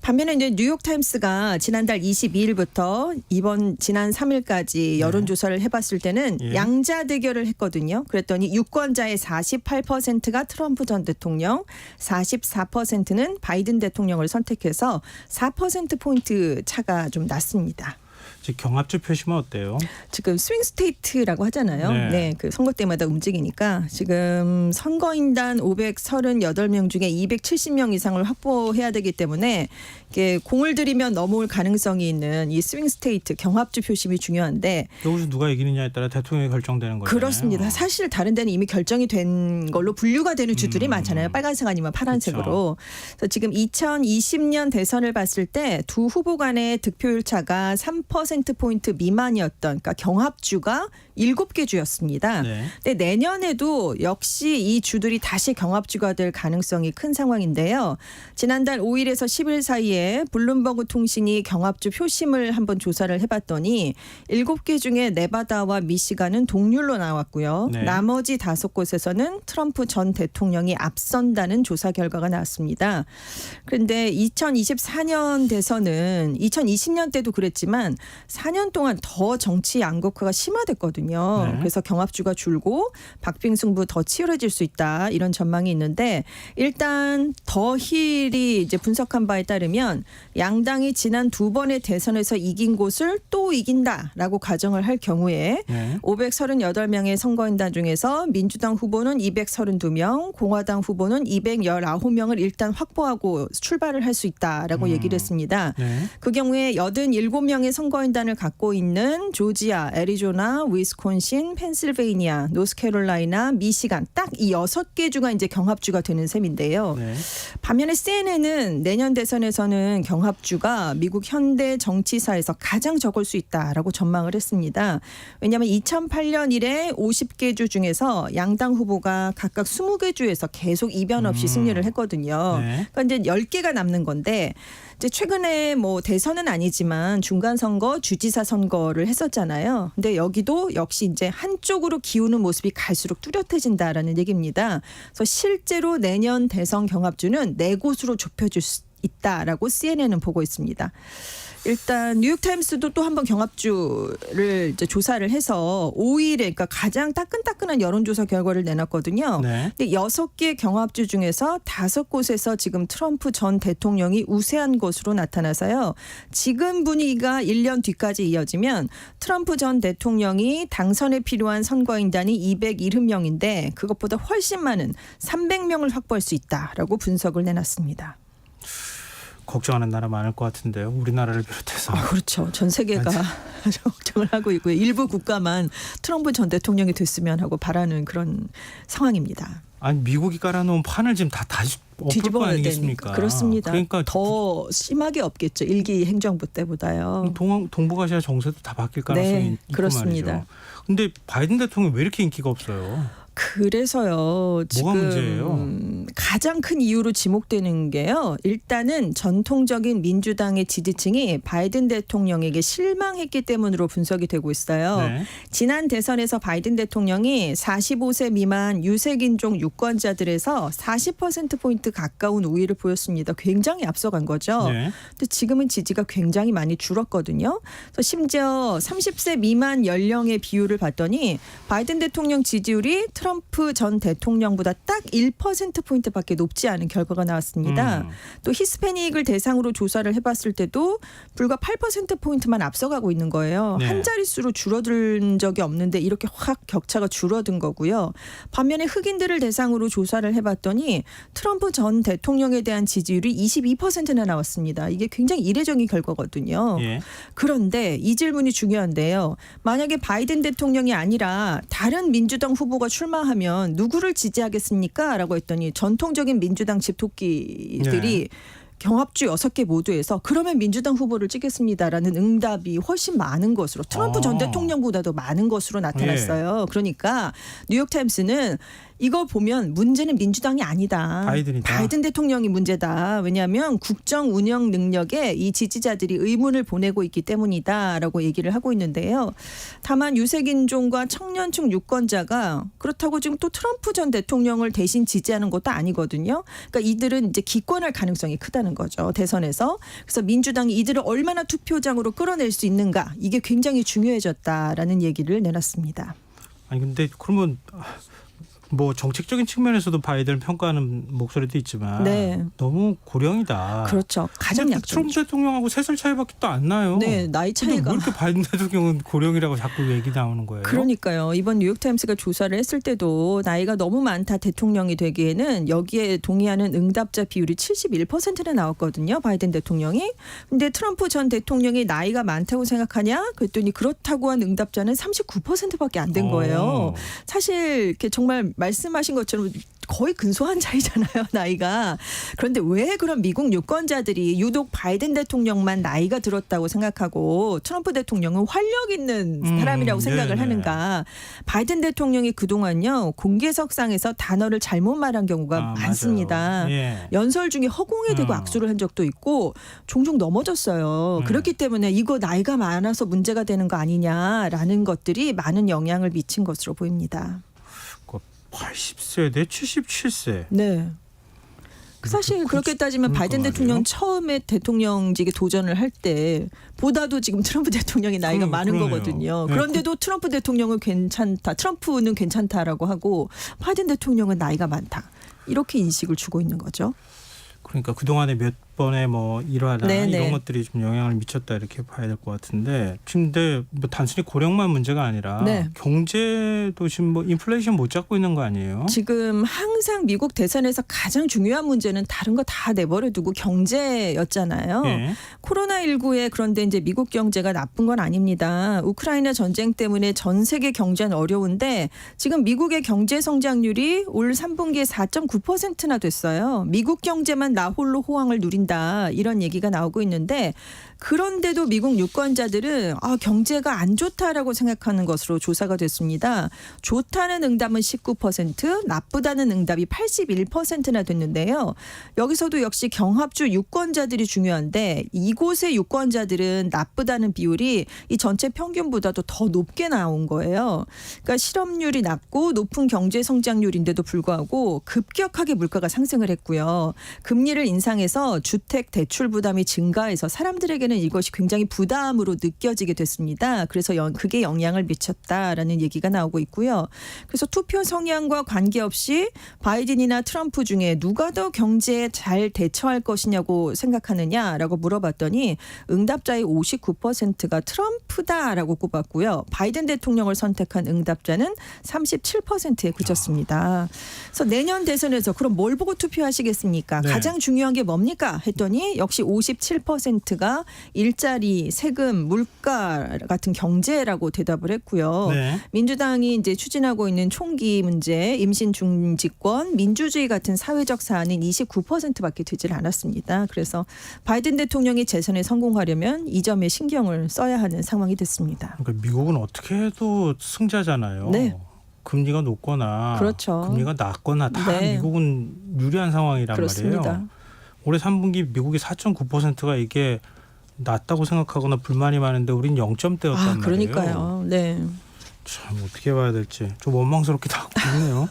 Speaker 12: 반면에 이제 뉴욕타임스가 지난달 22일부터 지난 3일까지 여론조사를 해봤을 때는 양자 대결을 했거든요. 그랬더니 유권자의 48%가 트럼프 전 대통령, 44%는 바이든 대통령을 선택해서 4%포인트 차가 좀 났습니다.
Speaker 1: 경합주 표시면 어때요?
Speaker 12: 지금 스윙 스테이트라고 하잖아요. 네, 그 선거 때마다 움직이니까 지금 선거인단 538명 중에 270명 이상을 확보해야 되기 때문에 이게 공을 들이면 넘어올 가능성이 있는 이 스윙 스테이트 경합주 표심이 중요한데
Speaker 1: 여기서 누가 이기느냐에 따라 대통령이 결정되는 거잖아요.
Speaker 12: 그렇습니다. 사실 다른 데는 이미 결정이 된 걸로 분류가 되는 주들이 많잖아요. 빨간색 아니면 파란색으로. 그래서 지금 2020년 대선을 봤을 때 두 후보 간의 득표율 차가 3% 2%포인트 미만이었던 그러니까 경합주가 7개 주였습니다.
Speaker 1: 네.
Speaker 12: 근데 내년에도 역시 이 주들이 다시 경합주가 될 가능성이 큰 상황인데요. 지난달 5일에서 10일 사이에 블룸버그 통신이 경합주 표심을 한번 조사를 해봤더니 7개 중에 네바다와 미시간은 동률로 나왔고요.
Speaker 1: 네.
Speaker 12: 나머지 5곳에서는 트럼프 전 대통령이 앞선다는 조사 결과가 나왔습니다. 그런데 2024년 대선은 2020년 때도 그랬지만 4년 동안 더 정치 양극화가 심화됐거든요.
Speaker 1: 네.
Speaker 12: 그래서 경합주가 줄고 박빙승부 더 치열해질 수 있다 이런 전망이 있는데 일단 더 힐이 이제 분석한 바에 따르면 양당이 지난 2번의 대선에서 이긴 곳을 또 이긴다라고 가정을 할 경우에
Speaker 1: 네.
Speaker 12: 538명의 선거인단 중에서 민주당 후보는 232명, 공화당 후보는 219명을 일단 확보하고 출발을 할 수 있다라고 얘기를 했습니다.
Speaker 1: 네.
Speaker 12: 그 경우에 87명의 선거인단을 갖고 있는 조지아, 애리조나, 위스콘신, 펜실베이니아, 노스캐롤라이나, 미시간 딱 이 6개 주가 이제 경합주가 되는 셈인데요.
Speaker 1: 네.
Speaker 12: 반면에 CNN은 내년 대선에서는 경합주가 미국 현대 정치사에서 가장 적을 수 있다라고 전망을 했습니다. 왜냐하면 2008년 이래 50개 주 중에서 양당 후보가 각각 20개 주에서 계속 이변 없이 승리를 했거든요.
Speaker 1: 네.
Speaker 12: 그러니까 이제 10개가 남는 건데 이제 최근에 뭐 대선은 아니지만 중간 선거, 주지사 선거를 했었잖아요. 근데 여기도 역시 이제 한쪽으로 기우는 모습이 갈수록 뚜렷해진다라는 얘기입니다. 그래서 실제로 내년 대선 경합주는 4곳으로 좁혀질 수 있다라고 CNN은 보고 있습니다. 일단 뉴욕타임스도 또 한번 경합주를 이제 조사를 해서 5일에 그러니까 가장 따끈따끈한 여론조사 결과를 내놨거든요.
Speaker 1: 네.
Speaker 12: 근데 6개 경합주 중에서 5곳에서 지금 트럼프 전 대통령이 우세한 것으로 나타나서요. 지금 분위기가 1년 뒤까지 이어지면 트럼프 전 대통령이 당선에 필요한 선거인단이 270명인데 그것보다 훨씬 많은 300명을 확보할 수 있다라고 분석을 내놨습니다.
Speaker 1: 걱정하는 나라 많을 것 같은데요. 우리나라를 비롯해서.
Speaker 12: 그렇죠. 전 세계가 아주 걱정을 하고 있고요. 일부 국가만 트럼프 전 대통령이 됐으면 하고 바라는 그런 상황입니다.
Speaker 1: 아니 미국이 깔아놓은 판을 지금 다 다시 엎을 거
Speaker 12: 뒤집어야
Speaker 1: 아니겠습니까?
Speaker 12: 되니까. 그렇습니다.
Speaker 1: 그러니까
Speaker 12: 더 심하게 없겠죠. 일기 행정부 때보다요.
Speaker 1: 동북아시아 정세도 다 바뀔 가능성이
Speaker 12: 네,
Speaker 1: 있고
Speaker 12: 그렇습니다.
Speaker 1: 말이죠. 근데 바이든 대통령이 왜 이렇게 인기가 없어요?
Speaker 12: 그래서요. 지금
Speaker 1: 문제예요?
Speaker 12: 가장 큰 이유로 지목되는 게요. 일단은 전통적인 민주당의 지지층이 바이든 대통령에게 실망했기 때문으로 분석이 되고 있어요.
Speaker 1: 네.
Speaker 12: 지난 대선에서 바이든 대통령이 45세 미만 유색인종 유권자들에서 40%포인트 가까운 우위를 보였습니다. 굉장히 앞서간 거죠.
Speaker 1: 네.
Speaker 12: 근데 지금은 지지가 굉장히 많이 줄었거든요. 그래서 심지어 30세 미만 연령의 비율을 봤더니 바이든 대통령 지지율이 트럼프 전 대통령보다 딱 1%포인트밖에 높지 않은 결과가 나왔습니다. 또 히스패닉을 대상으로 조사를 해봤을 때도 불과 8%포인트만 앞서가고 있는 거예요.
Speaker 1: 네.
Speaker 12: 한 자릿수로 줄어든 적이 없는데 이렇게 확 격차가 줄어든 거고요. 반면에 흑인들을 대상으로 조사를 해봤더니 트럼프 전 대통령에 대한 지지율이 22%나 나왔습니다. 이게 굉장히 이례적인 결과거든요.
Speaker 1: 예.
Speaker 12: 그런데 이 질문이 중요한데요. 만약에 바이든 대통령이 아니라 다른 민주당 후보가 출마하면 누구를 지지하겠습니까? 라고 했더니 전통적인 민주당 집토끼들이 경합주 6개 모두에서 그러면 민주당 후보를 찍겠습니다라는 응답이 훨씬 많은 것으로 트럼프 전 대통령보다도 많은 것으로 나타났어요. 그러니까 뉴욕타임스는 이거 보면 문제는 민주당이 아니다.
Speaker 1: 바이든이다.
Speaker 12: 바이든 대통령이 문제다. 왜냐하면 국정 운영 능력에 이 지지자들이 의문을 보내고 있기 때문이다라고 얘기를 하고 있는데요. 다만 유색인종과 청년층 유권자가 그렇다고 지금 또 트럼프 전 대통령을 대신 지지하는 것도 아니거든요. 그러니까 이들은 이제 기권할 가능성이 크다는 거죠. 대선에서. 그래서 민주당이 이들을 얼마나 투표장으로 끌어낼 수 있는가. 이게 굉장히 중요해졌다라는 얘기를 내놨습니다.
Speaker 1: 아니 근데 그러면 뭐 정책적인 측면에서도 바이든을 평가하는 목소리도 있지만
Speaker 12: 네.
Speaker 1: 너무 고령이다.
Speaker 12: 그렇죠. 가장 약점.
Speaker 1: 트럼프 대통령하고 3살 차이밖에 또 안 나요.
Speaker 12: 네, 나이 차이가.
Speaker 1: 왜 이렇게 바이든 대통령은 고령이라고 자꾸 얘기 나오는 거예요?
Speaker 12: 그러니까요. 이번 뉴욕타임스가 조사를 했을 때도 나이가 너무 많다 대통령이 되기에는 여기에 동의하는 응답자 비율이 71%나 나왔거든요. 바이든 대통령이. 근데 트럼프 전 대통령이 나이가 많다고 생각하냐? 그랬더니 그렇다고 한 응답자는 39%밖에 안 된 거예요. 사실 이렇게 정말 말씀하신 것처럼 거의 근소한 차이잖아요, 나이가. 그런데 왜 그런 미국 유권자들이 유독 바이든 대통령만 나이가 들었다고 생각하고 트럼프 대통령은 활력 있는 사람이라고 생각을
Speaker 1: 네네.
Speaker 12: 하는가. 바이든 대통령이 그동안요, 공개석상에서 단어를 잘못 말한 경우가 많습니다.
Speaker 1: 맞아요. 예.
Speaker 12: 연설 중에 허공에 대고 악수를 한 적도 있고 종종 넘어졌어요. 그렇기 때문에 이거 나이가 많아서 문제가 되는 거 아니냐라는 것들이 많은 영향을 미친 것으로 보입니다.
Speaker 1: 80세 대 77세.
Speaker 12: 네. 사실 그렇게 따지면 바이든 대통령 처음에 대통령직에 도전을 할 때 보다도 지금 트럼프 대통령이 나이가 많은
Speaker 1: 그러네요.
Speaker 12: 거거든요.
Speaker 1: 네,
Speaker 12: 그런데도 트럼프 대통령은 괜찮다. 트럼프는 괜찮다라고 하고 바이든 대통령은 나이가 많다. 이렇게 인식을 주고 있는 거죠.
Speaker 1: 그러니까 그동안에 몇 번의 뭐 일화나
Speaker 12: 네네.
Speaker 1: 이런 것들이 좀 영향을 미쳤다 이렇게 봐야 될 것 같은데 지금 근데 뭐 단순히 고령만 문제가 아니라
Speaker 12: 네.
Speaker 1: 경제도 지금 뭐 인플레이션 못 잡고 있는 거 아니에요?
Speaker 12: 지금 항상 미국 대선에서 가장 중요한 문제는 다른 거 다 내버려 두고 경제였잖아요.
Speaker 1: 예.
Speaker 12: 코로나19에 그런데 이제 미국 경제가 나쁜 건 아닙니다. 우크라이나 전쟁 때문에 전 세계 경제는 어려운데 지금 미국의 경제 성장률이 올 3분기에 4.9%나 됐어요. 미국 경제만 나 홀로 호황을 누린다. 이런 얘기가 나오고 있는데 그런데도 미국 유권자들은 경제가 안 좋다라고 생각하는 것으로 조사가 됐습니다. 좋다는 응답은 19%, 나쁘다는 응답이 81%나 됐는데요. 여기서도 역시 경합주 유권자들이 중요한데 이곳의 유권자들은 나쁘다는 비율이 이 전체 평균보다도 더 높게 나온 거예요. 그러니까 실업률이 낮고 높은 경제 성장률인데도 불구하고 급격하게 물가가 상승을 했고요. 금리를 인상해서 주택 대출 부담이 증가해서 사람들에게는 이것이 굉장히 부담으로 느껴지게 됐습니다. 그래서 그게 영향을 미쳤다라는 얘기가 나오고 있고요. 그래서 투표 성향과 관계없이 바이든이나 트럼프 중에 누가 더 경제에 잘 대처할 것이냐고 생각하느냐라고 물어봤더니 응답자의 59%가 트럼프다라고 꼽았고요. 바이든 대통령을 선택한 응답자는 37%에 그쳤습니다. 그래서 내년 대선에서 그럼 뭘 보고 투표하시겠습니까?
Speaker 1: 네.
Speaker 12: 가장 중요한 게 뭡니까? 했더니 역시 57%가 일자리, 세금, 물가 같은 경제라고 대답을 했고요.
Speaker 1: 네.
Speaker 12: 민주당이 이제 추진하고 있는 총기 문제, 임신 중지권, 민주주의 같은 사회적 사안은 29%밖에 되질 않았습니다. 그래서 바이든 대통령이 재선에 성공하려면 이 점에 신경을 써야 하는 상황이 됐습니다.
Speaker 1: 그러니까 미국은 어떻게 해도 승자잖아요.
Speaker 12: 네.
Speaker 1: 금리가 높거나
Speaker 12: 그렇죠.
Speaker 1: 금리가 낮거나 다
Speaker 12: 네.
Speaker 1: 미국은 유리한 상황이란
Speaker 12: 그렇습니다.
Speaker 1: 말이에요. 올해 3분기 미국이 4.9%가 이게 낮다고 생각하거나 불만이 많은데 우린 0점대였단 말이에요.
Speaker 12: 그러니까요. 네.
Speaker 1: 참 어떻게 봐야 될지 좀 원망스럽게 나오고 있네요.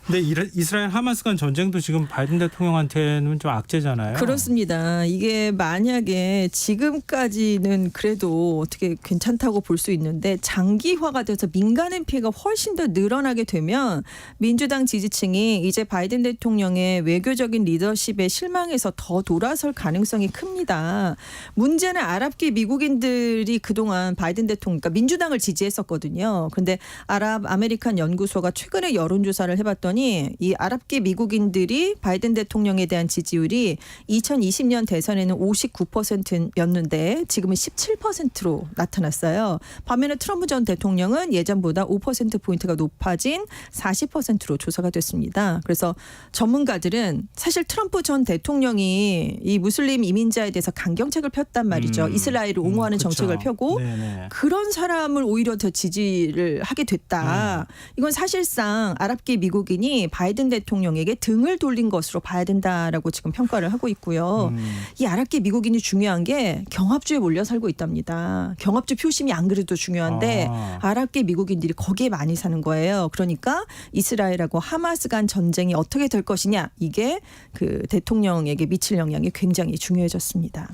Speaker 1: 근데 이스라엘 하마스 간 전쟁도 지금 바이든 대통령한테는 좀 악재잖아요.
Speaker 12: 그렇습니다. 이게 만약에 지금까지는 그래도 어떻게 괜찮다고 볼 수 있는데 장기화가 돼서 민간인 피해가 훨씬 더 늘어나게 되면 민주당 지지층이 이제 바이든 대통령의 외교적인 리더십에 실망해서 더 돌아설 가능성이 큽니다. 문제는 아랍계 미국인들이 그동안 바이든 대통령, 그러니까 민주당을 지지했었거든요. 그런데 아랍 아메리칸 연구소가 최근에 여론조사를 해봤더니 이 아랍계 미국인들이 바이든 대통령에 대한 지지율이 2020년 대선에는 59%였는데 지금은 17%로 나타났어요. 반면에 트럼프 전 대통령은 예전보다 5%포인트가 높아진 40%로 조사가 됐습니다. 그래서 전문가들은 사실 트럼프 전 대통령이 이 무슬림 이민자에 대해서 강경책을 폈단 말이죠. 이스라엘을 옹호하는
Speaker 1: 그렇죠.
Speaker 12: 정책을 펴고
Speaker 1: 네네.
Speaker 12: 그런 사람을 오히려 더 지지를 하게 됐다. 이건 사실상 아랍계 미국인이 바이든 대통령에게 등을 돌린 것으로 봐야 된다라고 지금 평가를 하고 있고요. 이 아랍계 미국인이 중요한 게 경합주에 몰려 살고 있답니다. 경합주 표심이 안 그래도 중요한데 아랍계 미국인들이 거기에 많이 사는 거예요. 그러니까 이스라엘하고 하마스 간 전쟁이 어떻게 될 것이냐, 이게 그 대통령에게 미칠 영향이 굉장히 중요해졌습니다.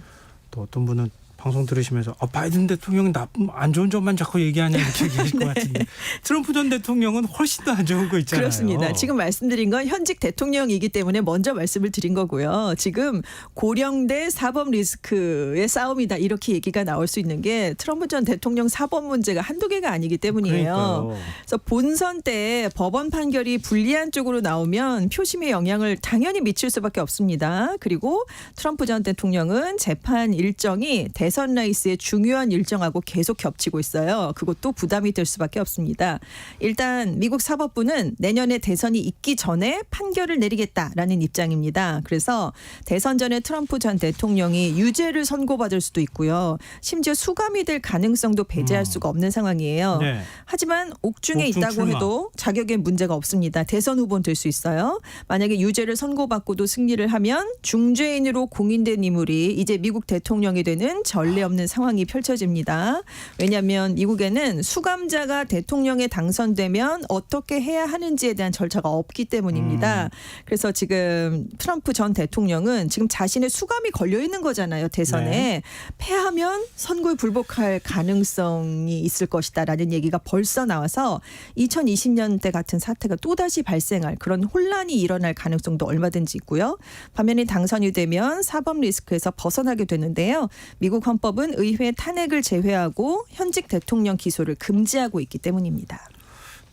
Speaker 1: 또 어떤 분은 방송 들으시면서 바이든 대통령이 나쁜 안 좋은 점만 자꾸 얘기하냐 이렇게 얘기하실 것 같은데 트럼프 전 대통령은 훨씬 더 안 좋은 거 있잖아요.
Speaker 12: 그렇습니다. 지금 말씀드린 건 현직 대통령이기 때문에 먼저 말씀을 드린 거고요. 지금 고령 대 사법 리스크의 싸움이다 이렇게 얘기가 나올 수 있는 게 트럼프 전 대통령 사법 문제가 한두 개가 아니기 때문이에요.
Speaker 1: 그러니까요.
Speaker 12: 그래서 본선 때 법원 판결이 불리한 쪽으로 나오면 표심에 영향을 당연히 미칠 수밖에 없습니다. 그리고 트럼프 전 대통령은 재판 일정이 대선 레이스의 중요한 일정하고 계속 겹치고 있어요. 그것도 부담이 될 수밖에 없습니다. 일단 미국 사법부는 내년에 대선이 있기 전에 판결을 내리겠다라는 입장입니다. 그래서 대선 전에 트럼프 전 대통령이 유죄를 선고받을 수도 있고요. 심지어 수감이 될 가능성도 배제할 수가 없는 상황이에요.
Speaker 1: 네.
Speaker 12: 하지만 옥중에
Speaker 1: 옥중
Speaker 12: 있다고
Speaker 1: 출마.
Speaker 12: 해도 자격에 문제가 없습니다. 대선 후보는 될 수 있어요. 만약에 유죄를 선고받고도 승리를 하면 중죄인으로 공인된 인물이 이제 미국 대통령이 되는 전례 없는 상황이 펼쳐집니다. 왜냐하면 미국에는 수감자가 대통령에 당선되면 어떻게 해야 하는지에 대한 절차가 없기 때문입니다. 그래서 지금 트럼프 전 대통령은 지금 자신의 수감이 걸려 있는 거잖아요. 대선에.
Speaker 1: 네.
Speaker 12: 패하면 선거에 불복할 가능성이 있을 것이다라는 얘기가 벌써 나와서 2020년대 같은 사태가 또다시 발생할 그런 혼란이 일어날 가능성도 얼마든지 있고요. 반면에 당선이 되면 사법 리스크에서 벗어나게 되는데요. 미국 헌법은 의회 탄핵을 제외하고 현직 대통령 기소를 금지하고 있기 때문입니다.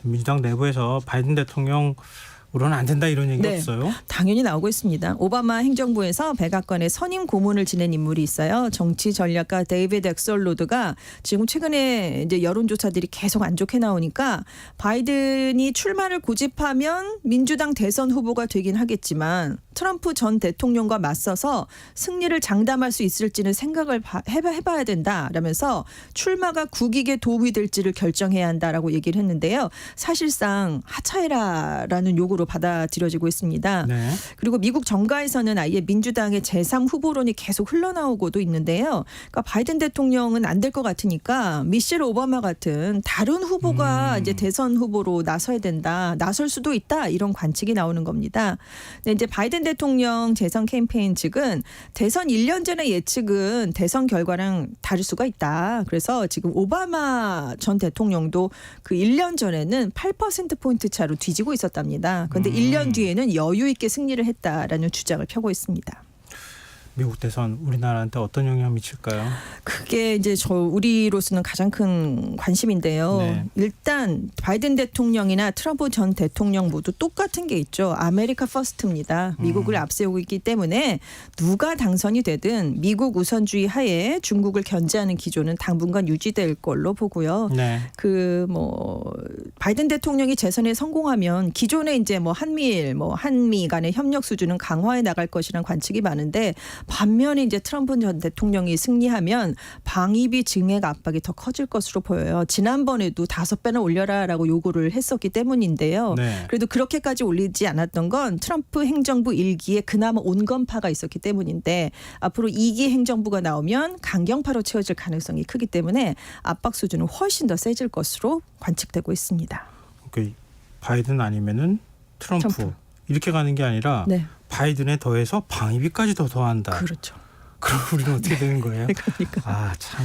Speaker 1: 민주당 내부에서 바이든 대통령 우로는 안 된다 이런 얘기
Speaker 12: 네.
Speaker 1: 없어요?
Speaker 12: 당연히 나오고 있습니다. 오바마 행정부에서 백악관의 선임 고문을 지낸 인물이 있어요. 정치 전략가 데이비드 엑설로드가 지금 최근에 이제 여론조사들이 계속 안 좋게 나오니까 바이든이 출마를 고집하면 민주당 대선 후보가 되긴 하겠지만 트럼프 전 대통령과 맞서서 승리를 장담할 수 있을지는 생각을 해봐야 된다라면서 출마가 국익에 도움이 될지를 결정해야 한다라고 얘기를 했는데요. 사실상 하차해라라는 요구로 받아들여지고 있습니다.
Speaker 1: 네.
Speaker 12: 그리고 미국 정가에서는 아예 민주당의 제3 후보론이 계속 흘러나오고도 있는데요. 그러니까 바이든 대통령은 안 될 것 같으니까 미셸 오바마 같은 다른 후보가 이제 대선 후보로 나서야 된다, 나설 수도 있다 이런 관측이 나오는 겁니다. 근데 이제 바이든 대통령 재선 캠페인 측은 대선 1년 전의 예측은 대선 결과랑 다를 수가 있다. 그래서 지금 오바마 전 대통령도 그 1년 전에는 8%포인트 차로 뒤지고 있었답니다. 그런데 1년 뒤에는 여유 있게 승리를 했다라는 주장을 펴고 있습니다.
Speaker 1: 미국 대선 우리나라한테 어떤 영향 미칠까요?
Speaker 12: 그게 이제 우리로서는 가장 큰 관심인데요.
Speaker 1: 네.
Speaker 12: 일단 바이든 대통령이나 트럼프 전 대통령 모두 똑같은 게 있죠. 아메리카 퍼스트입니다. 미국을 앞세우고 있기 때문에 누가 당선이 되든 미국 우선주의 하에 중국을 견제하는 기조는 당분간 유지될 걸로 보고요.
Speaker 1: 네.
Speaker 12: 바이든 대통령이 재선에 성공하면 기존에 이제 한미 간의 협력 수준은 강화해 나갈 것이라는 관측이 많은데 반면에 이제 트럼프 전 대통령이 승리하면 방위비 증액 압박이 더 커질 것으로 보여요. 지난번에도 5배나 올려라라고 요구를 했었기 때문인데요.
Speaker 1: 네.
Speaker 12: 그래도 그렇게까지 올리지 않았던 건 트럼프 행정부 1기에 그나마 온건파가 있었기 때문인데 앞으로 2기 행정부가 나오면 강경파로 채워질 가능성이 크기 때문에 압박 수준은 훨씬 더 세질 것으로 관측되고 있습니다.
Speaker 1: 그 바이든 아니면은 트럼프. 이렇게 가는 게 아니라
Speaker 12: 네.
Speaker 1: 바이든에 더해서 방위비까지 더 더한다.
Speaker 12: 그렇죠.
Speaker 1: 그럼 우리는 어떻게 되는 거예요?
Speaker 12: 그러니까.
Speaker 1: 아, 참.